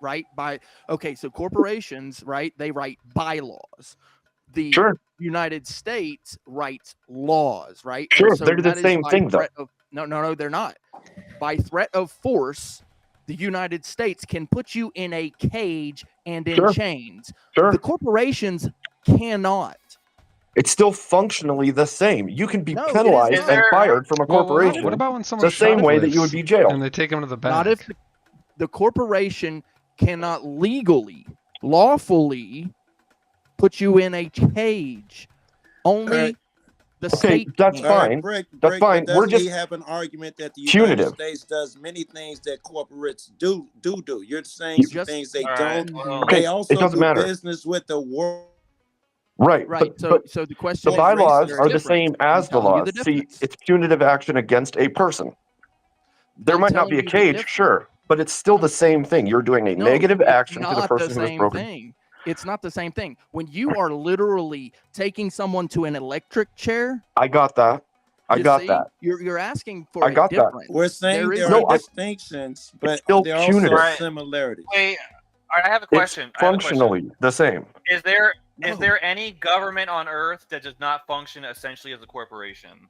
okay, so corporations, right, they write bylaws. The Sure. United States writes laws, right? Sure, And so they're the that is same by thing, though. threat of- no, they're not. By threat of force, the United States can put you in a cage and in Sure. chains. Sure. The corporations cannot. It's still functionally the same. You can be No, it penalized isn't. and fired from a Well, corporation. what about when It's someone the same way that you would be jailed? and they take them to the back? Not if the corporation cannot legally, lawfully put you in a cage. Only Alright. the Okay, state. that's can. fine. That's fine. Doesn't We're just he have an argument that the punitive. United States does many things that corporates do? You're saying some Just- things they All right, don't. well- Okay, They also it doesn't do matter. business with the world. Right. Right. But So the question the is, bylaws races are the different. same as the I'm telling you laws. the See, difference. it's punitive action against a person. There I'm might not be telling a you the cage, difference. sure, but it's still the same thing. You're doing a No, negative it's action to the not person who has same broken. thing. It's not the same thing. When you are literally taking someone to an electric chair, I got that. I you got see, that. You're asking for I a got that. difference. We're saying There is there no- are distinctions, but still there are also punitive. Right. similarities. Wait, all right, I have a question. It's functionally the same. Is there No. any government on Earth that does not function essentially as a corporation?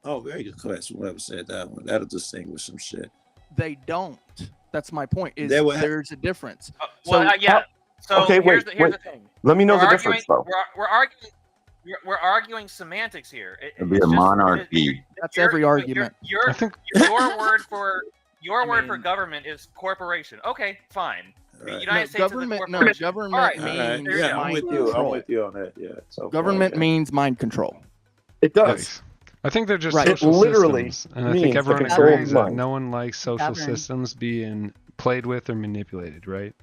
Oh, very good question. Whoever said that one, that'll distinguish some shit. They don't. That's my point. Is They would ha- there's a difference. Well, So- yeah. So Okay, here's wait, the wait. thing. Let me know We're the arguing- difference, though. We're arguing semantics here. It'd be a monarchy. That's every argument. Your I think word for government is corporation. Okay, fine. The Right. United No, States government. is a No, corporation. government All right. means There you Yeah, go. I'm mind with you. I'm control. with you on that. Yeah. So Government okay. means mind control. It does. Nice. I think they're just Right. social It literally systems, and I means think the everyone control of agrees that mind. no one likes social Govern. systems being played with or manipulated, right?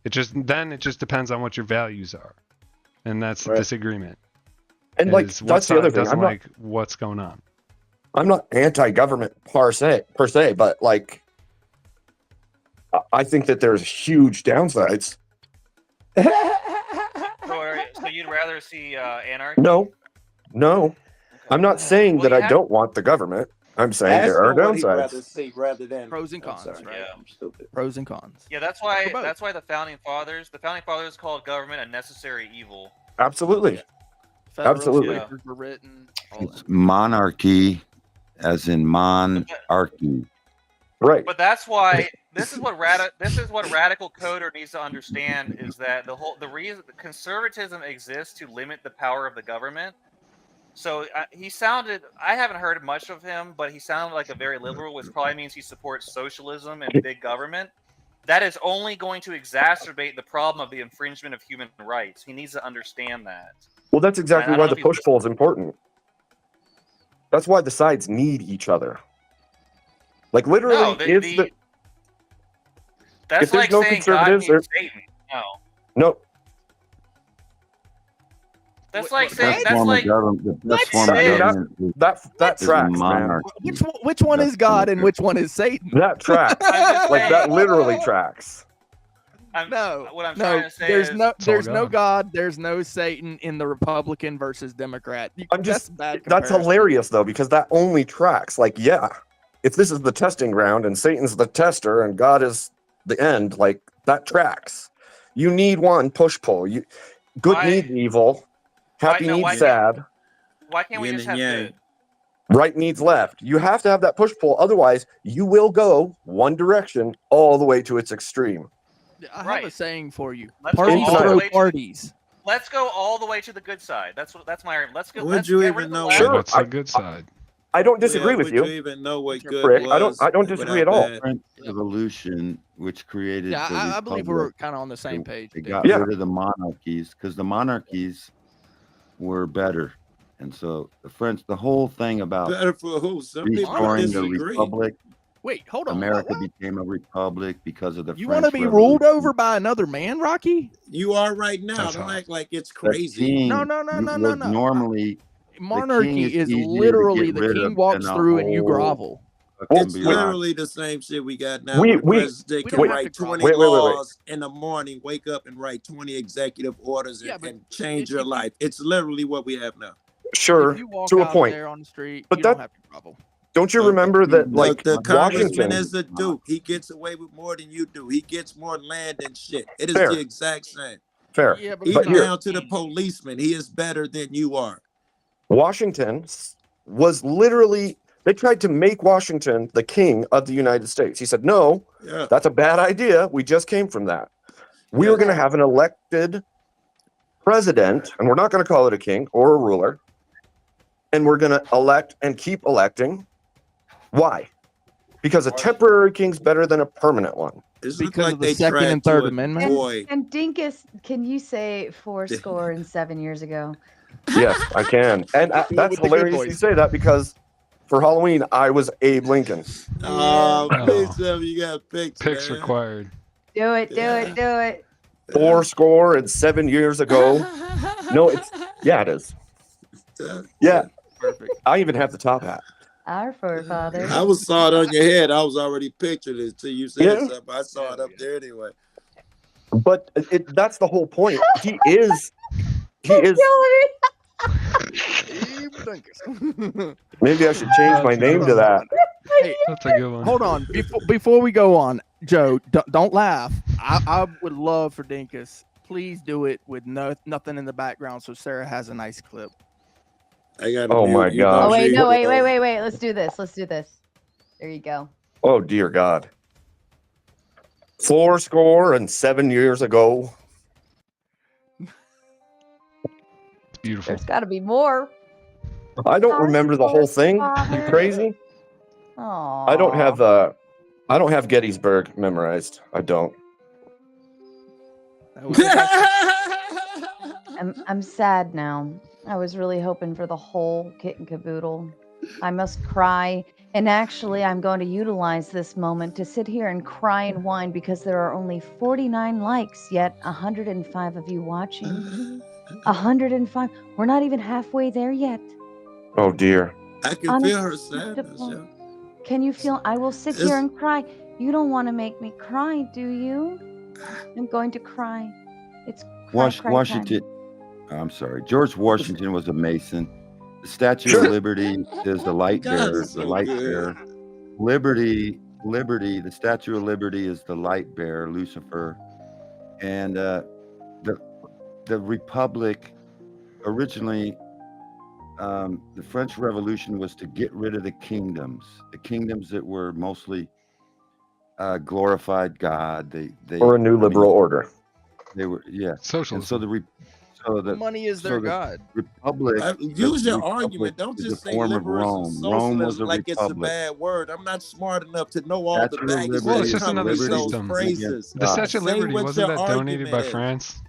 It just depends on what your values are, and that's the Right. disagreement. And like is what that's the other side thing. doesn't I'm not, like what's going on. I'm not anti-government per se, but like I think that there's huge downsides, So you'd rather see anarchy? No, no. I'm not saying that I don't want the government. I'm saying there are what he'd rather downsides. see rather than Pros and cons, sorry, right? I'm stupid. Pros and cons. Yeah, that's why the founding fathers called government a necessary evil. Absolutely. Federal Absolutely. papers were written. All It's monarchy, as in monarchy. Right. But that's why this is what radical coder needs to understand is that the reason conservatism exists to limit the power of the government. So I haven't heard much of him, but he sounded like a very liberal, which probably means he supports socialism and big government. That is only going to exacerbate the problem of the infringement of human rights. He needs to understand that. Well, that's exactly I why don't the know if push pull is important. That's why the sides need each other. Like literally, No, that's if there's like no saying God conservatives, needs Satan. no. That's like Best saying form of government, the best form of government is- That is tracks, man. monarchy. Which one is God and which one is Satan? That tracks. Like that literally tracks. No, what I'm no. trying to say There's is- no, It's all there's no God. God. There's no Satan in the Republican versus Democrat. I'm just bad that's comparison. hilarious though, because that only tracks. Like, yeah, if this is the testing ground and Satan's the tester and God is the end, like that tracks. You need one push pull. Good needs evil, happy needs sad, Why can't we Yin just and have yang. good? right needs left. You have to have that push pull, otherwise you will go one direction all the way to its extreme. I have a saying for you. Let's go Parties all the throw way to- parties. Let's go all the way to the good side. That's my. Let's go. Would let's you get even rid of the know left- what- What's the good side? I don't disagree Yeah, with would you. you even know what good Frick, was I don't disagree at without all. that? French Revolution, which created Yeah, the I believe we're republic, kind of on the same page. They Dave. got rid of the monarchies because the monarchies were better, and so the whole thing about Better for who? Some people restoring the disagree. republic. Wait, hold on. America What? became a republic because of the You French want to be Revolution. ruled over by another man, Rocky? You are right now. That's Don't hot. act like it's The crazy. king No. was normally Monarchy the king is easier to literally get the rid king of walks than a through and you whole grovel. fucking It's bureaucracy. literally the same shit we got now. We- where the we- president we can don't write have to 20 wait. laws in the morning, wake up and write 20 executive orders and, Yeah, but and change your life. It's literally what we have now. Sure, If you walk to a out point. there on the street, But you don't that- have to grovel. Don't you remember that, like, the congressman Washington? is a duke. He gets away with more than you do. He gets more land and shit. It is Fair. the exact same. Fair. Yeah, but Even But here, down to the policeman, he is better than you are. Washington was literally, they tried to make Washington the king of the United States. He said, no, Yeah. that's a bad idea. We just came from that. We were going to have an elected president, and we're not going to call it a king or a ruler. And we're going to elect and keep electing. Why? Because a temporary king's better than a permanent one. It's Because of the Second and Third Amendment. And Dinkus, can you say 407 years ago? Yes, I can. And Do it that's with the good hilarious you voice. say that because for Halloween, I was Abe Lincoln. Oh, Oh. please tell me you got pics. Picks man. required. Do it, do it, do it. 7 years ago. No, it is. Yeah. Perfect. I even have the top hat. Our forefathers. I saw it on your head. I was already pictured it until you said Yeah. something. I saw it up there anyway. But that's the whole point. He is. Maybe I should change my name to that. Hey, That's a good one. hold on. Before we go on, Joe, don't laugh. I would love for Dinkus. Please do it with nothing in the background so Sarah has a nice clip. I got. Oh my Oh God. wait, no, wait. Let's do this. Let's do this. There you go. Oh dear God. 7 years ago. It's beautiful. There's got to be more. I don't remember the whole thing. You crazy? Oh. I don't have Gettysburg memorized. I don't. I'm sad now. I was really hoping for the whole kit and caboodle. I must cry. And actually, I'm going to utilize this moment to sit here and cry and whine because there are only 49 likes, yet 105 of you watching. 105. We're not even halfway there yet. Oh dear. I can feel her sadness. Unacceptable. Yo. Can you feel? I will sit here and cry. You don't want to make me cry, do you? I'm going to cry. It's cry time. Washington. I'm sorry. George Washington was a Mason. The Statue of Liberty is the light bearer. The light bearer. Liberty. The Statue of Liberty is the light bearer, Lucifer, and the Republic. Originally, the French Revolution was to get rid of the kingdoms that were mostly glorified God. They or a new liberal order. They were socialism. And so the money is their god. Republic. Use your Republic argument. Don't is just a say form of liberalism, Rome. Rome was socialism a like it's a republic. bad word. I'm not smart enough to know all the Statue of baggage. Well, it's that just comes another with those system. phrases. The Statue of Say Liberty what wasn't your that donated by argument is. France?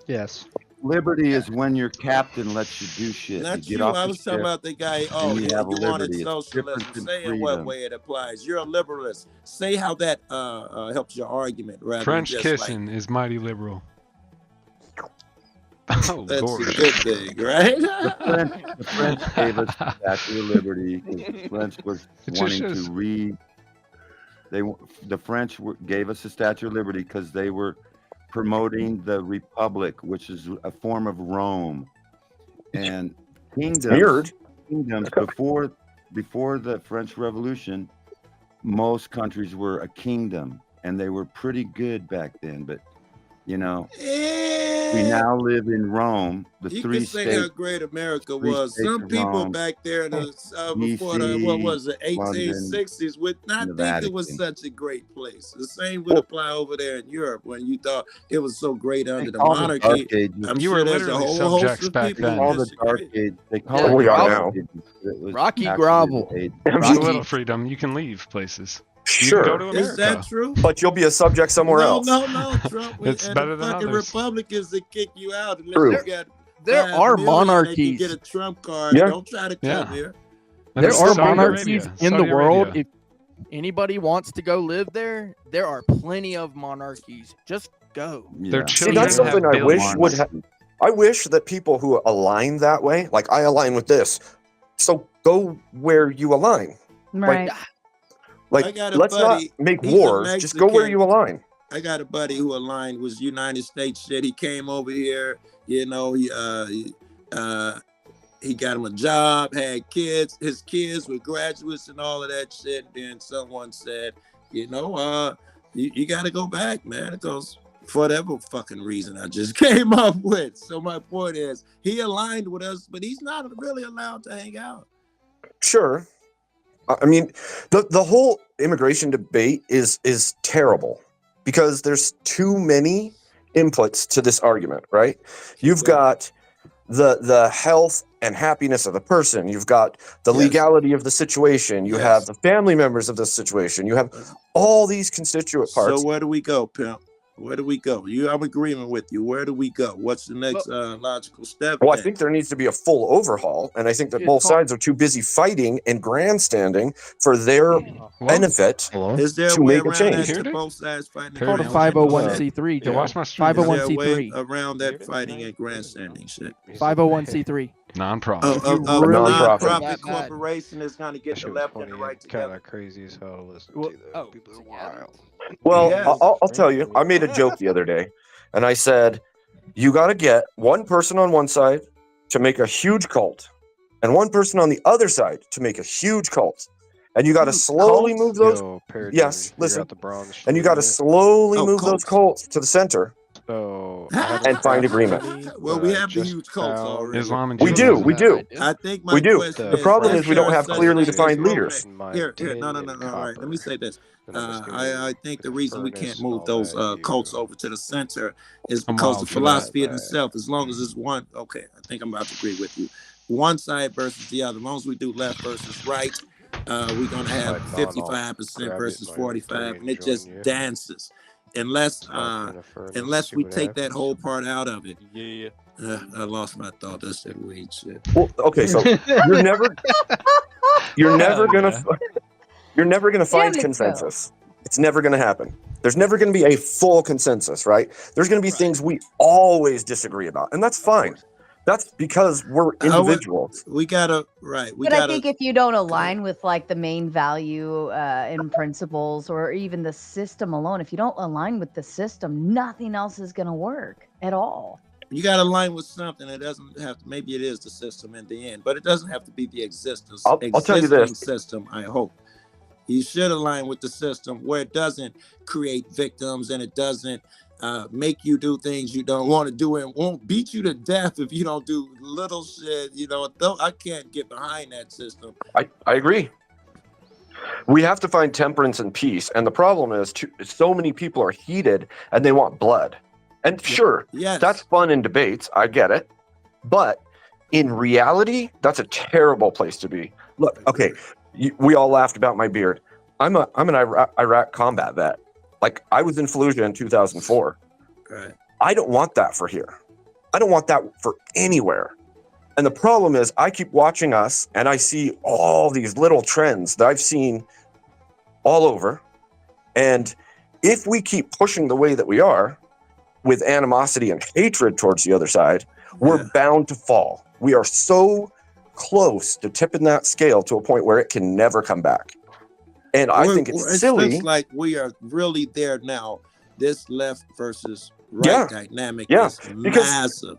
Yes. Liberty is when your captain lets you do shit. Not you you. get off I the was talking ship about the guy. and Oh, you yeah, have you wanted liberty. It's socialism. different than Say in what freedom. way it applies. You're a liberalist. Say how that helps your argument rather French than just kissing is mighty liberal. Oh, that's Lord. a good thing, right? The French gave us the Statue of Liberty. The French was It just wanting shows- to read. The French gave us the Statue of Liberty because they were promoting the Republic, which is a form of Rome, and Mirrored. kingdoms before the French Revolution. Most countries were a kingdom, and they were pretty good back then. But we now live in Rome. The You three can say how states. great America three was. states Some of people Rome, back there in the before the DC, what was it, London, 1860s, would not and think the it was Vatican. such a great place. The same would apply over there in Europe when you thought it was so great under the All the monarchy. Dark Ages. I'm You sure were there's a literally whole host subjects of back people then. who All the disagree. Dark Age. They call Yeah, it we are Dark now. Ages, but it was Rocky actually Gravel. the age- With a Rocky. little freedom, you can leave places. You Sure. can go to America. Is that true? But you'll be a subject somewhere no, else. No, Trump. It's and better the than fucking others. Republicans that kick you out unless True. you got There 5 are million, monarchies. They can get a Trump card. Yeah. Don't try to come Yeah. here. And There it's are Saudi monarchies Arabia. in the Saudi world. Arabia. If anybody wants to go live there are plenty of monarchies. Just go. Their Yeah. See, children that's something have I wish billions. would have. I wish that people who align that way, like I align with this, so go where you align. Right. I Like, got a let's buddy, not make he's a wars. Just go where Mexican. you align. I got a buddy who aligned was United States shit. He came over here, he got him a job, had kids. His kids were graduates and all of that shit. Then someone said, you got to go back, man. It goes for whatever fucking reason I just came up with. So my point is, he aligned with us, but he's not really allowed to hang out. Sure. I mean, the whole immigration debate is terrible because there's too many inputs to this argument, right? You've got the health and happiness of the person. You've got the Yes. legality of the situation. You Yes. have the family members of the situation. You have all these constituent parts. So where do we go, pimp? Where do we go? I'm agreeing with you. Where do we go? What's the next logical step? Well, I then? think there needs to be a full overhaul, and I think that It's both called- sides are too busy fighting and grandstanding for their benefit Is there a to way make a around change. that Here, to dude. both sides fighting? Here, Called a dude. 501c3. Yeah, watch my stream. Is there a way 501c3. around that fighting and grandstanding shit? 501c3. Non-profit. A really nonprofit. that nonprofit bad. corporation is going to get That the shit was left and funny the right and kind together. of crazy as hell to listen Well, to. Though. oh, People are yeah. wild. Well, Yes. I'll tell you, I made a joke the other day, and I said, you got to get one person on one side to make a huge cult, and one person on the other side to make a huge cult. And you got to slowly move those. Yo, Paradigm, Yes, figure listen. out the bronze And you got to shit. slowly Oh, move those cults to the center. So, And find agreement. Well, we have the huge cults already. Islam and We do, Judaism. we do. I think my We do. question The problem is we don't there have such clearly thing as defined Roman- leaders. Here, no. All right, let me say this. I think the reason we can't move those cults over to the center is I'm because wild the for that. philosophy in itself, as long as it's one, okay, I think I'm about to agree with you. One side versus the other. As long as we do left versus right, we're going to have Like, 55% grab versus it, like, 45, and it join just you. dances. Unless unless we take that whole part out of it. Yeah. I lost my thought. That's that weed shit. Well, okay, so you're never gonna find Damn it, consensus. It's never gonna happen. There's never gonna be a full consensus, right? There's gonna be things we always disagree about, and that's fine. That's because we're individuals. We gotta right. We But I gotta. think if you don't align with like the main value and principles, or even the system alone, if you don't align with the system, nothing else is going to work at all. You got to align with something. It doesn't have to. Maybe it is the system in the end, but it doesn't have to be the existence. I'll tell you this. System. I hope you should align with the system where it doesn't create victims and it doesn't make you do things you don't want to do and won't beat you to death if you don't do little shit. You know, though I can't get behind that system. I agree. We have to find temperance and peace, and the problem is so many people are heated and they want blood. And sure, that's fun in debates. I get it. But in reality, that's a terrible place to be. Look, okay, we all laughed about my beard. I'm an Iraq combat vet. Like, I was in Fallujah in 2004. Right. I don't want that for here. I don't want that for anywhere. And the problem is I keep watching us and I see all these little trends that I've seen all over. And if we keep pushing the way that we are, with animosity and hatred towards the other side, we're bound to fall. We are so close to tipping that scale to a point where it can never come back. And I think it's silly. It's like we are really there now. This left versus right dynamic is massive.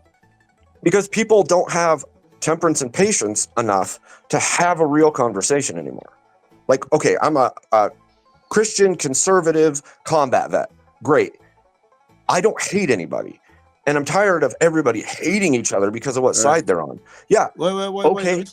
Because people don't have temperance and patience enough to have a real conversation anymore. Like, okay, I'm a Christian conservative combat vet. Great. I don't hate anybody. And I'm tired of everybody hating each other because of what side they're on. Yeah. Wait,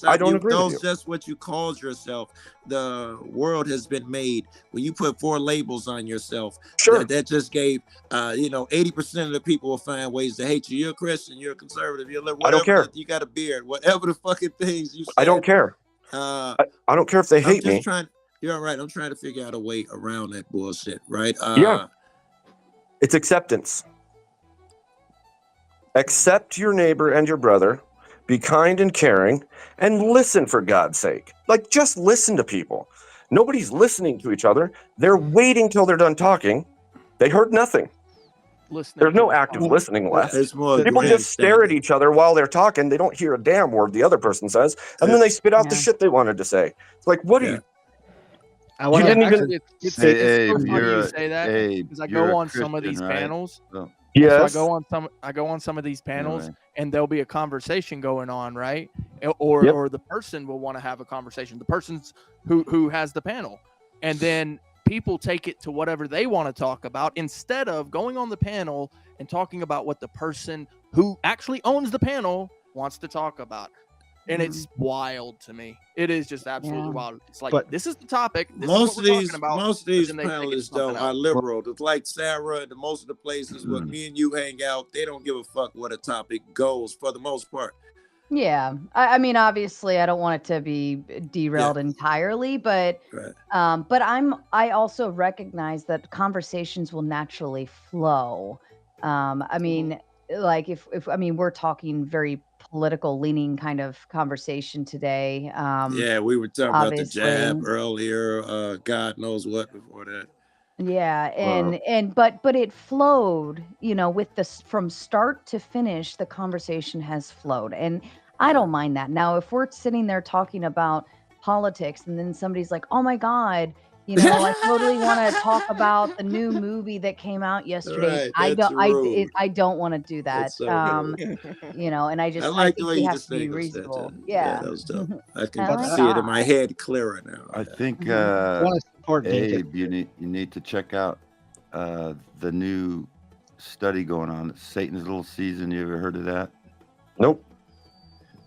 I don't agree with you. That's just what you called yourself. The world has been made when you put 4 labels on yourself. Sure. That just gave, 80% of the people will find ways to hate you. You're a Christian. You're a conservative. You're whatever, I don't care. You got a beard. Whatever the fucking things you said. I don't care. I don't care if they hate me. You're right. I'm trying to figure out a way around that bullshit, right? It's acceptance. Accept your neighbor and your brother, be kind and caring, and listen, for God's sake. Like, just listen to people. Nobody's listening to each other. They're waiting till they're done talking. They heard nothing. There's no active listening left. People just stare at each other while they're talking. They don't hear a damn word the other person says, and then they spit out the shit they wanted to say. It's like, what are you? You didn't even. It's so Abe, funny you're you a- say that Abe, because I you're go a on some of these Christian, right? panels. So- Yes. So I go on some of these panels, Right. and there'll be a conversation going on, right? Or the person will want to have a conversation. The person's who has the panel, and then people take it to whatever they want to talk about instead of going on the panel and talking about what the person who actually owns the panel wants to talk about. And it's wild to me. It is just absolutely wild. It's like, this is the topic. This Most of is what we're these, talking about, most of but these then they take it to panelists though something are else. liberal. It's like Sarah and most of the places where me and you hang out. They don't give a fuck what a topic goes for the most part. Yeah, I mean, obviously, I don't want it to be derailed entirely, but I also recognize that conversations will naturally flow. I mean, like if we're talking very political leaning kind of conversation today. Yeah, we were talking about the obviously. jab earlier. God knows what before that. Yeah, but it flowed, with this from start to finish, the conversation has flowed. And I don't mind that. Now, if we're sitting there talking about politics and then somebody's like, "Oh my God, I totally want to talk about the new movie that came out yesterday." Right, that's rude. I don't want to do that. That's so rude. And I just I like the think way we you have to be distinguished that. reasonable. Yeah, Yeah. that was dope. I can I like see it that. in my head clearer now. I think wanna support Abe, you need to check out the new study going on, Satan's Little Season. You ever heard of that? Nope.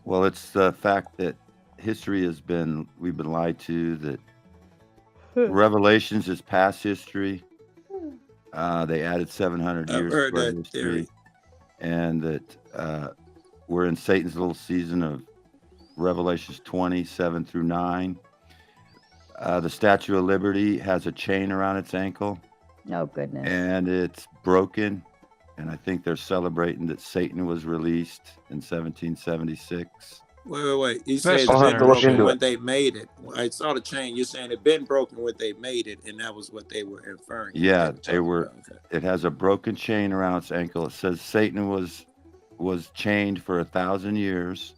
Well, it's the fact that history we've been lied to, that Revelations is past history. They added 700 I've years heard to our that history, theory. and that we're in Satan's little season of Revelations 27 through 9. The Statue of Liberty has a chain around its ankle, Oh goodness. and it's broken. And I think they're celebrating that Satan was released in 1776. Wait. You say it's I'll have been to look broken into when it. they made it. I saw the chain. You're saying it been broken when they made it, and that was what they were inferring. Yeah, they were. It has a broken chain around its ankle. It says Satan was was chained for 1,000 years,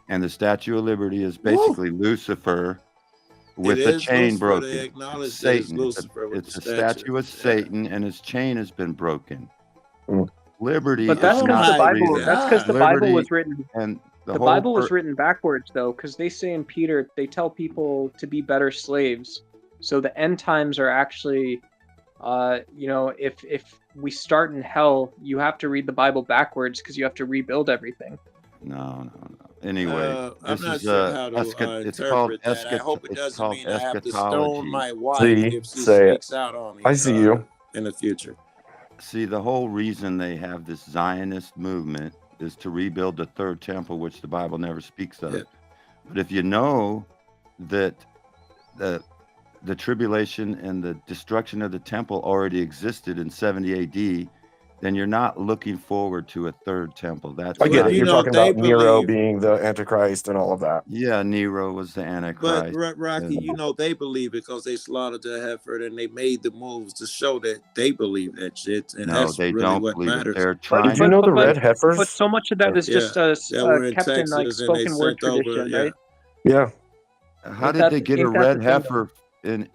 and the Statue of Liberty is basically Lucifer with It the is chain Lucifer. broken. They acknowledge It's that it's Satan. Lucifer with It's the a statue of Yeah. Satan, and his chain has been broken. Mm. Liberty But that's is because not the Bible. freedom. That's because the Liberty Bible was written. and The whole Bible was written backwards, though, because they say in Peter they tell people to be better slaves. So the end times are actually, if we start in hell, you have to read the Bible backwards because you have to rebuild everything. No. Anyway, I'm this not is sure how to it's called interpret that. I hope it it's doesn't called mean I have to stone eschatology. my wife See, if she say it. sneaks out on me. I see you. In the future. See, the whole reason they have this Zionist movement is to rebuild the third temple, which the Bible never speaks of. Yeah. But if you know that the tribulation and the destruction of the temple already existed in 70 AD, then you're not looking forward to a third temple. That's I get not- it. You're talking about Nero being the Antichrist and all of that. Yeah, Nero was the Antichrist. But Rocky, and- they believe it because they slaughtered the heifer and they made the moves to show that they believe that shit, and No, that's they really don't what believe it. matters. They're trying. Did you know the red But heifers? so much of that is just that were in kept in like Texas and they spoken word sent over, tradition, yeah. right? Yeah. How Ain't did that- they get a ain't that red the thing, though? heifer in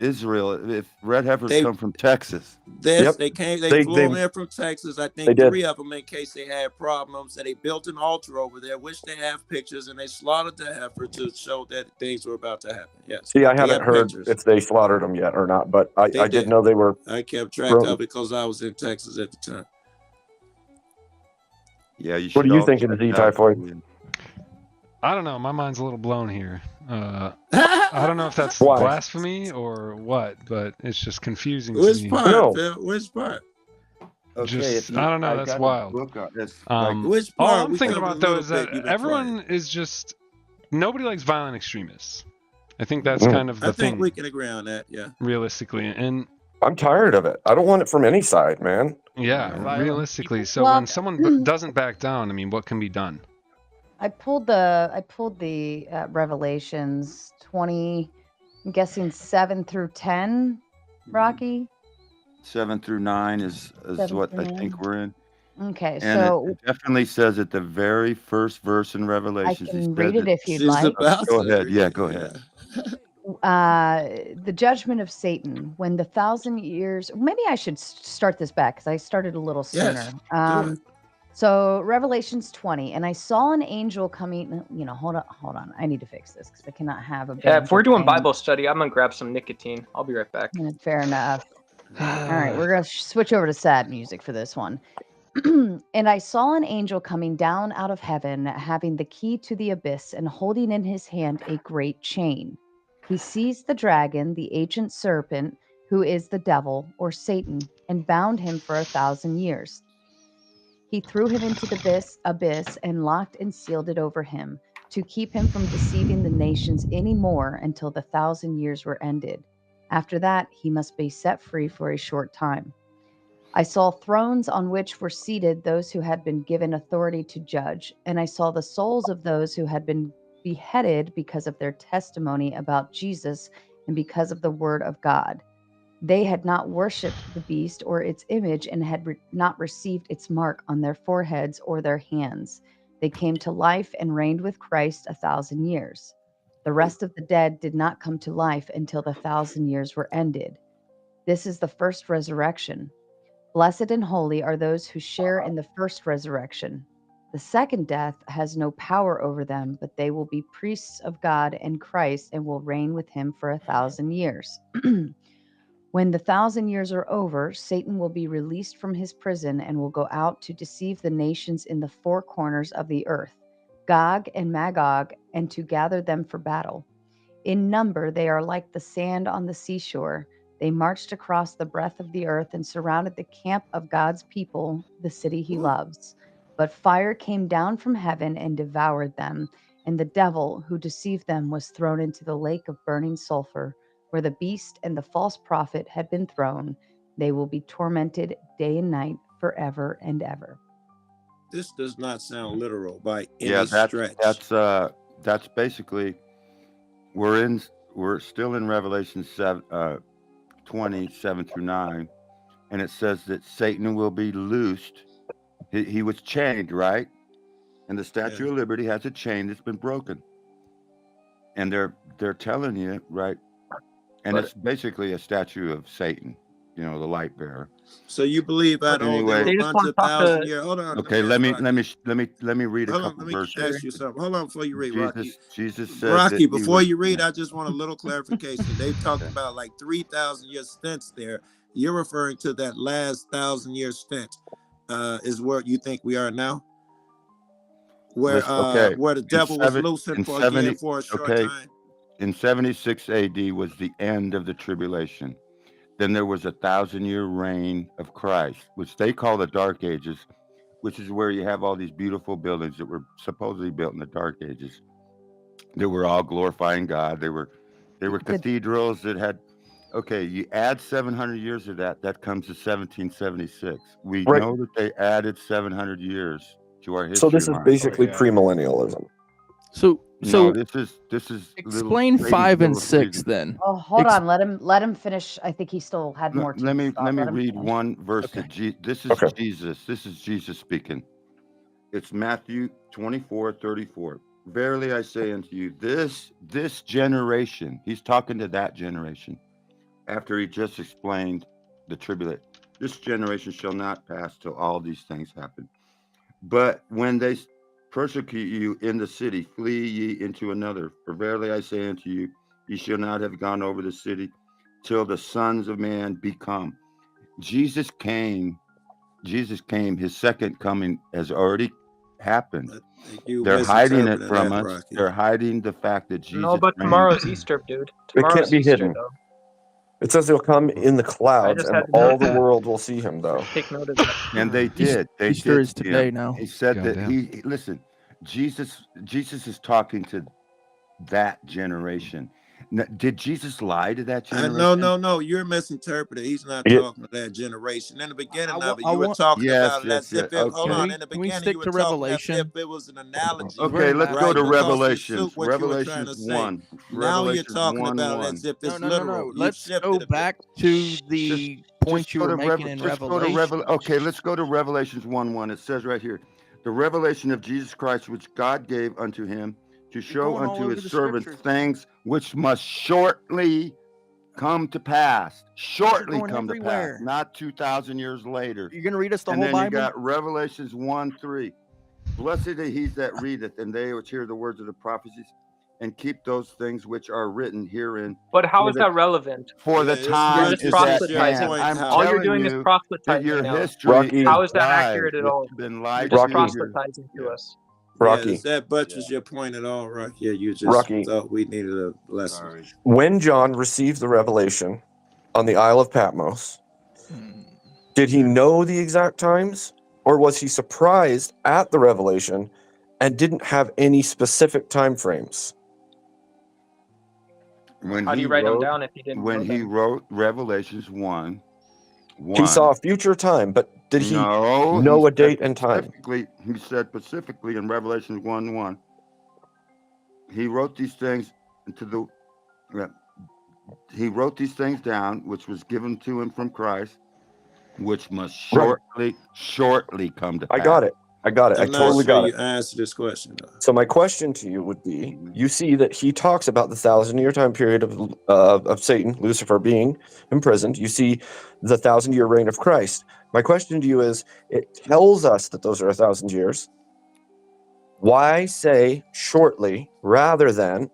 Israel if red heifers They- come from Texas? They came. They flew in from Texas. I they think did. 3 of them in case they had problems. And they built an altar over there, which they have pictures, and they slaughtered the heifer to show that things were about to happen. Yes. See, I They haven't have heard pictures. if they slaughtered them yet or not, but I They did know they were. I kept track Bro- of it because I was in Texas at the time. Yeah, you should. What are you all thinking, check Z it out. Typhoid? I don't know. My mind's a little blown here. I don't know if that's Why? blasphemy or what, but it's just confusing to Which me. part, Phil? Which part? Just, I don't know. That's wild. Which All part? I'm We thinking covered about a though little is that bit. You've been everyone is just nobody likes violent extremists. I think Mm. that's kind of I the think thing, we can agree on that. Yeah. realistically. And I'm tired of it. I don't want it from any side, man. yeah, realistically. So Well, when someone doesn't back down, I mean, what can be done? I pulled the Revelations 20, I'm guessing 7 through 10, Rocky. 7 through 9 is 7 what through I 9. think we're in. Okay, And so it definitely says at the very first verse in Revelations. can he read said it if you'd She's like. about Go to ahead. read Yeah, it, go ahead. The judgment of Satan, when the 1,000 years, maybe I should start this back because I started a little sooner. Yes, do it. So Revelations 20, and I saw an angel coming. Hold on. I need to fix this because I cannot have a. Yeah, if we're doing thing. Bible study, I'm gonna grab some nicotine. I'll be right back. Fair enough. All right, we're gonna switch over to sad music for this one. And I saw an angel coming down out of heaven, having the key to the abyss and holding in his hand a great chain. He seized the dragon, the ancient serpent, who is the devil or Satan, and bound him for 1,000 years. He threw him into the abyss and locked and sealed it over him to keep him from deceiving the nations any more until the 1,000 years were ended. After that, he must be set free for a short time. I saw thrones on which were seated those who had been given authority to judge, and I saw the souls of those who had been beheaded because of their testimony about Jesus and because of the word of God. They had not worshipped the beast or its image and had not received its mark on their foreheads or their hands. They came to life and reigned with Christ 1,000 years. The rest of the dead did not come to life until the 1,000 years were ended. This is the first resurrection. Blessed and holy are those who share in the first resurrection. The second death has no power over them, but they will be priests of God and Christ and will reign with him for 1,000 years. When the 1,000 years are over, Satan will be released from his prison and will go out to deceive the nations in the four corners of the earth, Gog and Magog, and to gather them for battle. In number, they are like the sand on the seashore. They marched across the breadth of the earth and surrounded the camp of God's people, the city he loves. But fire came down from heaven and devoured them, and the devil who deceived them was thrown into the lake of burning sulfur, where the beast and the false prophet had been thrown. They will be tormented day and night forever and ever. This does not sound literal by any Yeah, stretch. that's basically we're still in Revelation 27 through 9, and it says that Satan will be loosed. He was chained, right? And the Statue of Liberty has a chain that's been broken. And they're telling you, right? And it's basically a statue of Satan, you know, the light bearer. So you believe that Anyway, there were a bunch of 1,000 years? Hold on. Okay, let me read a Hold on, couple let me verses. ask you something. Hold on before you read, Rocky. Jesus said Rocky, that before you read, I just want a little clarification. They talked about like 3,000 year stints there. You're referring to that last 1,000-year stint, is where you think we are now? Where where the devil was loosened for a short time. In 76 AD was the end of the tribulation. Then there was 1,000-year reign of Christ, which they call the Dark Ages, which is where you have all these beautiful buildings that were supposedly built in the Dark Ages. They were all glorifying God. They were cathedrals that had. Okay, you add 700 years of that comes to 1776. We know that they added 700 years to our history. So this is basically premillennialism. So no, this is explain 5 and 6 then. Oh, hold on. Let him finish. I think he still had more. Let me read one verse. This is Jesus. This is Jesus speaking. It's Matthew 24:34. Verily I say unto you, this generation. He's talking to that generation. After he just explained the tribulation, this generation shall not pass till all these things happen. But when they persecute you in the city, flee ye into another. For verily I say unto you, ye shall not have gone over the city till the sons of man be come. Jesus came. His second coming has already happened. They're hiding it from us. Rocky. They're hiding the fact that Jesus. No, but tomorrow's Easter, dude. Tomorrow's it can't be Easter, hidden. Though. It says he'll come in the clouds, and all the world will see him, though. Take note of that. And they did. Easter is today now. He said that listen. Jesus is talking to that generation. Now, did Jesus lie to that generation? No. You're misinterpreting. He's not talking to that generation. In the beginning of it, you were talking about as if it. Hold on. In the beginning, you were talking as if it was an analogy. Okay, let's go to Revelations. Revelations 1. Now you're talking about as if it's literal. Let's go back to the point you were making in Revelation. Okay, let's go to Revelations 1:1. It says right here, the revelation of Jesus Christ, which God gave unto him, to show unto his servants things which must shortly come to pass. Shortly come to pass, not 2,000 years later. You're going to read us the whole Bible? Bible? And then you got Revelations 1:3. Blessed is he that readeth, and they which hear the words of the prophecies, and keep those things which are written herein. But how is that relevant? For the time is at hand. All you're doing is proselytizing your now. history. How is that accurate at all? Been You're lied just to. proselytizing to us. Rocky. Is that butchers your point at all, Rocky? Yeah, you just thought we needed a lesson. When John received the revelation on the Isle of Patmos, did he know the exact times, or was he surprised at the revelation and didn't have any specific time frames? How do you write them down if he didn't? When he wrote Revelations 1, he saw a future time, but did he know a date and time? He said specifically in Revelation 1:1, he wrote these things he wrote these things down, which was given to him from Christ, which must shortly come to pass. I got it. I totally got it. You answered this question. So my question to you would be, you see that he talks about the 1,000-year time period of Satan, Lucifer, being imprisoned. You see the 1,000-year reign of Christ. My question to you is, it tells us that those are 1,000 years. Why say shortly rather than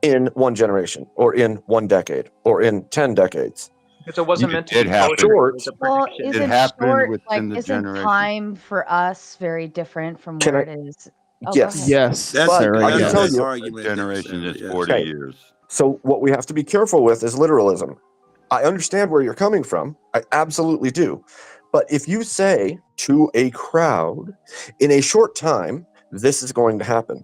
in one generation or in one decade or in 10 decades? Because it wasn't meant to be short. Well, isn't short, like, isn't time for us very different from where it is? Oh, Yes. That's the argument. Generation is 40 years. So what we have to be careful with is literalism. I understand where you're coming from. I absolutely do. But if you say to a crowd, in a short time, this is going to happen,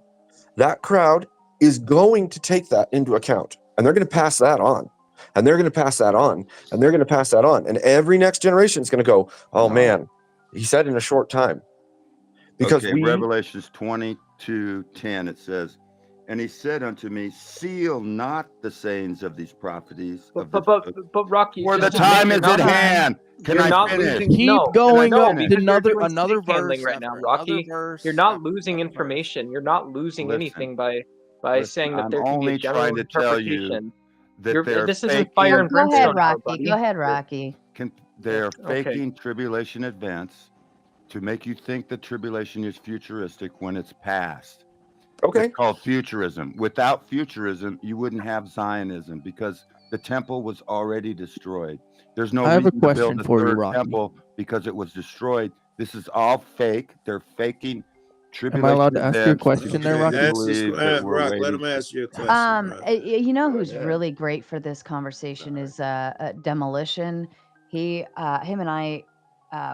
that crowd is going to take that into account. And they're going to pass that on. And they're going to pass that on. And they're going to pass that on. And every next generation is going to go, oh, man, he said in a short time. Because Revelations 22:10, it says, and he said unto me, seal not the sayings of these prophecies. But Rocky, for the time is at hand. Can You're I not finish? losing. Keep no, going no, up. because you're Another doing another snake handling verse right now, after Rocky. another verse. You're not after losing another verse. information. You're not losing Listen, anything by listen, saying that I'm there can be a only general trying to tell you interpretation. that they're This isn't fire faking. and Go ahead, brimstone, Rocky. buddy. Go ahead, Rocky. They're Okay. faking tribulation events to make you think that tribulation is futuristic when it's past. Okay. It's called futurism. Without futurism, you wouldn't have Zionism because the temple was already destroyed. There's no I have a reason to build question a for you, third Rocky. temple because it was destroyed. This is all fake. They're faking tribulation Am I allowed to ask you a events question there, to Rocky? make you Ask this, believe that we're Rock. Let waiting him for- ask you a question. Rock. You know who's really great for this conversation is Demolition. Him and I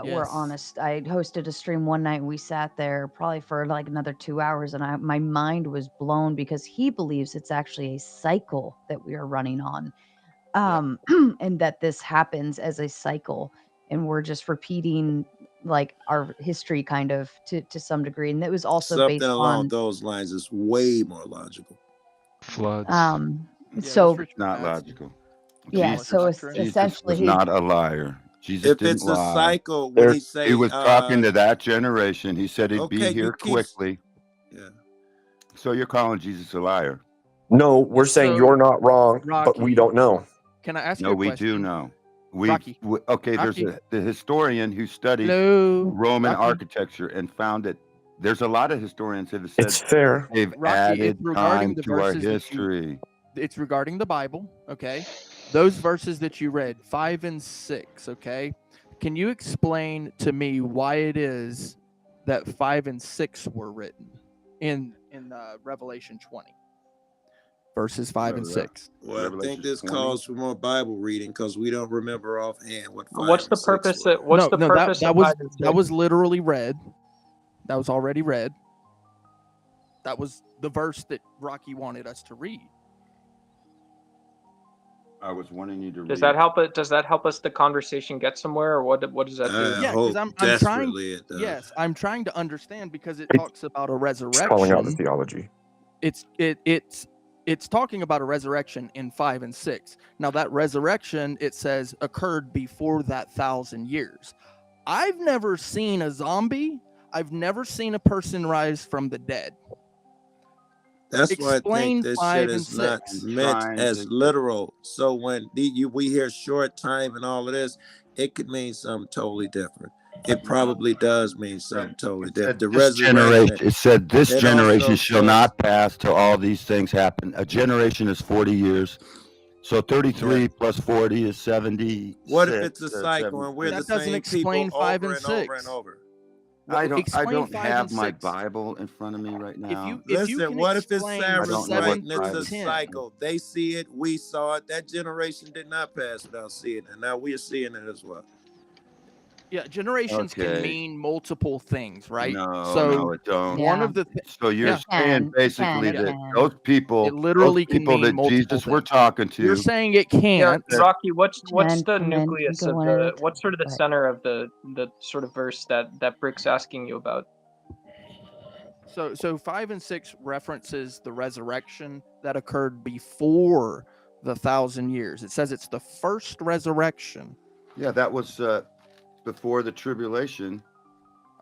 were Yes. honest. I hosted a stream one night and we sat there probably for like another 2 hours, and my mind was blown because he believes it's actually a cycle that we are running on, and that this happens as a cycle, and we're just repeating like our history kind of to some degree, and that was also Something based along on those lines is way more logical. Floods. so not logical. yeah, Jesus- so Jesus essentially was he not a liar. Jesus If didn't it's a lie. cycle, when he say He was talking to that generation. He said he'd okay, be you here keep- quickly. Yeah. So you're calling Jesus a liar? No, we're saying So, you're not wrong, but we Rocky, don't know. Can I ask No, you a we question? do know. We Rocky. okay. There's Rocky. the historian who studied Hello, Roman Rocky. architecture and found that there's a lot of historians that have said It's fair. they've Rocky, added it's regarding time the to our verses that you- history. It's regarding the Bible, okay? Those verses that you read, 5 and 6, okay? Can you explain to me why it is that 5 and 6 were written in Revelation 20? Verses 5 and 6. Well, I think Revelation this 20. calls for more Bible reading because we don't remember offhand what. What's the purpose? What's the purpose that of was 5 and 6? that was literally read. That was already read. That was the verse that Rocky wanted us to read. I was wanting you to read. Does that help it? Does that help us the conversation get somewhere, or what does that do? Yeah, because I'm trying. Yes, I'm trying to understand because it talks about a resurrection. Calling out the theology. It's talking about a resurrection in 5 and 6. Now that resurrection, it says, occurred before that 1,000 years. I've never seen a zombie. I've never seen a person rise from the dead. That's why I Explain think this 5 shit and is not 6. meant as literal. So when we hear short time and all of this, it could mean something totally different. It probably does mean something totally different. The This resurrection. generation, it said, this It generation also shall says- not pass till all these things happen. A generation is 40 years. So 33 plus 40 is 70. What if it's a cycle and we're That the doesn't same explain people 5 over and and over 6. and over? I don't Explain 5 have and my 6. Bible in front of me right now. Listen, what if it's I Sarah's don't know right what and it's a Bible- cycle? They see it, we saw it. That generation did not pass without seeing it, and now we are seeing it as well. Yeah, generations can Okay. mean multiple things, right? No, so no, it don't. one of the So you're Yeah. saying basically It that can. those people, It literally those people can mean that Jesus multiple we're things. talking to, You're saying it can't. Yeah, Rocky, what's the Can nucleus go of one at a the time. what's sort of the Go ahead. center of the sort of verse that Brick's asking you about? So 5 and 6 references the resurrection that occurred before the 1,000 years. It says it's the first resurrection. yeah, that was before the tribulation.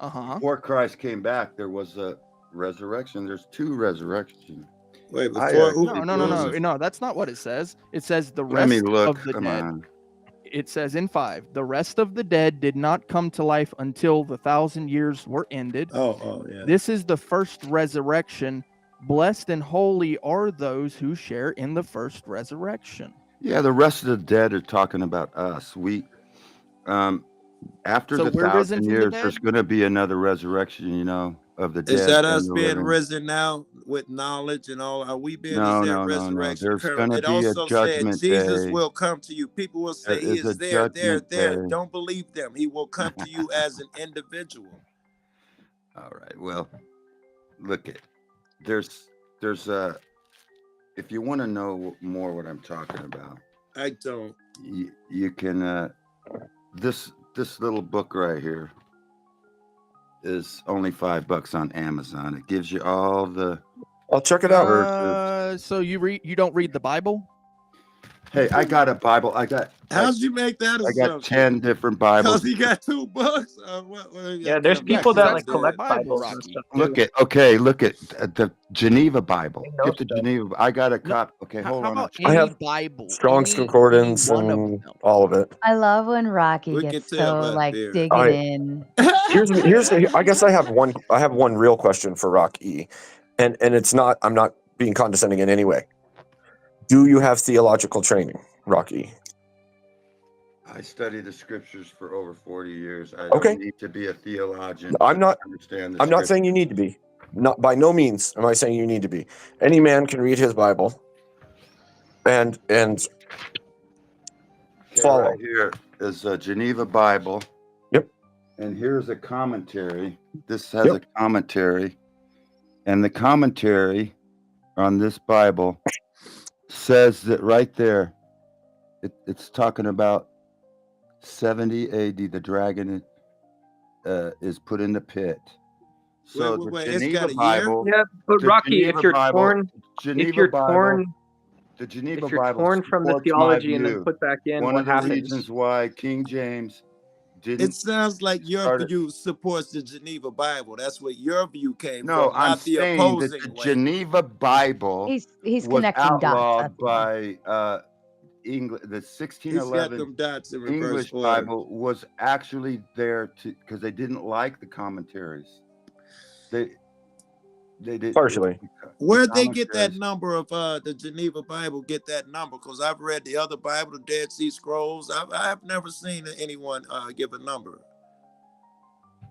Uh-huh. Before Christ came back, there was a resurrection. There's two resurrections. Wait, No, that's not what it says. It says the Let me rest look. of the Come dead. on. It says in 5, the rest of the dead did not come to life until the 1,000 years were ended. Oh, yeah. This is the first resurrection. Blessed and holy are those who share in the first resurrection. Yeah, the rest of the dead are talking about us. We, after So the we're risen 1,000 from the years, dead? there's going to be another resurrection, of the dead. Is that and us the being living. risen now with knowledge and all? Are we being No, is there no, no, no. resurrection? There's current? gonna It be a also said judgment Jesus day. will come to you. People will say There he is a is there. judgment day. Don't believe them. He will come to you as an individual. All right. Well, look at there's if you want to know more what I'm talking about, I don't. you can this little book right here is only $5 on Amazon. It gives you all the I'll check it out. So you don't read the Bible? Hey, I got a Bible. How'd you make that I got assumption? 10 different Bibles. Because he got 2 books. Yeah, there's people that like collect Bibles and stuff too. Look at the Geneva Bible. Get the Geneva. I got a copy. Okay, hold How on. about I any have Bible? Strong's any Concordance one of and them? all of it. I love when Rocky We can gets tell so by like beard. digging I- in. I guess I have one real question for Rock E. And it's not, I'm not being condescending in any way. Do you have theological training, Rock E? I studied the scriptures for over 40 years. I Okay. don't need to be a theologian. I'm not to understand the I'm not saying you need to be. Not by no means am I saying you need to be. Any man can read his Bible and Okay, follow. right here is a Geneva Bible. Yep. And here's a commentary. This has a commentary. And the commentary on this Bible says that right there, it's talking about 70 AD, the dragon is put in the pit. So Wait, the it's Geneva got a year? Bible. Yeah, but the Rocky, Geneva if you're Bible- torn, Geneva if you're Bible- torn, the Geneva if you're Bible torn from the supports my theology and then view. put back in, One what of the happens? reasons why King James didn't. It sounds like your started- view supports the Geneva Bible. That's where your view came No, from, I'm not the saying that opposing the way. Geneva Bible He's was connecting dots. outlawed That's why. by English. The He's got 1611 them dots in reverse English order. Bible was actually there because they didn't like the commentaries. They did Partially. Where'd they get that commentaries. number of the Geneva Bible? Get that number? Because I've read the other Bible, the Dead Sea Scrolls. I've never seen anyone give a number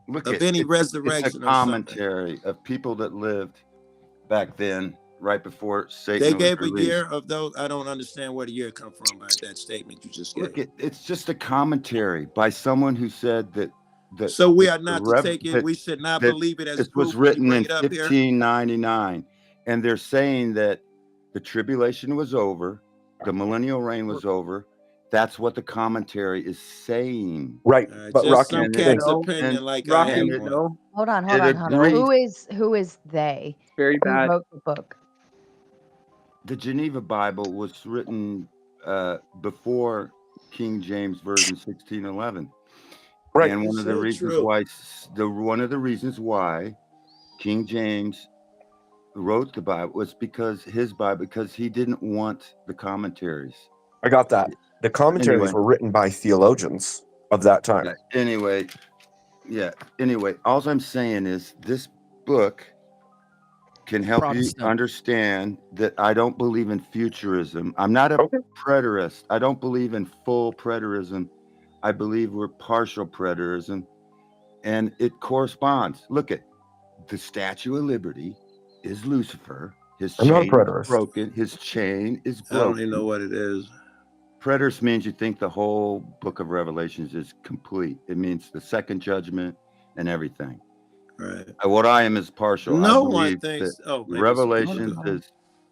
Look of at any it's resurrection a or something. commentary of people that lived back then, right before Satan. They was gave a released. year of those. I don't understand where the year come from by that statement you just gave. Look, it's just a commentary by someone who said that. So we that are not the to take it. that- We should not that believe it as this proof was when you written bring in it up here. 1599, and they're saying that the tribulation was over, the millennial reign was over. That's what the commentary is saying. Right. But Just Rocky, some cat's opinion, like I Rocky, have one. no, Hold on. It agrees. Who is they? very Who bad. wrote the book? The Geneva Bible was written before King James Version 1611. Right. And one of the So reasons true. why King James wrote the Bible was because he didn't want the commentaries. I got that. The commentaries Anyway. were written by theologians of that time. Anyway, all I'm saying is this book can help Protestant. you understand that I don't believe in futurism. I'm not a preterist. I don't believe in full preterism. I believe we're partial preterism, and it corresponds. Look at the Statue of Liberty is Lucifer. His I'm not a chain is preterist. broken. His chain is I don't broken. even know what it is. Preterist means you think the whole book of Revelations is complete. It means the second judgment and everything. Right. What I am is partial. No I one believe thinks. that Oh, maybe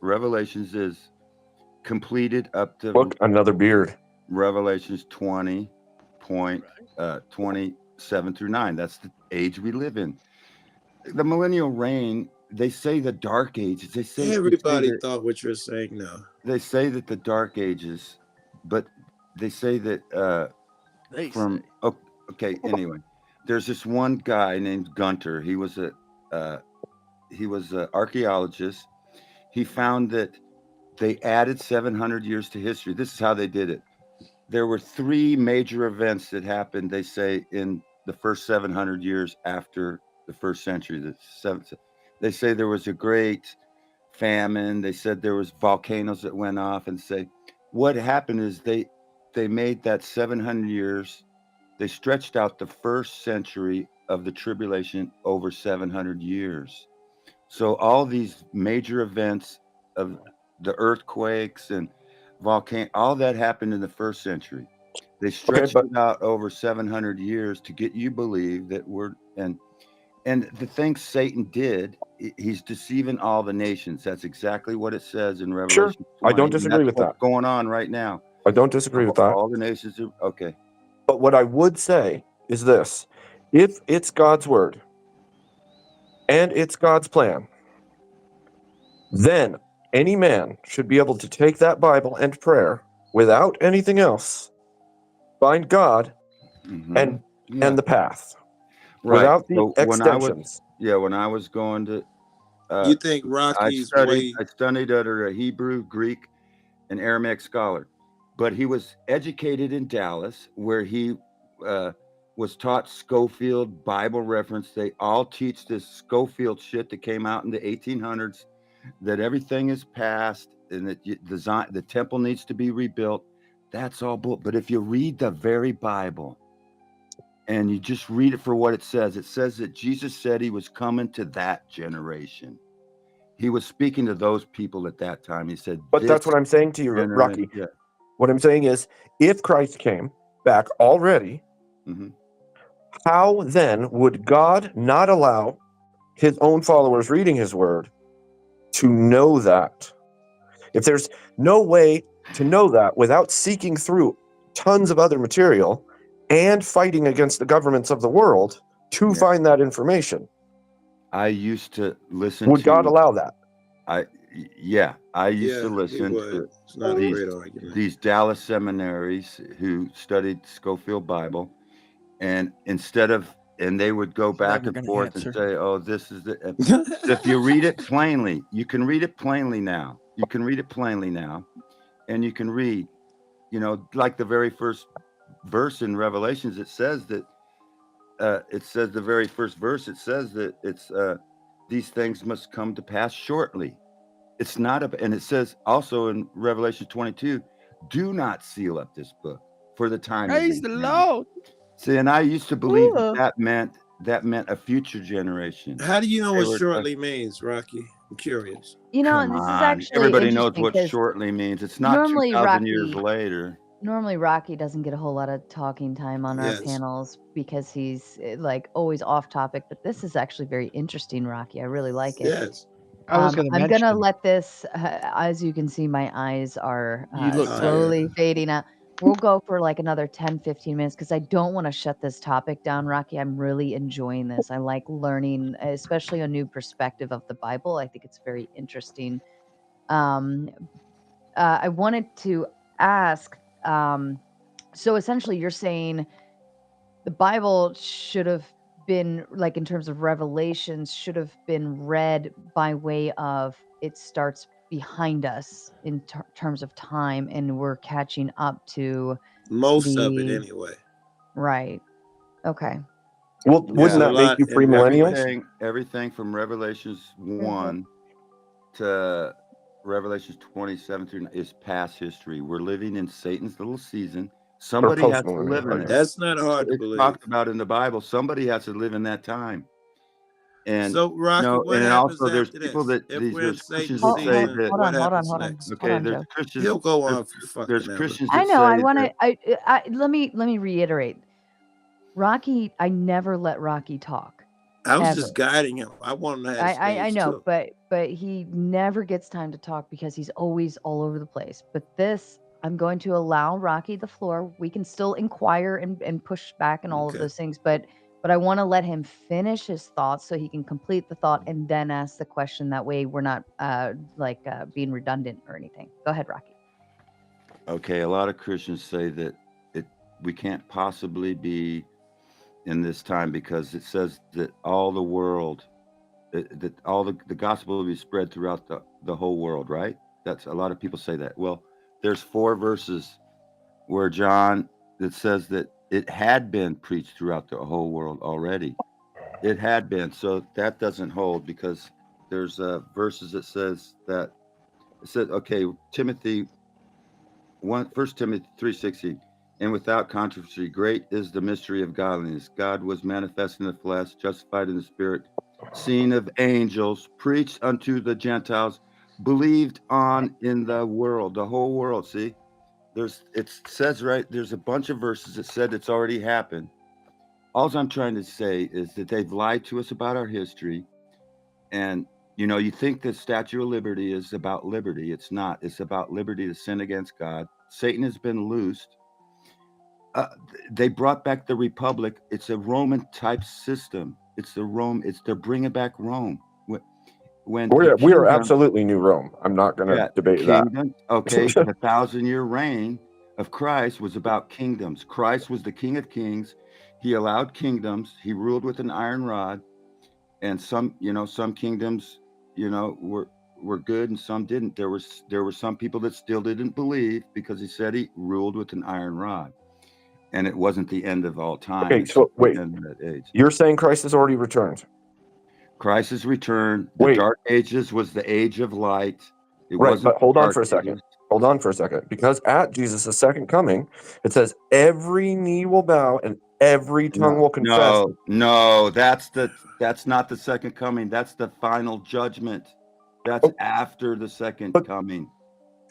Revelations is completed up to Look, another beard. Revelations 20.27 through 9. That's the age we live in. The millennial reign, they say the dark ages. They say everybody that, thought what you're saying now. they say that the dark ages, but they say that They from say. okay, anyway, there's this one guy named Gunter. He was a archaeologist. He found that they added 700 years to history. This is how they did it. There were 3 major events that happened, they say, in the first 700 years after the first century. They say there was a great famine. They said there was volcanoes that went off, and say what happened is they made that 700 years. They stretched out the first century of the tribulation over 700 years. So all these major events of the earthquakes and volcano, all that happened in the first century. They stretched it out over 700 years to get you believe that and the things Satan did, he's deceiving all the nations. That's exactly what it says in Revelation. I 20, don't and disagree that's with what's that. going on right now. I don't disagree with that. All the nations are okay. But what I would say is this: if it's God's word and it's God's plan, then any man should be able to take that Bible and prayer without anything else, find God Mhm. and the path Right. without the So extensions. when I was going to, You think I Rocky's studied under a Hebrew, Greek, and Aramaic scholar, but he was educated in Dallas, where he was taught Schofield Bible reference. They all teach this Schofield shit that came out in the 1800s, that everything is past and that the temple needs to be rebuilt. That's all bull. But if you read the very Bible and you just read it for what it says that Jesus said he was coming to that generation. He was speaking to those people at that time. He said, But that's what I'm saying to you, Rocky. Yeah. What I'm saying is, if Christ came back already, Mm-hmm. how then would God not allow his own followers reading his word to know that? If there's no way to know that without seeking through tons of other material and fighting against the governments of the world to find that information, I used to listen would God allow that? I used to listen to It's not a great argument. these Dallas seminaries who studied Schofield Bible, and they would go back never and gonna forth answer. and say, "Oh, this is the." If you read it plainly, you can read it plainly now. You can read it plainly now, and you can read, like the very first verse in Revelations. It says that. It says the very first verse. It says that it's these things must come to pass shortly. It's not and it says also in Revelation 22, do not seal up this book, for the time Praise is the at hand. Lord. See, and I used to believe Ooh. that meant a future generation. How do you know They what were- shortly means, Rocky? I'm curious. You know, Come and this is on, actually everybody knows interesting what 'cause shortly means. It's not normally 2,000 years Rocky- later. Normally, Rocky doesn't get a whole lot of talking time on Yes. our panels because he's like always off topic. But this is actually very interesting, Rocky. I really like it. Yes. I was gonna I'm gonna mention- let this. As you can see, my eyes are You look slowly fading out. We'll go for like another 10, 15 minutes because I don't want to shut this topic down, Rocky. I'm really enjoying this. I like learning, especially a new perspective of the Bible. I think it's very interesting. I wanted to ask. So essentially, you're saying the Bible should have been, like, in terms of revelations, should have been read by way of it starts behind us in terms of time, and we're catching up to Most of it, the- anyway. Right. Okay. Well, wouldn't that make you premillennials? Everything from Revelations 1 to Revelations 27 through is past history. We're living in Satan's little season. Somebody has to postmillennial, live in it. That's not hard to It's believe. talked about in the Bible. Somebody has to live in that time. And So, Rocky, what and happens also there's after people this? that If we're in there's Christians Satan's that say season, that what happens next? Okay, there's Joe. Christians. He'll go on for fucking There's ever. Christians I that know. I say want that- to. Let me reiterate. Rocky, I never let Rocky talk. I was ever. just guiding him. I want him to have I space, know, too. but he never gets time to talk because he's always all over the place. But this, I'm going to allow Rocky the floor. We can still inquire and push back and all of Okay. those things, but I want to let him finish his thoughts so he can complete the thought and then ask the question. That way, we're not being redundant or anything. Go ahead, Rocky. Okay, a lot of Christians say that we can't possibly be in this time because it says that all the world, that all the gospel will be spread throughout the whole world, right? That's a lot of people say that. Well, there's 4 verses where John that says that it had been preached throughout the whole world already. It had been, so that doesn't hold because there's verses that says that it said, okay, Timothy 1 Timothy 3:16, and without controversy, great is the mystery of godliness. God was manifest in the flesh, justified in the spirit, seen of angels, preached unto the Gentiles, believed on in the world, the whole world. See, it says right there's a bunch of verses that said it's already happened. All I'm trying to say is that they've lied to us about our history, and you think the Statue of Liberty is about liberty. It's not. It's about liberty to sin against God. Satan has been loosed. They brought back the Republic. It's a Roman type system. They're bringing back Rome. when We the are kingdom, absolutely New Rome. I'm not going to yeah, debate that. kingdom, okay, the 1,000-year reign of Christ was about kingdoms. Christ was the King of Kings. He allowed kingdoms. He ruled with an iron rod, and some kingdoms, were good and some didn't. There were some people that still didn't believe because he said he ruled with an iron rod, and it wasn't the end of all time. Okay, It's so just the wait, end of that age. you're saying Christ has already returned? Christ has returned. The Wait. Dark Ages was the age of light. It Right, wasn't but hold the on Dark for a second. Ages. Hold on for a second. Because at Jesus' second coming, it says every knee will bow and every tongue will confess. No, that's not the second coming. That's the final judgment. That's after the second coming.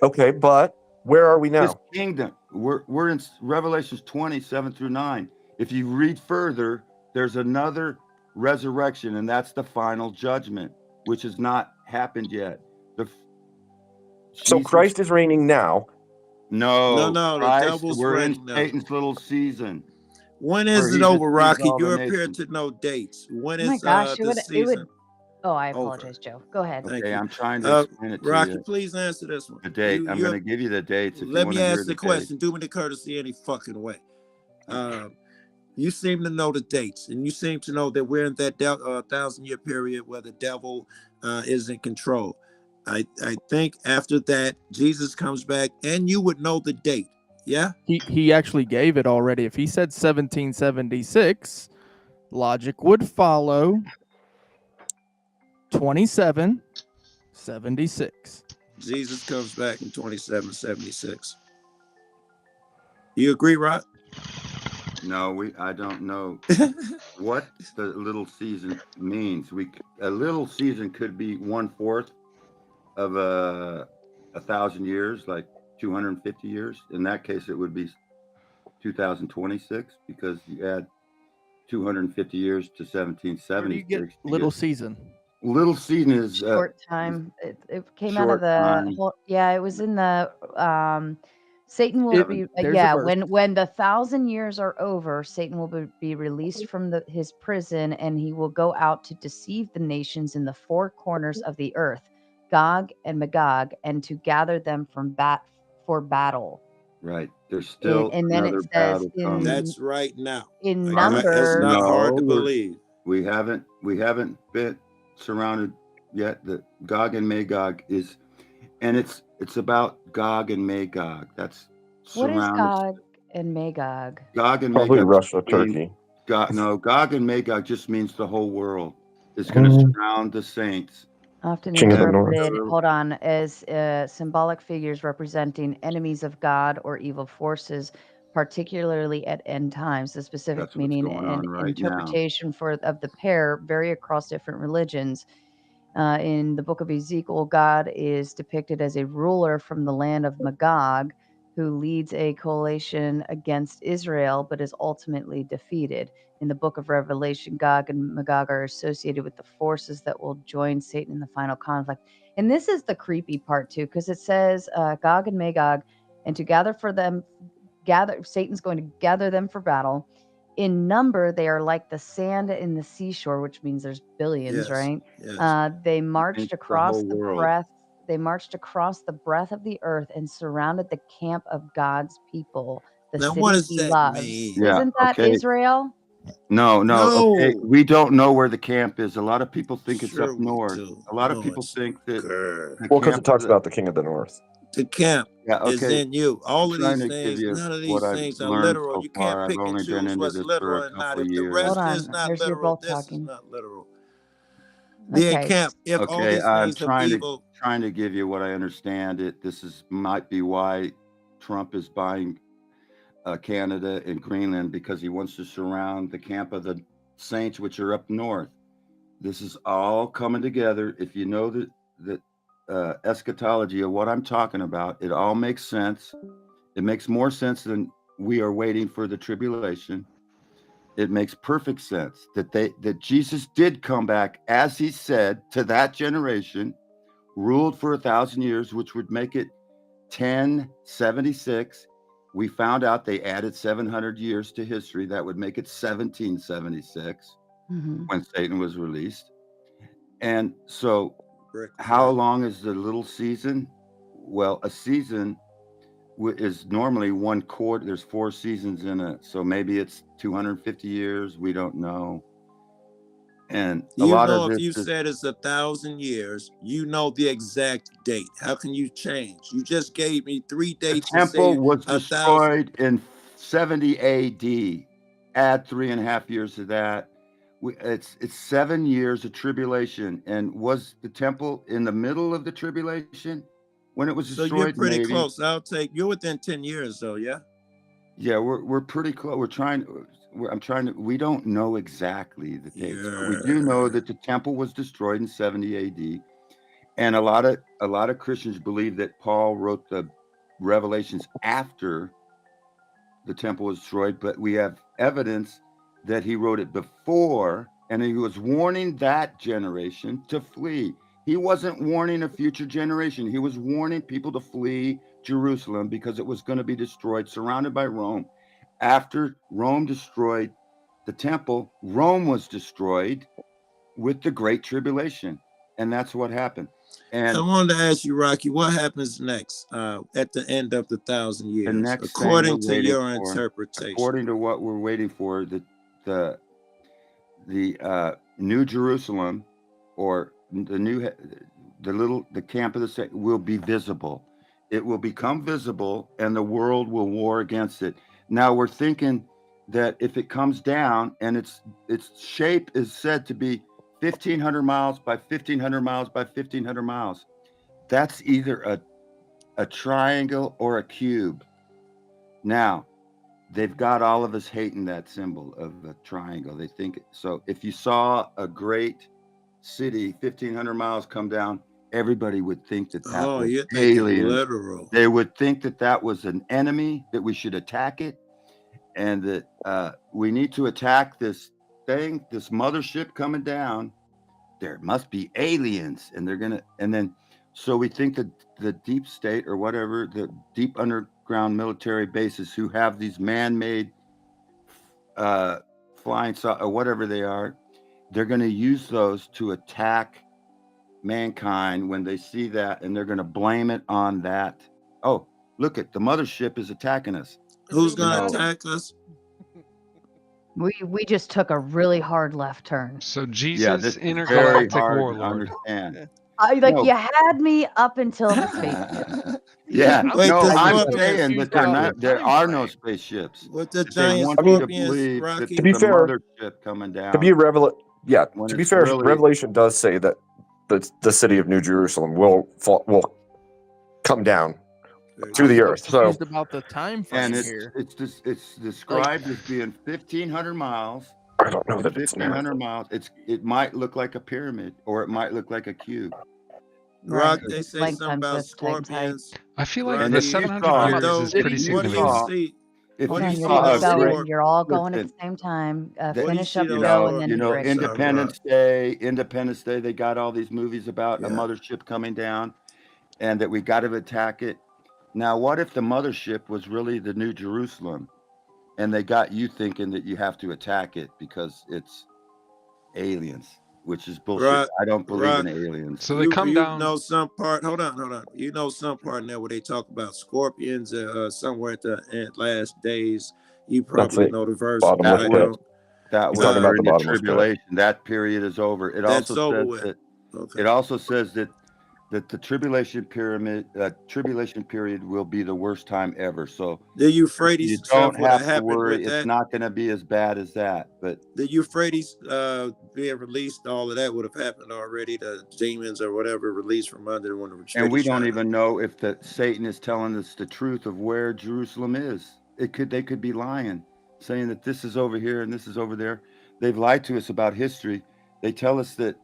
Okay, but where are we now? This kingdom. We're in Revelations 27-9. If you read further, there's another resurrection, and that's the final judgment, which has not happened yet. So Christ is reigning now. No, the Christ, devil's we're in reigning now. Satan's little season. When where is he it over, deceives Rocky? all the You appear nations. to know dates. When Oh my is gosh, the season? Oh, I over? apologize, Joe. Go ahead. Thank Okay, you. I'm trying to explain it to Rocky, you. please answer this one. The date. I'm going to give you the dates if you Let want me to hear ask the the question. dates. Do me the courtesy any fucking way. You seem to know the dates, and you seem to know that we're in that 1,000-year period where the devil is in control. I think after that, Jesus comes back, and you would know the date. Yeah? He actually gave it already. If he said 1776, logic would follow 2776. Jesus comes back in 2776. You agree, Rod? No, I don't know what the little season means. A little season could be 1/4 of 1,000 years, like 250 years. In that case, it would be 2026 because you add 250 years to 1776. Where do you get little season? Little season is Short time. It came out of short the time. whole. Yeah, it was in the. Satan will be. there's a Yeah, verse. when the 1,000 years are over, Satan will be released from his prison, and he will go out to deceive the nations in the four corners of the earth, Gog and Magog, and to gather them for battle. Right. There's still And then it another says battle in coming. That's right now. in That's Numbers. not hard to No, believe. We haven't been surrounded yet. The Gog and Magog is, and it's about Gog and Magog. That's What is surrounded. Gog and Magog? Gog and Probably Magog. Russia, just means- Turkey. Gog and Magog just means the whole world is going to surround the saints. Often King of the North. interpreted, hold on, as symbolic figures representing enemies of God or evil forces, particularly at end times. The specific That's what's meaning going on and right now. interpretation of the pair vary across different religions. In the book of Ezekiel, God is depicted as a ruler from the land of Magog who leads a coalition against Israel but is ultimately defeated. In the book of Revelation, Gog and Magog are associated with the forces that will join Satan in the final conflict. And this is the creepy part too, because it says Gog and Magog, and to Satan's going to gather them for battle. In number, they are like the sand in the seashore, which means there's billions, Yes, right? yes. They marched Means the across whole the world. breadth. They marched across the breadth of the earth and surrounded the camp of God's people, the Now, city what does he that loves. mean? Yeah, Isn't that okay. Israel? No. Okay. No. We don't know where the camp is. A lot of people think it's Sure up we north. do. A lot of No, people it's think that good. the Well, because it camp talks is- about the King of the North. The camp Yeah, is okay. in you. All I'm of trying these to give things, you none of what these I've things are learned literal. so You far. can't I've pick and only been choose into what's this literal for a and not. couple If the years. rest Hold is on. not Here's your literal, both this is talking. not literal. The Okay. camp, if all Okay, these I'm things of evil, trying to give you what I understand. Might be why Trump is buying Canada and Greenland, because he wants to surround the camp of the saints, which are up north. This is all coming together. If you know the eschatology of what I'm talking about, it all makes sense. It makes more sense than we are waiting for the tribulation. It makes perfect sense that Jesus did come back, as he said, to that generation, ruled for 1,000 years, which would make it 1076. We found out they added 700 years to history. That would make it 1776 Mhm. when Satan was released. And so brick. How long is the little season? Well, a season is normally 1 quarter. There's 4 seasons in it, so maybe it's 250 years. We don't know. And a You lot know, of if this you is said it's 1,000 years, you know the exact date. How can you change? You just gave me 3 the dates and temple say was 1,000. destroyed in 70 AD. Add 3.5 years to that. It's 7 years of tribulation. And was the temple in the middle of the tribulation when it was So destroyed? you're pretty Maybe. close. You're within 10 years though, yeah? Yeah, we're pretty close. I'm trying to. We don't know exactly the dates, but we do know that the temple was destroyed in 70 AD, and a lot of Christians believe that Paul wrote the Revelations after the temple was destroyed, but we have evidence that he wrote it before, and he was warning that generation to flee. He wasn't warning a future generation. He was warning people to flee Jerusalem because it was going to be destroyed, surrounded by Rome. After Rome destroyed the temple, Rome was destroyed with the Great Tribulation. And that's what happened. And I wanted to ask you, Rocky, what happens next at the end of the 1,000 years, the next according thing to we're your waiting for, interpretation? according to what we're waiting for, the New Jerusalem, or the camp of the saints, will be visible. It will become visible, and the world will war against it. Now we're thinking that if it comes down, and its shape is said to be 1,500 miles by 1,500 miles by 1,500 miles, that's either a triangle or a cube. Now, they've got all of us hating that symbol of a triangle. They think so. If you saw a great city 1,500 miles come down, everybody would think that was you're thinking alien. literal. They would think that was an enemy, that we should attack it, and that we need to attack this thing, this mothership coming down. There must be aliens, and they're gonna. And then, so we think that the deep state, or whatever, the deep underground military bases who have these man-made flying or whatever they are, they're going to use those to attack mankind when they see that, and they're going to blame it on that. Oh, look, the mothership is attacking us. Who's going to attack us? We just took a really hard left turn. So Jesus, Yeah, this is very intergalactic hard to warlord. understand. You had me up until the spaceship. Yeah, Wait, no, the I'm scorpions- saying that they're not. There are no spaceships. With the They giant want you to scorpions, believe that Rocky. To be the fair- mothership coming down. To be yeah. when To be it's fair, really- Revelation does say that the city of New Jerusalem will come down to the earth. So Confused about the time frame and here. it's described as being 1,500 miles. I don't know that it's 1,500 miles. It might look like a pyramid, or it might look like a cube. Rock, they say Like something about times this, times height. scorpions. I feel like Rocky, the if you 700 saw- years Those- is pretty what do you significant. see? If What do you you see saw those a Going, great, scorpions? you're all going at listen, the same time. What do you Finish see up those Joe scorpions? and then Rick. Independence Day, they got all these movies about a Yeah. mothership coming down, and that we got to attack it. Now, what if the mothership was really the New Jerusalem, and they got you thinking that you have to attack it because it's aliens, which is bullshit. Right, I don't believe right. in aliens. So they come down. Know some part. Hold on. You know some part in there where they talk about scorpions somewhere at the last days. You probably it. know the verse. Bottomless I pit. don't. That He's was talking about during the the bottomless pit. tribulation. That period is over. It That's also over says with. that Okay. it also says that the tribulation period will be the worst time ever. So The Euphrates you stuff don't would have have to happened worry. with It's that. not going to be as bad as that. But The Euphrates being released, all of that would have happened already. The demons or whatever released from under when the and we Euphrates don't shot even know if Satan is telling us the truth of where Jerusalem is. They could be lying, saying that this is over here and this is over there. They've lied to us about history. They tell us that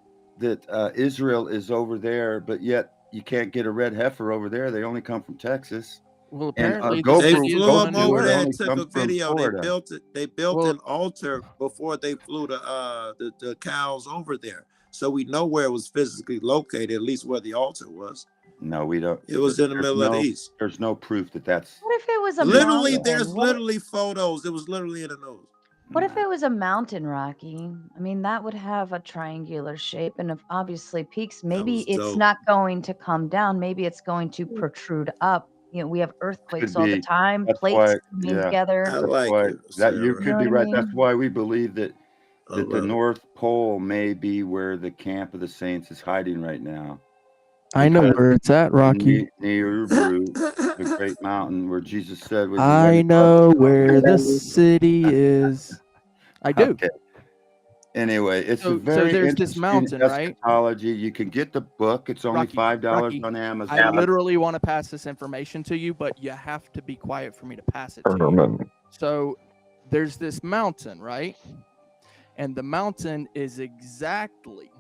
Israel is over there, but yet you can't get a red heifer over there. They only come from Texas. Well, And apparently GoPro- They this is flew GoPro them over only there and took comes a from video. They Florida. built it. They built Well- an altar before they flew the cows over there. So we know where it was physically located, at least where the altar was. No, we don't. It was in the There's middle of the no- east. There's no proof that that's What if it was a Literally, mountain? there's What if- literally photos. It was literally in the news. What if it was a mountain, Rocky? I mean, that would have a triangular shape, and if obviously peaks. Maybe was it's dope. not going to come down. Maybe it's going to protrude up. You know, we have earthquakes all the be. time. That's Plates why, coming yeah. together. I That's like why it, that you Sarah. could You know be what I right. That's mean? why we believe that I the love it. North Pole may be where the camp of the saints is hiding right now. I know Because where it's at, Rocky. Neurubru, the great mountain where Jesus said was the I end know of where the city is. I do. Okay. Anyway, it's a So very there's this interesting mountain, right? eschatology. You can get the book. It's only Rocky, $5 Rocky, on Amazon. I literally want to pass this information to you, but you have to be quiet for me to pass it to you. Herman. So there's this mountain, right? And the mountain is exactly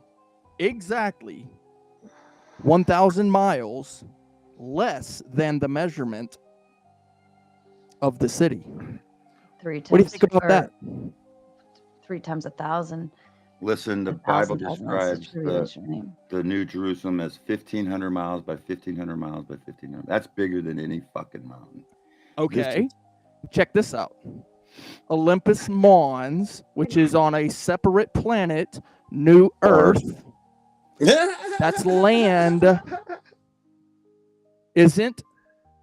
1,000 miles less than the measurement of the city. 3 times. What do you think about or that? 3 times 1,000. Listen, the 1,000 Bible times miles is describes trillionage, right? the New Jerusalem as 1,500 miles by 1,500 miles by 1,500. That's bigger than any fucking mountain. Okay, check this out. Olympus Mons, which is on a separate planet, New Earth. That's land. Isn't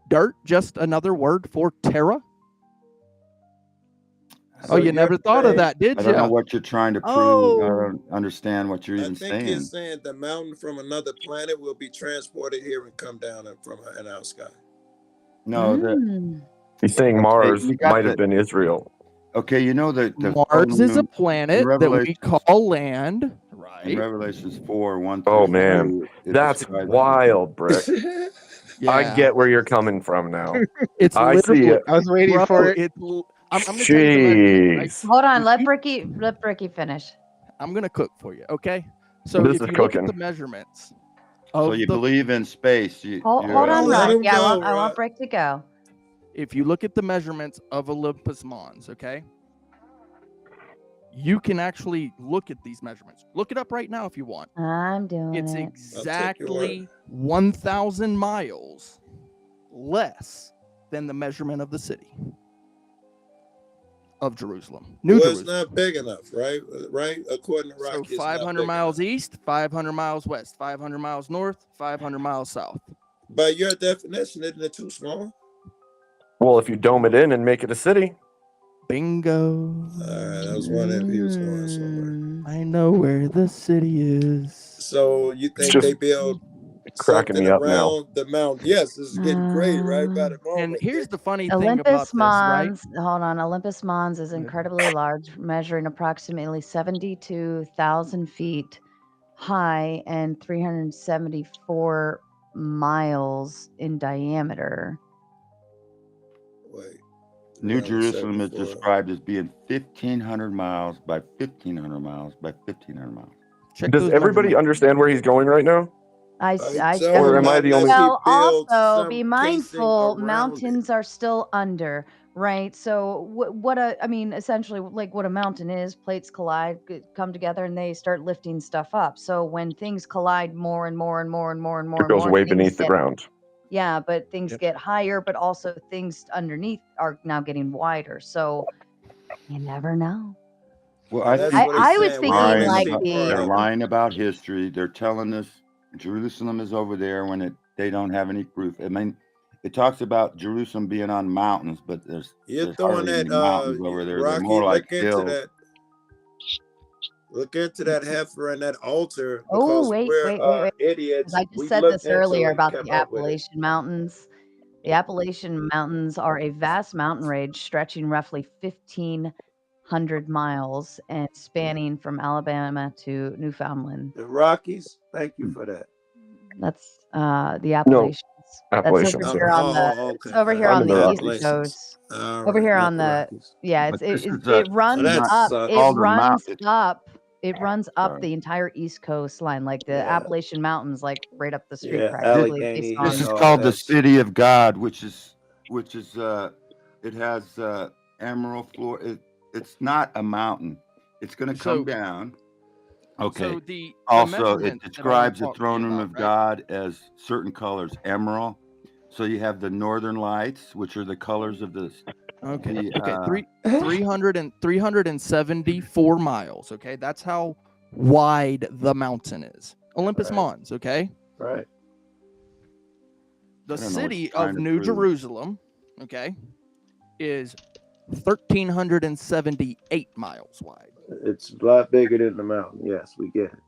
dirt just another word for Terra? Oh, you never thought of that, did I you? don't know what you're trying to prove. Oh. I don't understand what you're I even think saying. he's saying the mountain from another planet will be transported here and come down from an out sky. No, Mm. He's saying Mars you got might have the- been Israel. Okay, you know that Mars is a planet that we Revelation- call land, in right? Revelations 4:1. Oh man, that's wild, Brick. I get where you're coming from now. It's I see literally- it. I was waiting Bro, for it. I'm gonna tell you the measurement, right? Jeez. Hold on. Let Bricky finish. I'm gonna cook for you, okay? So This if is you look cooking. at the measurements So of you the, believe in space? Hold you're, on, let Rock. him Yeah, go, I want Rock. Brick to go. if you look at the measurements of Olympus Mons, okay, you can actually look at these measurements. Look it up right now if you want. I'm doing It's it. exactly 1,000 miles less than the measurement of the city of Jerusalem. New Well, it's Jerusalem. not big enough, right? Right? According to So Rocky, it's not 500 big miles enough. east, 500 miles west, 500 miles north, 500 miles south. By your definition, isn't it too small? Well, if you dome it in and make it a city, Bingo. I was wondering if he was going somewhere. I know where the city is. So you think just they build cracking something me up now. around the mountain? Yes, this is getting great right by the moment. And here's the funny thing about Olympus this, right? Mons, hold on. Olympus Mons is incredibly large, measuring approximately 72,000 feet high and 374 miles in diameter. Wait. New Jerusalem is 74. described as being 1,500 miles by 1,500 miles by 1,500 miles. Check does those everybody measurements. understand where he's going right now? I Or am I the only? Well, build also some be casing mindful. around Mountains are still under, right? So essentially, like what a mountain is, plates collide, come together, and they start lifting stuff up. So when things collide more and more and more and more and more, It goes and more, way things beneath the get- ground. Yeah, but things get higher, but also things underneath are now getting wider. So you never know. Well, I That's think what I he's was saying. thinking We're lying like about- missing the- they're part. lying about history. They're telling us Jerusalem is over there when they don't have any proof. I mean, it talks about Jerusalem being on mountains, but there's You're there's throwing hardly that any mountains over there. They're Rocky, more like look into hills. that. Look into that heifer and that altar. Oh, Because wait, we're wait, wait, wait. idiots. 'Cause I just We said looked this into it earlier and about came the up with it. Appalachian Mountains. The Appalachian Mountains are a vast mountain range stretching roughly 1,500 miles and spanning from Alabama to Newfoundland. The Rockies. Thank you for that. That's the Appalachians. Appalachians. That's over here on the. okay. It's over here I'm on in the the Rockies. East Coast. All Over right, here not on the the. Rockies. Yeah, But it's this it, is it a- runs that up. sucks. It Alder runs Mountain. up. It runs up Sorry. the entire East Coast line, like the Yeah. Appalachian Mountains, like right up the street Yeah, practically. Allegheny Based and on This is all called the that. city of God, which is it has emerald floor. It's not a mountain. It's going to come So- down. Okay. So the Also, it measurements that I wanna describes the talk to throne you room about, of right? God as certain colors, emerald. So you have the northern lights, which are the colors of the Okay. The, Okay. 374 miles. Okay. That's how wide the mountain is. Olympus Right. Mons. Okay. Right. The I don't know what city you're of trying to New prove. Jerusalem, okay, is 1,378 miles wide. It's a lot bigger than the mountain. Yes, we get it.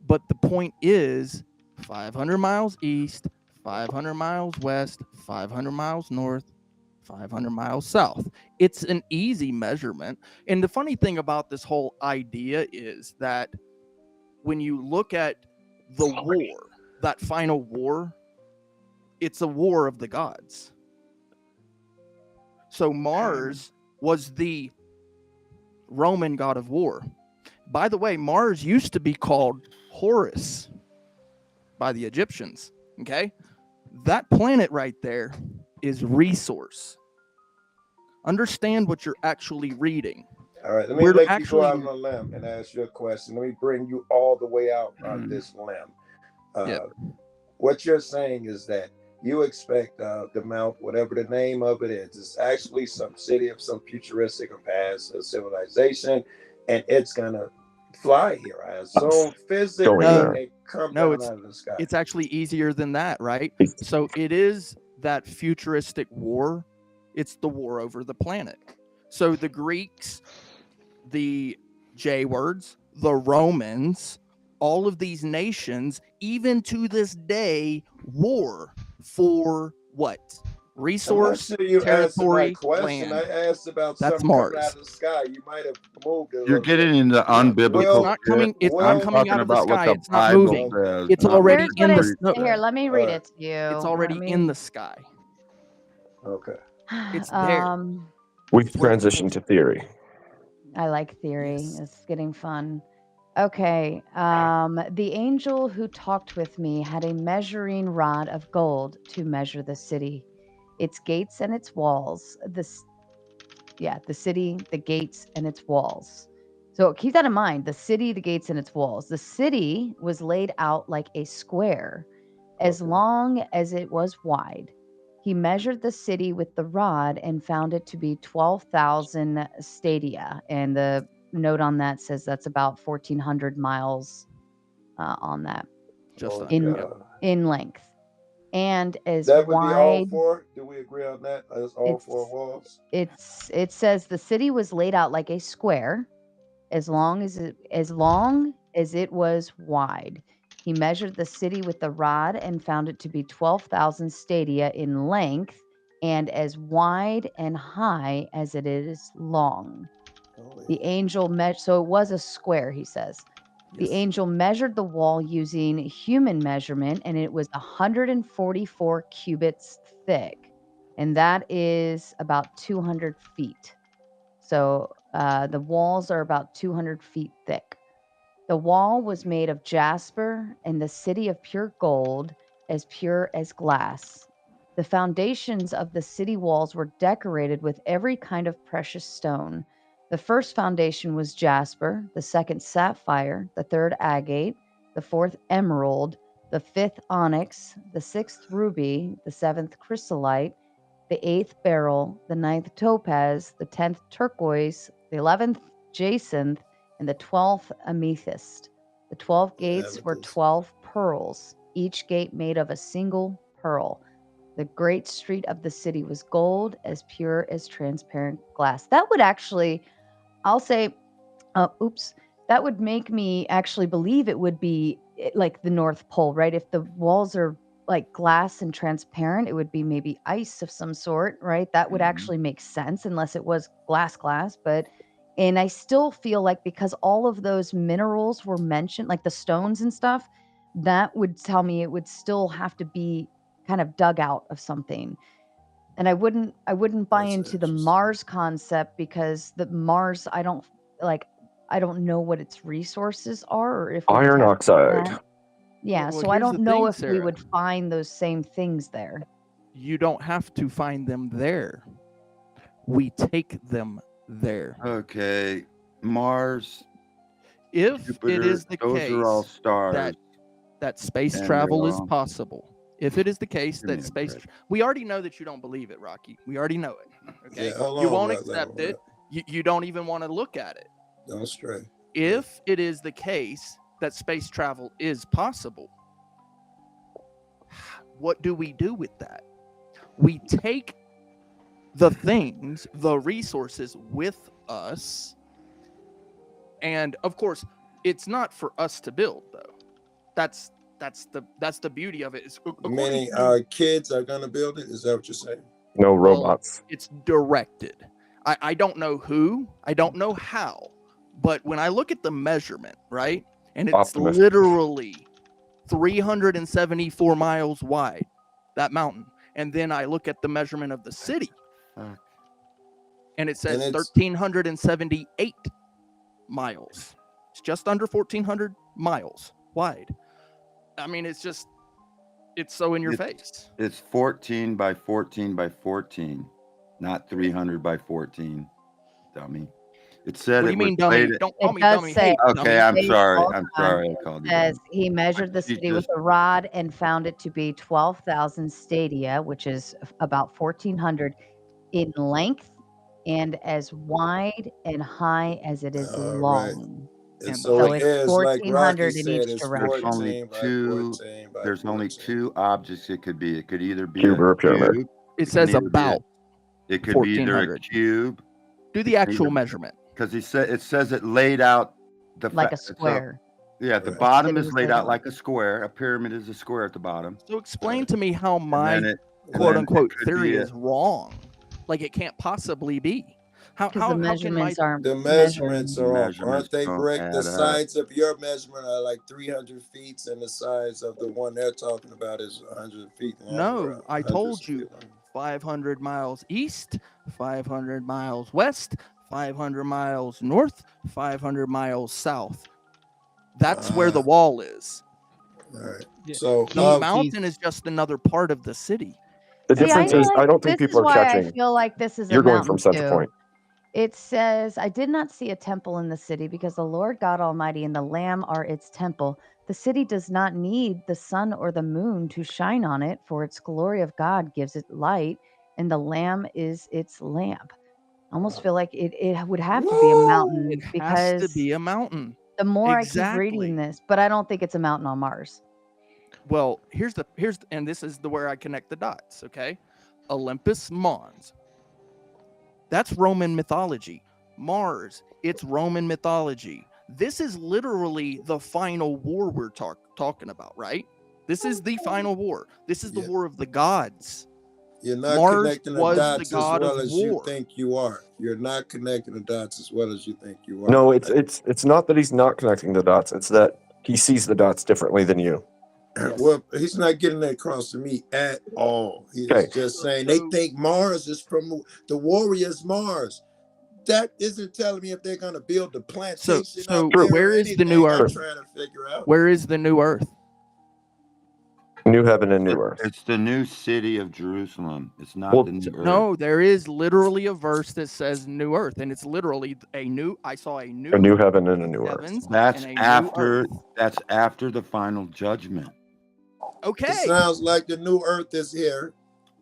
But the point is 500 miles east, 500 miles west, 500 miles north, 500 miles south. It's an easy measurement. And the funny thing about this whole idea is that when you look at the war, that final war, it's a war of the gods. So Mars was the Roman god of war. By the way, Mars used to be called Horus by the Egyptians. Okay? That planet right there is resource. Understand what you're actually reading. All right, let me We're let you actually- go out on a limb and ask you a question. Let me bring you all the way out on this limb. What you're saying is that you expect the Mount, whatever the name of it is actually some city of some futuristic or past civilization, and it's gonna fly here. I assume physically and come down out of the sky. It's actually easier than that, right? So it is that futuristic war. It's the war over the planet. So the Greeks, the J words, the Romans, all of these nations, even to this day, war for what? Resource, I'm not sure you answered my territory, question. land. I asked about That's something Mars. coming out of the sky. You might have moved a You're little getting into unbiblical. It's not coming. It's I'm not coming talking out of the about what sky. the It's not Bible moving. says, It's not already what Here's in what the. it, here, let me read it to you. It's already in the sky. Okay. It's there. We've transitioned to theory. I like theory. It's getting fun. Okay. The angel who talked with me had a measuring rod of gold to measure the city, its gates and its walls. The city, the gates and its walls. So keep that in mind. The city, the gates and its walls. The city was laid out like a square, as long as it was wide. He measured the city with the rod and found it to be 12,000 stadia. And the note on that says that's about 1,400 miles on that. Just in length. And as That would be all wide. four. Do we agree on that? That's all four walls. It says the city was laid out like a square, as long as it was wide. He measured the city with the rod and found it to be 12,000 stadia in length and as wide and high as it is long. The angel so it was a square, he says. The angel measured the wall using human measurement, and it was 144 cubits thick, and that is about 200 feet. So the walls are about 200 feet thick. The wall was made of jasper, and the city of pure gold, as pure as glass. The foundations of the city walls were decorated with every kind of precious stone. The first foundation was jasper, the second sapphire, the third agate, the fourth emerald, the fifth onyx, the sixth ruby, the seventh chrysolite, the eighth beryl, the ninth topaz, the 10th turquoise, the 11th jacinth, and the 12th amethyst. The 12 gates were 12 pearls, each gate made of a single pearl. The great street of the city was gold, as pure as transparent glass. That would actually, I'll say, that would make me actually believe it would be like the North Pole, right? If the walls are like glass and transparent, it would be maybe ice of some sort, right? That would actually make sense unless it was glass, but and I still feel like because all of those minerals were mentioned, like the stones and stuff, that would tell me it would still have to be kind of dug out of something. And I wouldn't buy into the Mars concept because the Mars, I don't know what its resources are or if we Iron tap oxide. that. Yeah, Well, so I here's don't the know thing, if we Sarah. would find those same things there. You don't have to find them there. We take them there. Okay, Mars. If Jupiter, it is the those case are all stars. that space And travel they're is all- possible, if it is the case Give me that a space, break. we already know that you don't believe it, Rocky. We already know it. Okay, Yeah, hold you on, won't brother. accept it. You don't even want to look at it. Don't stray. If it is the case that space travel is possible, what do we do with that? We take the things, the resources with us, and of course, it's not for us to build, though. That's the beauty of it. Is Meaning our kids are gonna build it? Is that what you're saying? No Well, robots. it's directed. I don't know who, I don't know how, but when I look at the measurement, right, and it's Optimus. literally 374 miles wide, that mountain, and then I look at the measurement of the city, and it says And it's- 1,378 miles. It's just under 1,400 miles wide. I mean, it's so in your face. It's 14 by 14 by 14, not 300 by 14. Dummy. It said What do it you mean, was dummy? laid- Don't call It me does dummy. say. Hey, Okay, dummy. I'm Hey, sorry. hold I'm on. sorry. I called you. Says dummy. he measured the You city with just- a rod and found it to be 12,000 stadia, which is about 1,400 in length and as wide and high as it is All right. long. And So so it it's is like 1,400 Rocky in said, each it's direction. There's only 14 by two. 14 by There's only 14. two objects it could be. It could either be Cube a or a pyramid. cube. It can says either be about. It could be either a 1400. cube. Do the actual measurement. Because it says it laid out the Like a so- square. yeah, the Right. bottom City is was laid laid out out. like a square. A pyramid is a square at the bottom. So explain to me how my And then it quote unquote could be theory a- is wrong. Like it can't possibly be. How Because how, the how can my measurements aren't The measured. measurements are off. Measurements Aren't they don't correct? add The up. sides of your measurement are like 300 feet, and the size of the one they're talking about is 100 feet long. No, I told Hundreds of you. feet long. 500 miles east, 500 miles west, 500 miles north, 500 miles south. That's where the wall is. All right. Yeah. So The mountain is just another part of the city. The See, difference feel is, like I don't think this people is are why I catching. feel like this is a You're going mountain from center too. point. It says, I did not see a temple in the city because the Lord God Almighty and the Lamb are its temple. The city does not need the sun or the moon to shine on it, for its glory of God gives it light, and the Lamb is its lamp. I almost feel like it would have to be a mountain It has because to be a mountain. the more I Exactly. keep reading this, but I don't think it's a mountain on Mars. Well, and this is where I connect the dots, okay? Olympus Mons. That's Roman mythology. Mars, it's Roman mythology. This is literally the final war we're talking about, right? This is the final war. This is the war of the gods. You're not Mars connecting the was the dots as god well of as you war. think you are. You're not connecting the dots as well as you think you are. No, it's not that he's not connecting the dots. It's that he sees the dots differently than you. Well, he's not getting that across to me at all. He's Okay. just saying they think Mars is from the Warriors Mars. That isn't telling me if they're going to build the plantation. So out there or where is the new anything I'm Earth? trying to figure out. Where is the new Earth? New heaven and new earth. It's the new city of Jerusalem. It's not Well, the new earth. No, there is literally a verse that says new earth, and it's literally I saw a new heaven and a new earth. heavens That's and a new after. earth. That's after the final judgment. Okay. It sounds like the new Earth is here.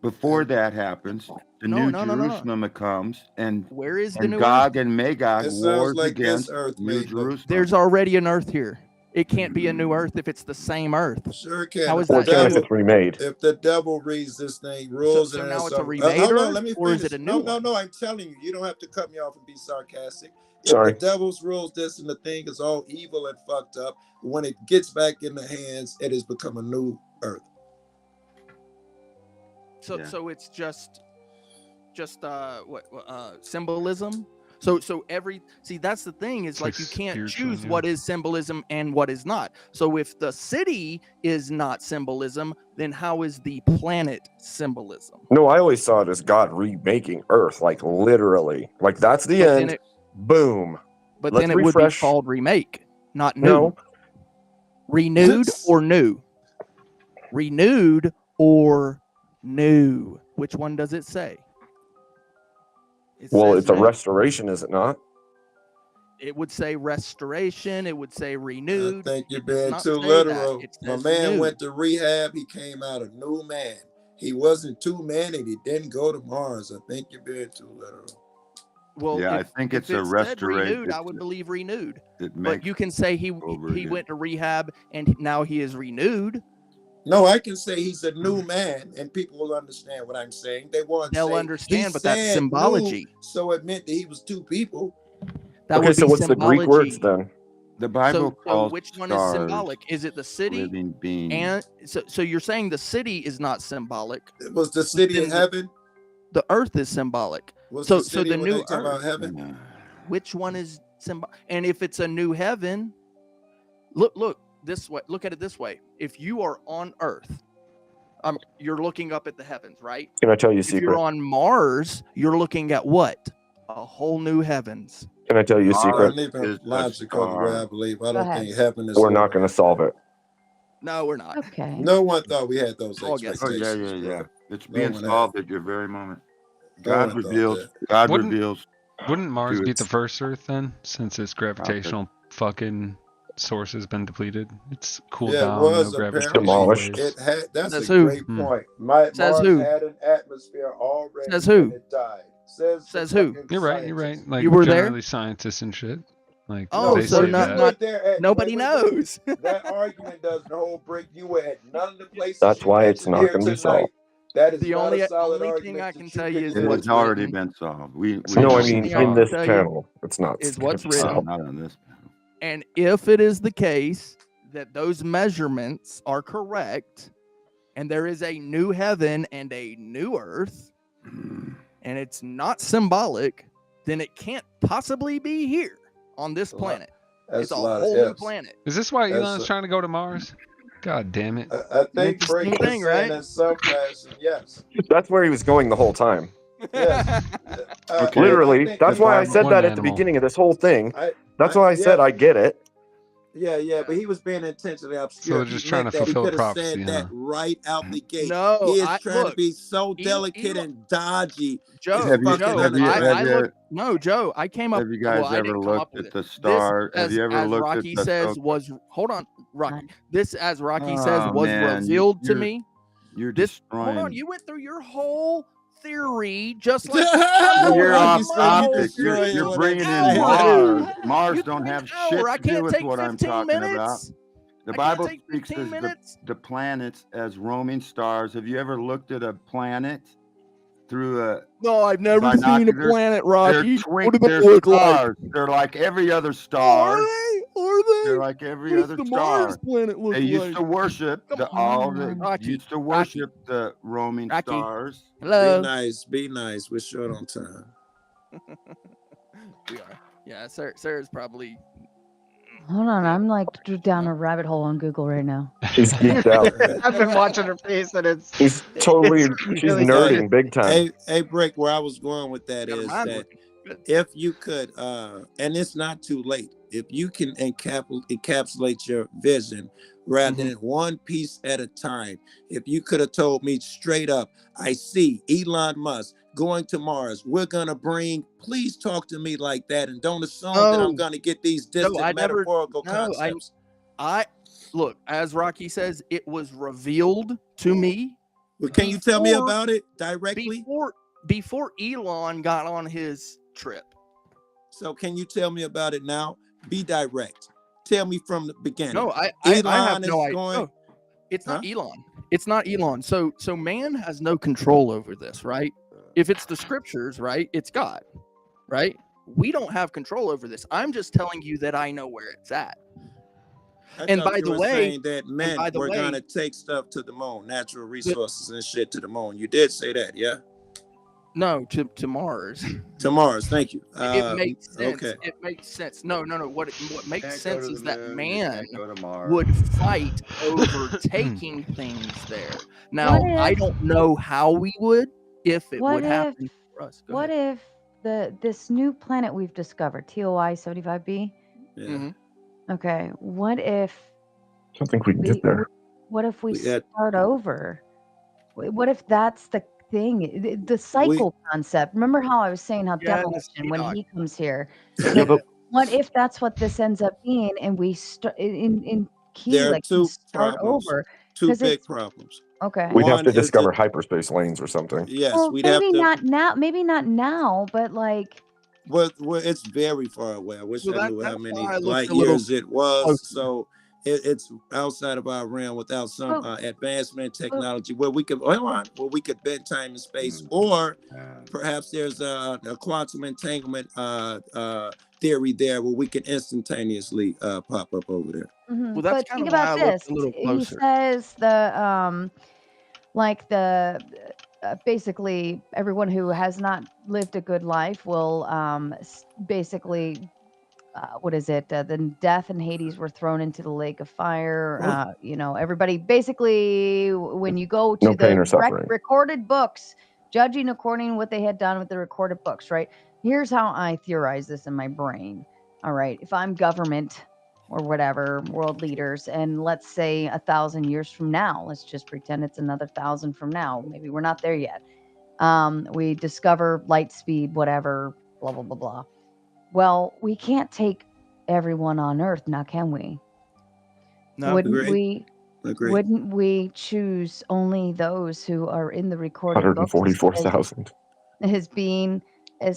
Before that happens, the No, new no, no, no, no. Jerusalem comes, and Where is the and new Gog earth? and Magog It sounds wars like this against Earth New made them. Jerusalem. There's already an earth here. It can't be a new earth if it's the same earth. Sure can. How is Well, that it can if true? it's remade. If the devil reads this thing, rules so and now it's a hold remade on, Earth, let me or is finish. it a No, new one? no, I'm telling you, you don't have to cut me off and be sarcastic. If Sorry. the devil's rules this and the thing is all evil and fucked up, when it gets back in the hands, it has become a new Earth. So Yeah. so it's just symbolism. So every that's the thing is It's like like you can't spiritual, choose yeah. what is symbolism and what is not. So if the city is not symbolism, then how is the planet symbolism? No, I always saw it as God remaking Earth, like literally. Like that's the But then end. it- Boom. But Let's then it would refresh. be called remake, not new. No. Renewed or new? Renewed or new? Which one does it say? It Well, says it's a new. restoration, is it not? it would say restoration. It would say I renewed. think you're It does being not too say literal. that. It My says man renewed. went to rehab. He came out a new man. He wasn't 2 men and he didn't go to Mars. I think you're being too literal. Well, Yeah, I if, think if it's a it said restoration. renewed, I would believe renewed. It But makes you can say he over he again. went to rehab and now he is renewed. No, I can say he's a new man, and people will understand what I'm saying. They want to They'll say understand, he but that's said symbology. new, so it meant that he was 2 people. That Okay, would so be what's the Greek words symbology. then? The Bible So calls which one is stars symbolic? Is it the city? living beings. And so you're saying the city is not symbolic. It was the city of Then heaven. the earth is symbolic. Was So the city the when they new talk about earth, heaven? which one is symbol? And if it's a new heaven, look this way. Look at it this way. If you are on earth, you're looking up at the heavens, right? Can I tell you a If you're secret? on Mars, you're looking at what? A whole new heavens. Can I tell you a Not secret? even logical the way I believe. I don't ahead. think heaven is. We're over not going to heaven. solve it. No, we're not. Okay. No one thought we had those All guesses. Oh yeah, expectations. yeah, yeah. bro. It's No being one had. solved at your very moment. No God one thought reveals. that. God Wouldn't- reveals. Wouldn't Mars to be its the first Earth then, since its gravitational fucking source has been depleted? It's cooled Yeah, it down, was no gravitational Demolished. waves. It had. That's Says a who? great point. Mars Says who? had an atmosphere already Says who? when it died. Says the Says who? fucking You're right. You're right. scientists. Like You were there? generally scientists and shit. Like Oh, they so say not- that. You were there at, Nobody knows. That argument doesn't hold break. You were at none of the places. That's you why it's mentioned not here going to be tonight. solved. That is The not only a solid thing argument I that can you tell you is It what's has already written. been solved. We So No, I just- mean thing I in can this tell you channel, it's not. is gonna what's be written. solved. not on this. And if it is the case that those measurements are correct, and there is a new heaven and a new earth, and it's not symbolic, then it can't possibly be here on this planet. That's It's a a lot of whole new ifs. planet. Is this why That's Elon's a- trying to go to Mars? God damn it. I think It's the Break same is thing, saying right? in some fashion, yes. That's where he was going the whole time. Yes. Okay. Literally, I think that's the why I Bible- said One that at the animal. beginning of this whole thing. That's I- why I said yeah. I get it. Yeah, but he was being intentionally obscure. they're He just trying meant to that. He fulfill could have said prophecy, that huh? right out the gate. No, he is I- trying to look, be so he- delicate and dodgy. Joe, It's Have you- fucking Joe, have you- unattractive. have I you- looked. No, Joe, I came up. Have you guys well, I ever didn't come up looked with at it. the This, star? Have as, you ever as looked Rocky at the says, so- was hold on, Rocky. This, as Rocky Oh, says, was man, revealed to you're- me. You're This destroying. hold on, you went through your whole theory just like Well, You're Rocky off said you topic. destroy it You're when bringing it's in saying Mars. Mars You don't give me have an shit hour. I to do can't with take what I'm 15 talking about. minutes. The I can't Bible take speaks 15 as minutes. the planets as roaming stars. Have you ever looked at a planet through a No, I've never seen a binoculars? planet, They're Rocky. twink, What do they're they look like? stars. They're like every other star. Are they? Are they? They're like every What does other the star. Mars planet look They used like? to worship Come the on, Rocky, used to worship the roaming Rocky. stars. Hello. Be nice. Be nice. We're short on time. We are. Yeah, Sarah's probably. Hold on, I'm like down a rabbit hole on Google right now. She's geeked out. I've been watching her face, and it's She's totally, it's she's really nerding big time. Hey, Break, where I was going with that Got her is mind that working. Good. if you could, and it's not too late, if you can encapsulate your vision rather than one piece at a time, if you could have told me straight up, I see Elon Musk going to Mars, we're gonna bring, please talk to me like that, and don't assume that I'm No. gonna get these distant I never- metaphorical no, concepts. I look, as Rocky says, it was revealed to me. Well, can you tell me before- about it directly? Before Elon got on his trip. So can you tell me about it now? Be direct. Tell me from the beginning. No, I have Elon no is idea. going. No, it's not Elon. It's not Elon. So man has no control over this, right? If it's the scriptures, right? It's God, right? We don't have control over this. I'm just telling you that I know where it's at. I And thought by you the were way- saying that and men by the were way- gonna take stuff to the moon, natural resources and shit to the moon. You did say that, yeah? No, to Mars. To Mars, thank you. It makes sense. Okay. It makes sense. No. What makes Can't go sense to is the that moon, you man can't go to Mars. would fight over taking things there. Now, What I if- don't know how we would if it What would if- happen for us. Go What ahead. if this new planet we've discovered, TOI 75b? Yeah. Mhm. Okay, what if I don't think we can get there. what if we We had- start over? What if that's the thing? The cycle concept. Remember how I was saying how Yes, demolition when Enoch. he comes here? Yeah, but What if that's what this ends up being, and we start in key, There are like we two start problems, over? two 'Cause big it's problems. okay. We'd have One to is discover that hyperspace lanes or something. yes, Well, we'd have maybe to. not now. Maybe not now, but like, Well, it's very far away. I wish Well, I that, knew how that's many why I looked light a little years it was. closer. So it's outside of our realm without some but, advancement in but technology where we could where we could bend time and space, or perhaps there's a quantum entanglement theory there where we can instantaneously pop up over there. Well, that's but kind think of why about I looked this. a little He closer. says like the basically everyone who has not lived a good life will basically what is it? The death and Hades were thrown into the lake of fire. You know, everybody basically, when you go to No pain the or suffering. recorded books, judging according to what they had done with the recorded books, right? Here's how I theorize this in my brain. All right, if I'm government or whatever, world leaders, and let's say 1,000 years from now, let's just pretend it's another 1,000 from now. Maybe we're not there yet. We discover light speed, whatever, blah blah blah blah. Well, we can't take everyone on Earth now, can we? No. Wouldn't we choose only those who are in the recorded books 144,000. as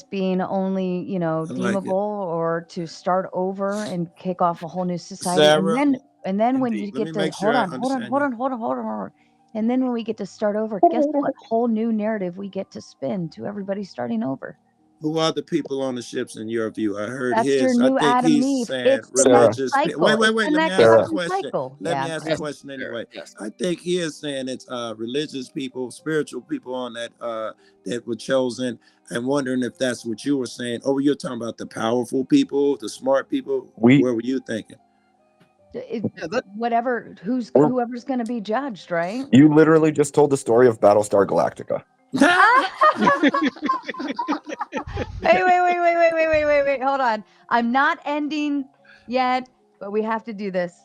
being only, you know, I like it. deemable, or to start over and kick off a whole new society? Sarah, And then when you let get me to make sure I understand you. hold on. And then when we get to start over, guess what? Whole new narrative we get to spin to everybody starting over. Who are the people on the ships in your view? I heard That's your his. new I think Adam he's Eve. saying It's the Sarah. next religious. cycle. Wait. It's Let the me next ask a fucking question. cycle. Let me Yeah. ask a question anyway. Yes. I think he is saying it's religious people, spiritual people on that that were chosen. I'm wondering if that's what you were saying. Oh, you're talking about the powerful people, the smart people. Where were you thinking? Whatever, whoever's going to be judged, right? You literally just told the story of Battlestar Galactica. Wait. Hold on. I'm not ending yet, but we have to do this.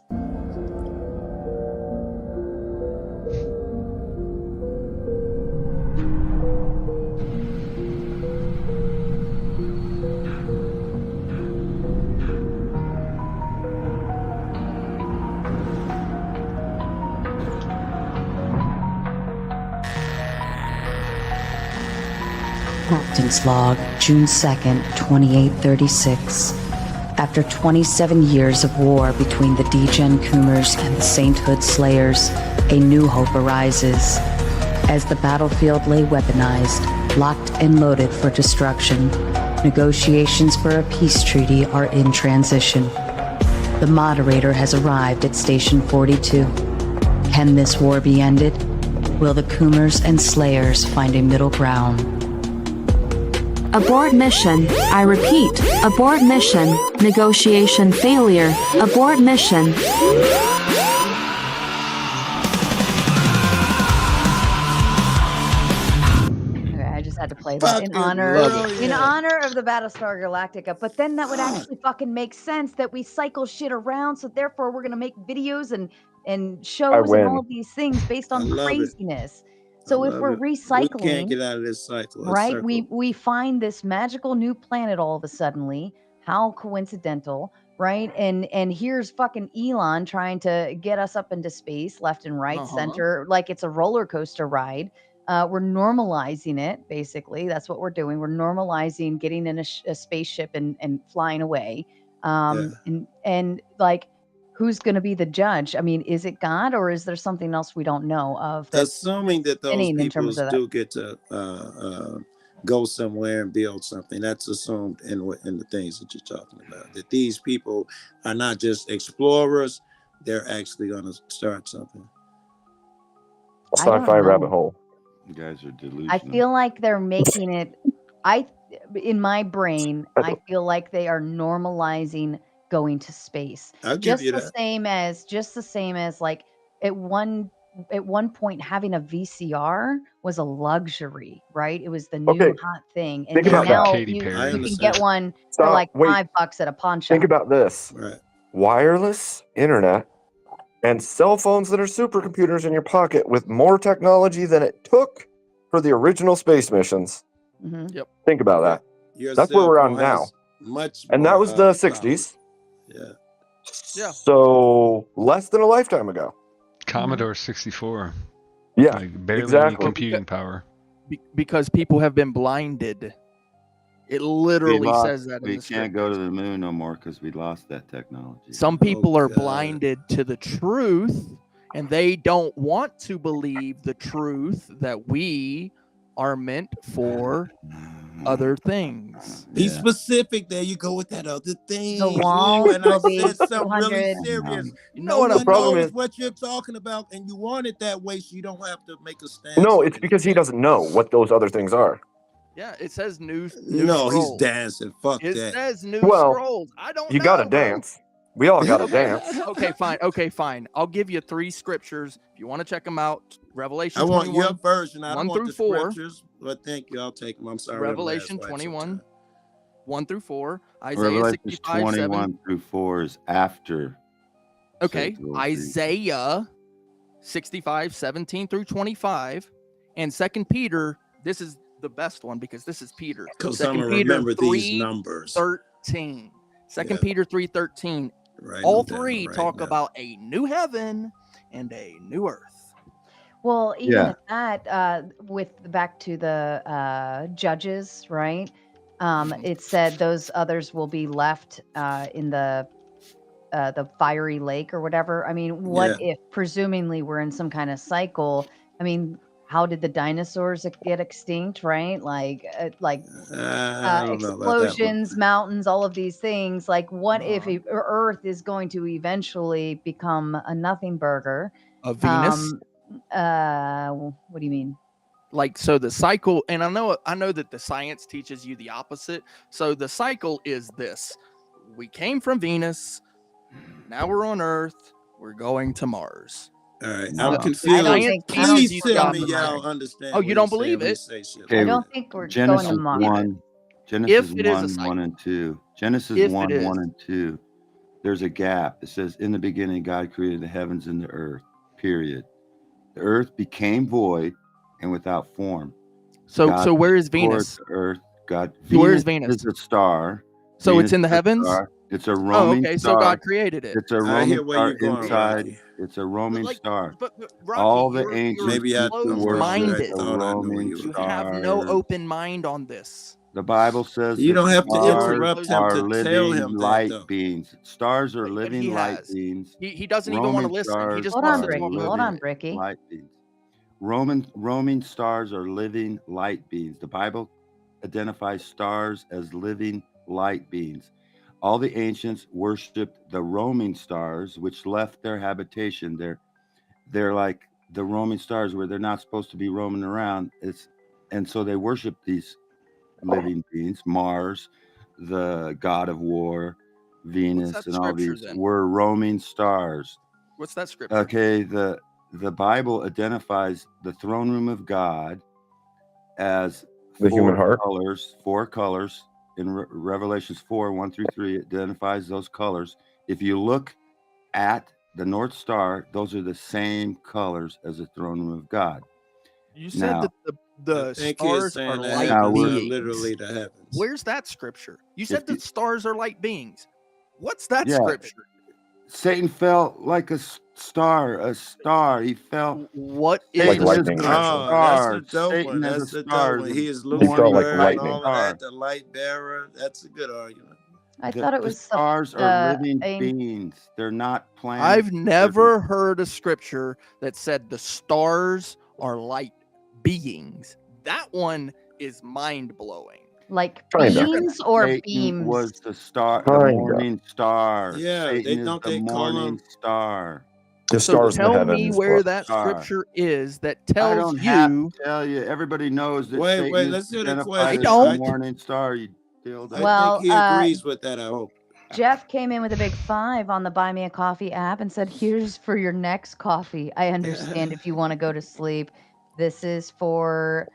Captain's log, June 2nd, 2836. After 27 years of war between the Degen Coomers and the Sainthood Slayers, a new hope arises. As the battlefield lay weaponized, locked and loaded for destruction, negotiations for a peace treaty are in transition. The moderator has arrived at Station 42. Can this war be ended? Will the Coomers and Slayers find a middle ground? Abort mission. I repeat, abort mission. Negotiation failure. Abort mission. Okay, I just had to play that in honor of the Battlestar Galactica. But then that would actually fucking make sense that we cycle shit around. So therefore, we're gonna make videos and shows and all of these things based on love it. craziness. So if we're We recycling, can't get out of this cycle. right? Circle. We find this magical new planet all of a suddenly. How coincidental, right? And here's fucking Elon trying to get us up into space, left and right, center, like it's a roller coaster ride. We're normalizing it, basically. That's what we're doing. We're normalizing getting in a spaceship and flying away. And like, who's going to be the judge? I mean, is it God, or is there something else we don't know of? Assuming that those in people terms of that. do get to go somewhere and build something, that's assumed in the things that you're talking about. That these people are not just explorers; they're actually going to start something. A sci-fi rabbit hole. You guys are delusional. I feel like they're making it. In my brain, I feel like they are normalizing going to space. I'll give Just you the that. same as like at one point having a VCR was a luxury, right? It was the new hot thing, and Think then about that. now Katy you Perry. can get one for Stop. like Wait. $5 at a pawn shop. Think about this. Right. Wireless internet and cell phones that are supercomputers in your pocket with more technology than it took for the original space missions. Mhm. Yep. Think about that. Your That's where cell we're phone on now. much. And that more, was the solid. 60s. Yeah. Yeah. So less than a lifetime ago. Commodore 64. Yeah, Like barely any exactly. computing power. Because people have been blinded. It literally says that in We the can't script. go to the moon no more because we lost that technology. Some people are blinded to the truth, and they don't want to believe the truth that we are meant for other things. Be specific. There you go with that other thing. The walls And I will be said something really 200. serious. You No know what one the problem knows is? what you're talking about, and you want it that way, so you don't have to make a stance. No, on it's because he doesn't know what those other things are. Yeah, it says new No, he's scrolls. dancing. Fuck It that. says new Well, scrolls. I don't you know, gotta bro. dance. We all gotta dance. Okay, fine. Okay, fine. I'll give you 3 scriptures if you want to check them out. Revelation I want 21, your version. I don't 1 want through the 4. scriptures, but thank you. I'll take them. I'm sorry. Revelation 21, 1 through 4. Isaiah Revelation 65, 21 7. through 4 is after. Okay, Satan will Isaiah 65, 17 through 25. And 2 Peter, this is the best one because this is Peter. 'Cause 2 I'ma Peter remember these numbers. 3:13. 2 Yeah. Peter 3:13. Writing All them down 3 right talk now. about a new heaven and a new earth. Well, even Yeah. at that, with back to the judges, right? It said those others will be left in the fiery lake or whatever. I mean, what if, presumably, we're in some kind of cycle? I mean, how did the dinosaurs get extinct? Right? Like I don't know about that one. explosions, mountains, all of these things. Like, what if Earth is going to eventually become a nothing burger? A Venus? What do you mean? Like, so the cycle, and I know that the science teaches you the opposite. So the cycle is this: we came from Venus, now we're on Earth, we're going to Mars. All right, No. I'm confused. Science teaches Please you tell me the y'all opposite. understand. Oh, what you don't he's saying believe when he it? say shit. I don't think we're Genesis going to Mars. 1. Genesis If it is a 1, cycle. 1 and 2. Genesis If it 1, is. 1 and 2. There's a gap. It says, in the beginning, God created the heavens and the earth, period. The earth became void and without form. So God where is restored Venus? the earth. God, So where is Venus Venus? is a star. So Venus it's in the is a heavens? star. It's a Oh, roaming okay. star. So God created it. It's a I roaming hear where star you're going, inside. Rocky. It's a roaming star. But Rocky, All the you're ancients Maybe I- I'm wrong. closed-minded. worship the thought I knew where roaming you were You going. have no stars. open mind on this. The Bible says You that don't have to stars interrupt him are to tell living him that, light though. beings. Stars are But living he light has. beings. He doesn't even want to Roaming listen. He stars just Hold wants on, to Bricky. talk living Hold about on, it. Bricky. light beings. Roaming stars are living light beings. The Bible identifies stars as living light beings. All the ancients worshipped the roaming stars, which left their habitation. They're like the roaming stars where they're not supposed to be roaming around. And so they worship these living beings. Mars, the god of war, Venus, that and all scripture these then? were roaming stars. What's that scripture? Okay, the Bible identifies the throne room of God as The human heart. Four colors in Revelations 4, 1 through 3. It identifies those colors. If you look at the North Star, those are the same colors as the throne room of God. You said Now- that the I think he is stars are saying the light heavens are beings. literally the heavens. Where's that scripture? You said If that you- stars are light beings. What's that Yeah. scripture? Satan fell like a star. He fell. What is Like the lightning. scripture? Oh, Star. that's a dope Satan one. as That's a a star dope one. is He is He felt like Lucifer and lightning. all of that, the light bearer. That's a good argument. I thought it The was stars are living beings. They're not planets. I've never heard a scripture that said the stars are light beings. That one is mind blowing. Like Kinda. beams or Satan beams? was the star, the Kinda. morning star. Yeah, Satan they is don't the they call morning him- star. The So stars in the tell me heavens. where but- that Star. scripture is that I tells don't have you. to tell you. Everybody knows that Wait, Satan wait, is let's hear the identified question. as I don't. the morning star. You dildo. Well, I think he agrees with that, I hope. Jeff came in with a big 5 on the Buy Me a Coffee app and said, "Here's for your next coffee. I understand if you want to go to sleep. This is for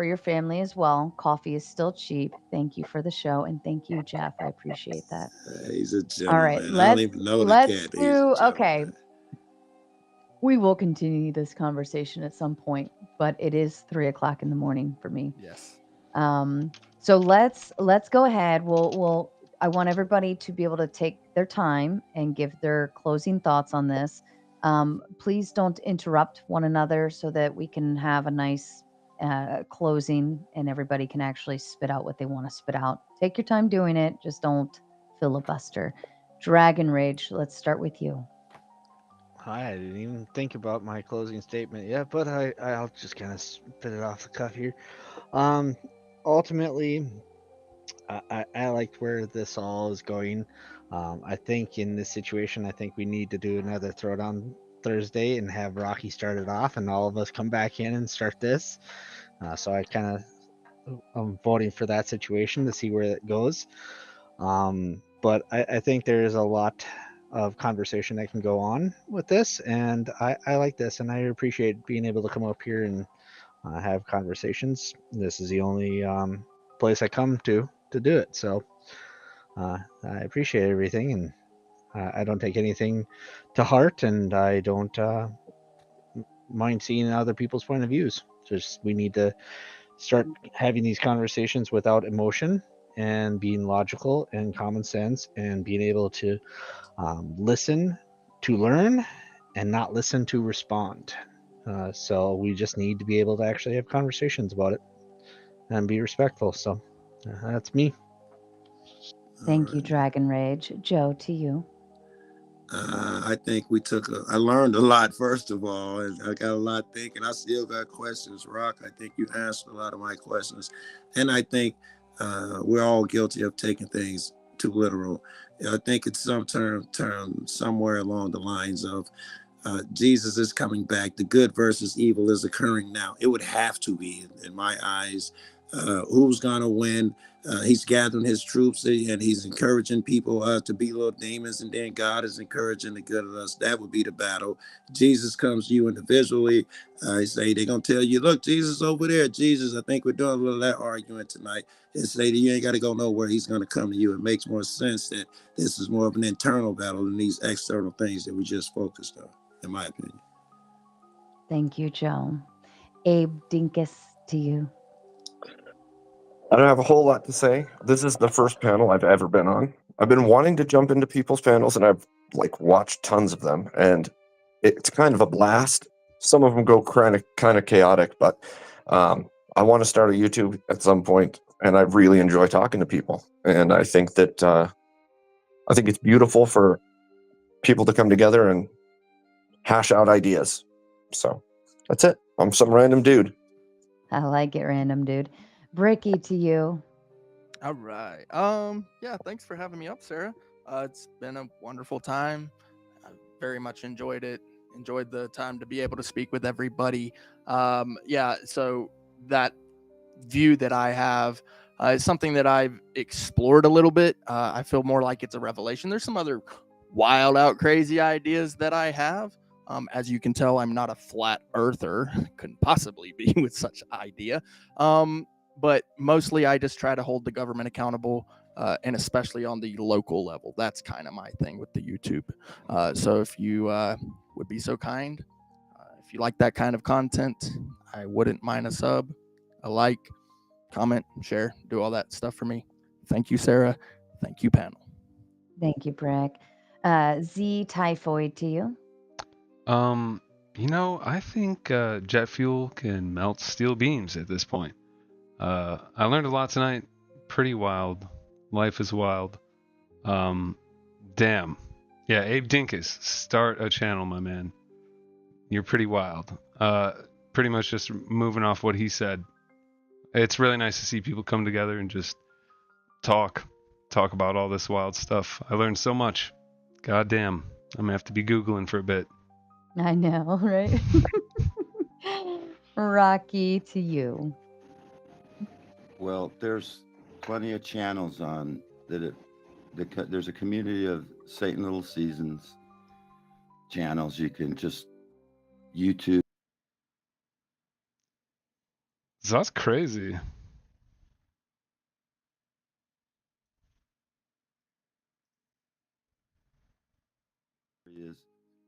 your family as well. Coffee is still cheap. Thank you for the show, and thank you, Jeff. I appreciate that." He's a All gentleman. right, I don't let's even know the let's cat. He's a do gentleman. okay. We will continue this conversation at some point, but it is 3:00 in the morning for me. Yes. So let's go ahead. We'll I want everybody to be able to take their time and give their closing thoughts on this. Please don't interrupt one another so that we can have a nice closing and everybody can actually spit out what they want to spit out. Take your time doing it. Just don't filibuster. Dragon Rage, let's start with you. I didn't even think about my closing statement yet, but I'll just kind of spit it off the cuff here. Ultimately, I liked where this all is going. I think in this situation, I think we need to do another Throwdown Thursday and have Rocky start it off, and all of us come back in and start this. So I kind of I'm voting for that situation to see where it goes. But I think there is a lot of conversation that can go on with this, and I like this, and I appreciate being able to come up here and have conversations. This is the only place I come to do it, so I appreciate everything, and I don't take anything to heart, and I don't mind seeing other people's point of views. Just we need to start having these conversations without emotion and being logical and common sense and being able to listen to learn and not listen to respond. So we just need to be able to actually have conversations about it and be respectful. So that's me. Thank you, Dragon Rage. Joe, to you. I think I learned a lot, first of all, and I got a lot thinking. I still got questions, Rock. I think you answered a lot of my questions. And I think we're all guilty of taking things too literal. I think it's some term somewhere along the lines of Jesus is coming back. The good versus evil is occurring now. It would have to be, in my eyes. Who's going to win? He's gathering his troops and he's encouraging people to be little demons, and then God is encouraging the good of us. That would be the battle. Jesus comes to you individually. I say they're going to tell you, look, Jesus over there. Jesus, I think we're doing a little of that arguing tonight. And say that you ain't got to go nowhere. He's going to come to you. It makes more sense that this is more of an internal battle than these external things that we just focused on, in my opinion. Thank you, Joe. Abe Dinkus, to you. I don't have a whole lot to say. This is the first panel I've ever been on. I've been wanting to jump into people's panels, and I've watched tons of them, and it's kind of a blast. Some of them go kind of chaotic, but I want to start a YouTube at some point, and I really enjoy talking to people. And I think that I think it's beautiful for people to come together and hash out ideas. So that's it. I'm some random dude. I like it, random dude. Bricky, to you. All right. Yeah, thanks for having me up, Sarah. It's been a wonderful time. I very much enjoyed it. Enjoyed the time to be able to speak with everybody. Yeah, so that view that I have is something that I've explored a little bit. I feel more like it's a revelation. There's some other wild out crazy ideas that I have. As you can tell, I'm not a flat earther. Couldn't possibly be with such idea. But mostly I just try to hold the government accountable, and especially on the local level. That's kind of my thing with the YouTube. So if you would be so kind, if you like that kind of content, I wouldn't mind a sub, a like, comment, share, do all that stuff for me. Thank you, Sarah. Thank you, panel. Thank you, Brick. Z Typhoid, to you. I think jet fuel can melt steel beams at this point. I learned a lot tonight. Pretty wild. Life is wild. Damn. Yeah, Abe Dinkus, start a channel, my man. You're pretty wild. Pretty much just moving off what he said. It's really nice to see people come together and just talk about all this wild stuff. I learned so much. God damn. I'm gonna have to be Googling for a bit. I know, right? Rocky, to you. Well, there's plenty of channels on there's a community of Satan Little Seasons channels. You can just YouTube. That's crazy.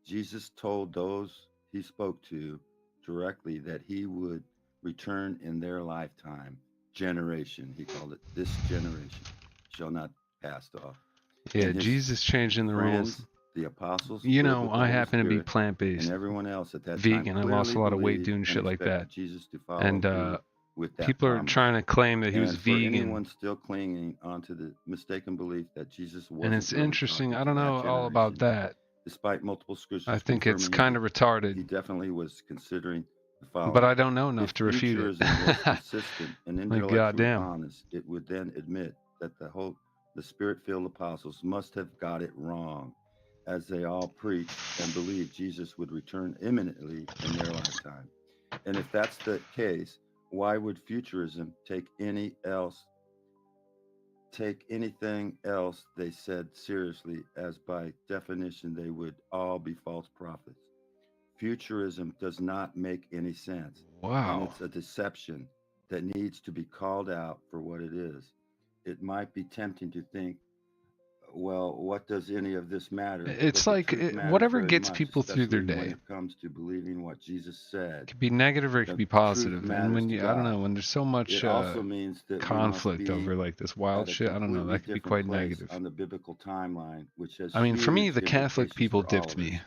Jesus told those he spoke to directly that he would return in their lifetime, generation, he called it, this generation shall not pass off. Yeah, And his Jesus changing the friends, rules. the apostles, You filled know, with the I Holy happen to be Spirit, plant-based, and everyone else at that vegan. time I lost a clearly lot of weight believed doing and shit like expected that. Jesus to follow And through with that people are promise. trying to claim that he was And for vegan. anyone still clinging onto the mistaken belief that Jesus wasn't And it's really interesting. talking I don't to that know all about generation, that. despite multiple scriptures I think it's confirming kind of he retarded, definitely was considering the following. but I don't know enough If to refute it. futurism was consistent and Like, intellectually goddamn. honest, it would then admit that the spirit-filled apostles must have got it wrong, as they all preached and believed Jesus would return imminently in their lifetime. And if that's the case, why would futurism take anything else they said seriously, as by definition they would all be false prophets? Futurism does not make any sense. Wow. And it's a deception that needs to be called out for what it is. It might be tempting to think, well, what does any of this matter? It's But the like truth matters whatever very gets much, people through their especially when day. it comes to believing what Jesus said. It could be negative or it The could be truth positive. And matters when to you, I don't God. know, when there's so much It also means that we must conflict be over like this wild at a shit, I don't know, completely that could be different quite place negative. on the biblical timeline, which has I mean, for me, huge the Catholic implications people for all dipped of us. me.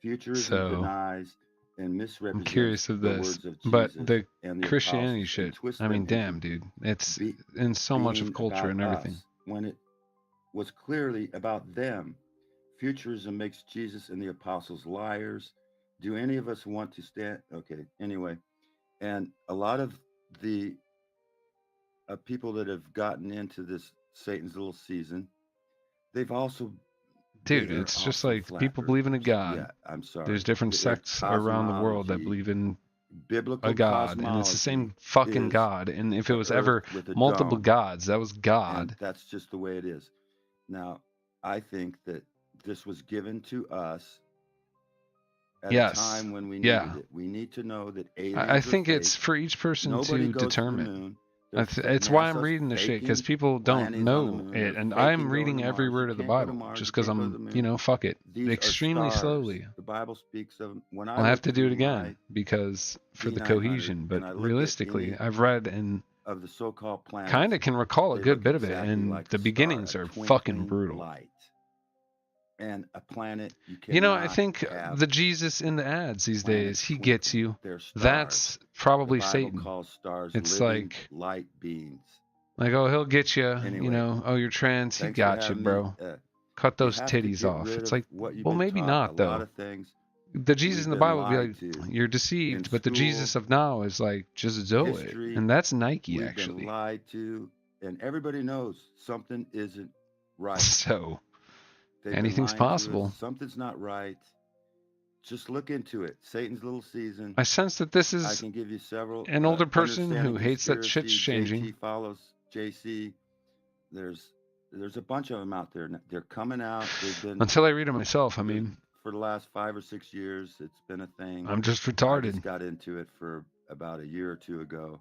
Futurism So denies and I'm misrepresents curious of the this. words of But Jesus the and the Christianity apostles and shit, twists I them mean, into damn, dude. It's be, in so much of being culture about and everything. us when it was clearly about them. Futurism makes Jesus and the apostles liars. Do any of us want to stand? Okay, anyway. And a lot of the people that have gotten into this Satan's little season, they've also Dude, they are it's just also like flat people believe in a earthers. god. Yeah, I'm sorry. There's different Their sects around the world that cosmology, believe in biblical a god, and it's the same cosmology fucking is god. And if it the was ever earth with a multiple dome, gods, that was and God. that's just the way it is. Now, I think that this was given to us at a Yes. time when we Yeah. needed it. We need to know that I aliens are think it's fake. for each person Nobody to goes to the determine. moon. There's It's why I'm NASA's reading the shit, because faking people don't landings on the know moon. it, They're and faking I'm going reading to every Mars. You word of the can't go to Bible Mars. just You because can't go to the I'm, moon. fuck it, These extremely are stars. slowly. The Bible speaks of them. When I I'll have look to do it through again my because for the D900 cohesion, but and I look at realistically, any I've read and of the so-called planets, kind of can recall a they good look bit of it, exactly and like the a star, beginnings a are fucking twinkling brutal. light. And a planet you You know, I cannot think have the Jesus in the ads these days, planets he gets twinkling. you. They're stars. That's The probably Bible Satan. calls stars It's living like, light beings. oh, he'll get you, Anyway, oh, you're trans, he thanks for got you, having me. bro. Cut You those have to titties get off. rid It's of like, what you've well, been maybe taught. not, A lot though. of things The Jesus we've in the been Bible would be lied like, to you're in deceived, but the school, Jesus of now is like, just do it. history. And that's Nike, We've actually. been lied to, and everybody knows something isn't right. So, They've been anything's lying to us. possible. Something's not right. Just look into it. Satan's little season. I sense that this I is can give you several. an older person who Understanding hates that shit's Conspiracy. changing. JT follows JC. There's a bunch of them out there. They're coming out. They've been Until I read it myself, I mean, for the last 5 or 6 years. It's been a thing. I'm just I retarded. just got into it for about a year or two ago,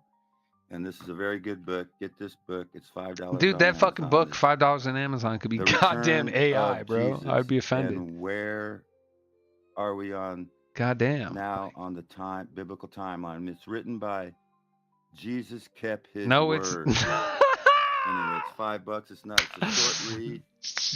and this is a very good book. Get this book. It's $5. Dude, on that fucking Amazon. book, $5 on Amazon, could be The goddamn Return AI, of bro. Jesus. I'd be offended. And where are we on Goddamn. now on the biblical timeline? It's written by Jesus kept his No, word. it's Anyway, it's $5. It's not. It's a short read.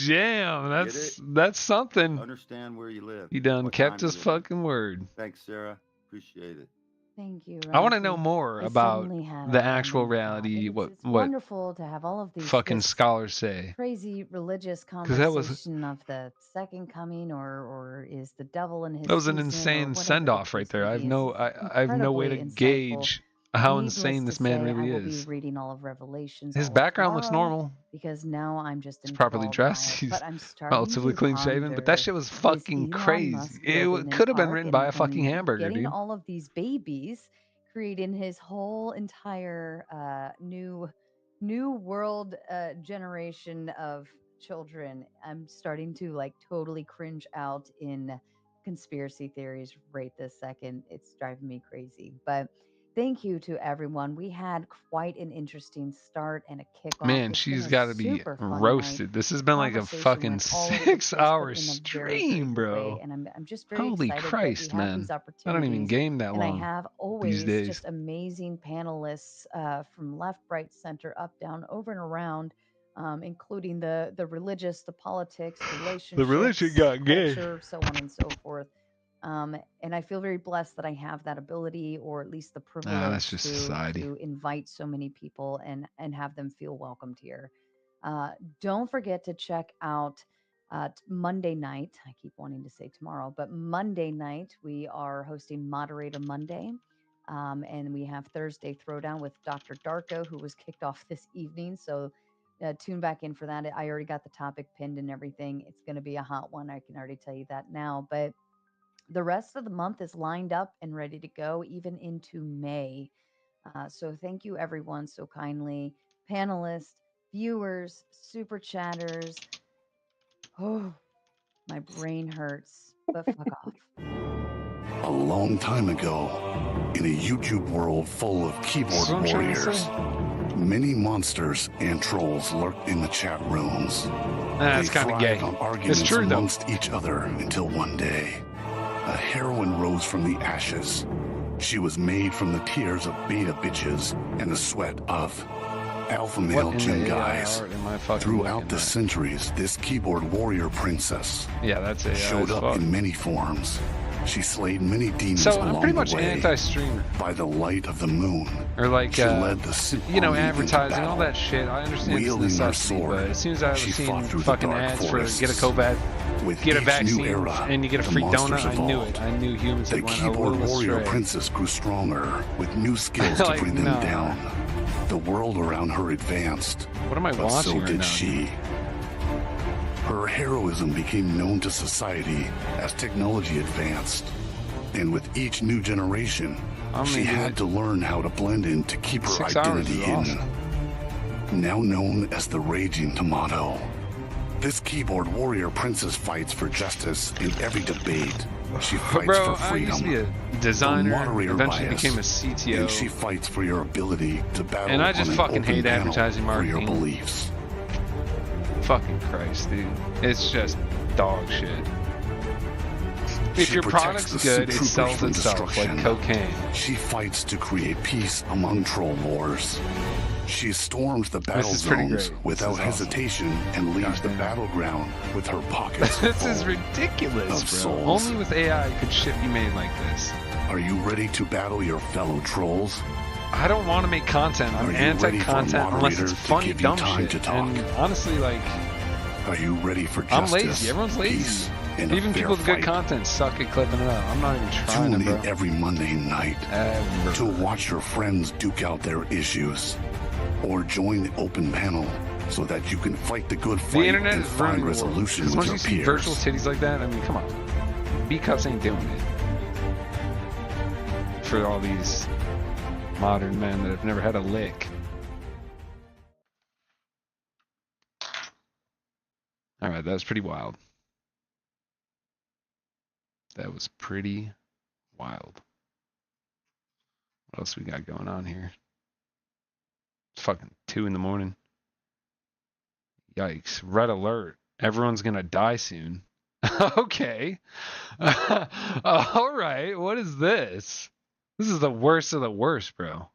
Damn, Get it? that's something. Understand where you live. He done what kept time his you live in. fucking word. Thanks, Sarah. Appreciate it. Thank you. I want to know Rocky. more I about suddenly had the a actual random thought. reality, It's what wonderful to have all of these fucking this scholars say. crazy religious 'Cause that was conversation of the second coming, or is the devil in his that was an season, or insane whatever send the off right case there. may I have be. no It's I have no way to incredibly insightful. gauge how Needless insane to this man say, really I will be is. reading all of Revelations His all of background looks tomorrow normal. because now I'm just He's properly enthralled by dressed. it. He's But I'm starting relatively to clean shaven, but that ponder, shit was is fucking Elon crazy. Musk It building could an have been ark written by a fucking and hamburger, getting dude. all of these babies, creating his whole entire new world generation of children? I'm starting to like totally cringe out in conspiracy theories right this second. It's driving me crazy. But thank you to everyone. We had quite an interesting start and a kickoff. Man, It's she's been a got to be super fun night. roasted. This has been like a Conversation fucking went all over the 6 place, but hour in a very, very stream, good bro. way. And I'm just very Holy excited Christ, that we have man. these I don't even opportunities. game that And I long have these always days. just amazing panelists from left, right, center, up, down, over and around, including the religious, the politics, The religion relationships, got gay. culture, so on and so forth. And I feel very blessed that I have that ability, or at least the That's privilege just society. to invite so many people and have them feel welcomed here. Don't forget to check out Monday night. I keep wanting to say tomorrow, but Monday night we are hosting Moderator Monday. And we have Thursday Throwdown with Dr. Darko, who was kicked off this evening. So tune back in for that. I already got the topic pinned and everything. It's going to be a hot one. I can already tell you that now. But the rest of the month is lined up and ready to go, even into May. So thank you, everyone, so kindly. Panelists, viewers, super chatters. Oh, my brain hurts, but fuck off. A long time ago, in a YouTube world full of keyboard warriors, many monsters and trolls lurked in the chat rooms. That's They kinda thrived gay. on It's arguments true, though. amongst each other until one day, a heroine rose from the ashes. She was made from the tears of beta bitches and the sweat of alpha male What in gym the AI guys. art am I fucking Throughout looking the at? centuries, this keyboard warrior princess Yeah, that's AI showed as up fuck. in many forms. She slayed many demons So along I'm pretty much the way. anti-streamer. By the light of the moon, Or like, she led the you know, army into advertising, all battle. that shit. I understand it's Wielding her necessity, sword, but as soon as I ever she seen fought through the fucking dark ads for forests. get a COVID, With get a each vaccine, new era, and you get a the free monsters donut, I knew evolved. it. I knew humans The had went a keyboard little warrior astray. princess grew stronger with new skills to Like, bring them no. down. The world around her advanced. What am I but watching so right did now? she. Her heroism became known to society as technology advanced. And with each new generation, I she mean, had to learn how to blend in to keep her 6 hours identity is hidden. Now known as the Raging Tomato. This keyboard warrior princess fights for justice in every debate. She fights Bro, for I freedom. used to be a for designer, moderator eventually bias, became a CTO. And she fights for your ability to battle And I just on an fucking open hate panel advertising for your marketing. beliefs. Fucking Christ, dude. It's just dog shit. If She your protects product's the good, it troopers sells from itself like destruction. cocaine. She fights to create peace among troll wars. She storms the battle is pretty zones great. without This is awesome. hesitation and leaves the battleground with her pockets This is full ridiculous, of bro. souls. Only with AI could shit be made like this. Are you ready to battle your fellow trolls? I don't want to make content. I'm Are you ready for a anti-content unless it's moderator to funny, give you dumb time shit. to talk? And honestly, like, Are you ready for I'm justice? lazy. Everyone's lazy. peace, and a Even fair people with good fight? content suck at clipping it up. I'm not even trying Tune to, in bro. every Monday night to watch your friends duke out their issues, or join the open panel so that you can fight the good The fight internet and is find ruining the world. resolution Because with once your you see peers. virtual titties like that, I mean, come on. B-cups ain't doing it. For all these modern men that have never had a lick. All right, that was pretty wild. That was pretty wild. What else we got going on here? It's fucking 2 a.m. Yikes. Red alert. Everyone's gonna die soon. Okay. All right. What is this? This is the worst of the worst, bro.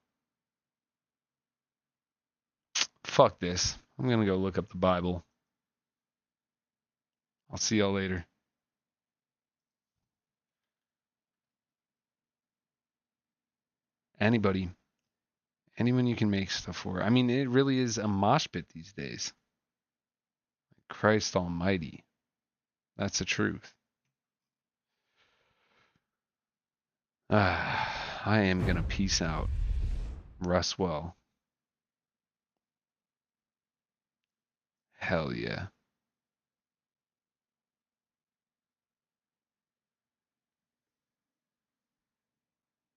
Fuck this. I'm gonna go look up the Bible. I'll see y'all later. Anybody. Anyone you can make stuff for. I mean, it really is a mosh pit these days. Christ almighty. That's the truth. I am going to peace out. Rest well. Hell yeah.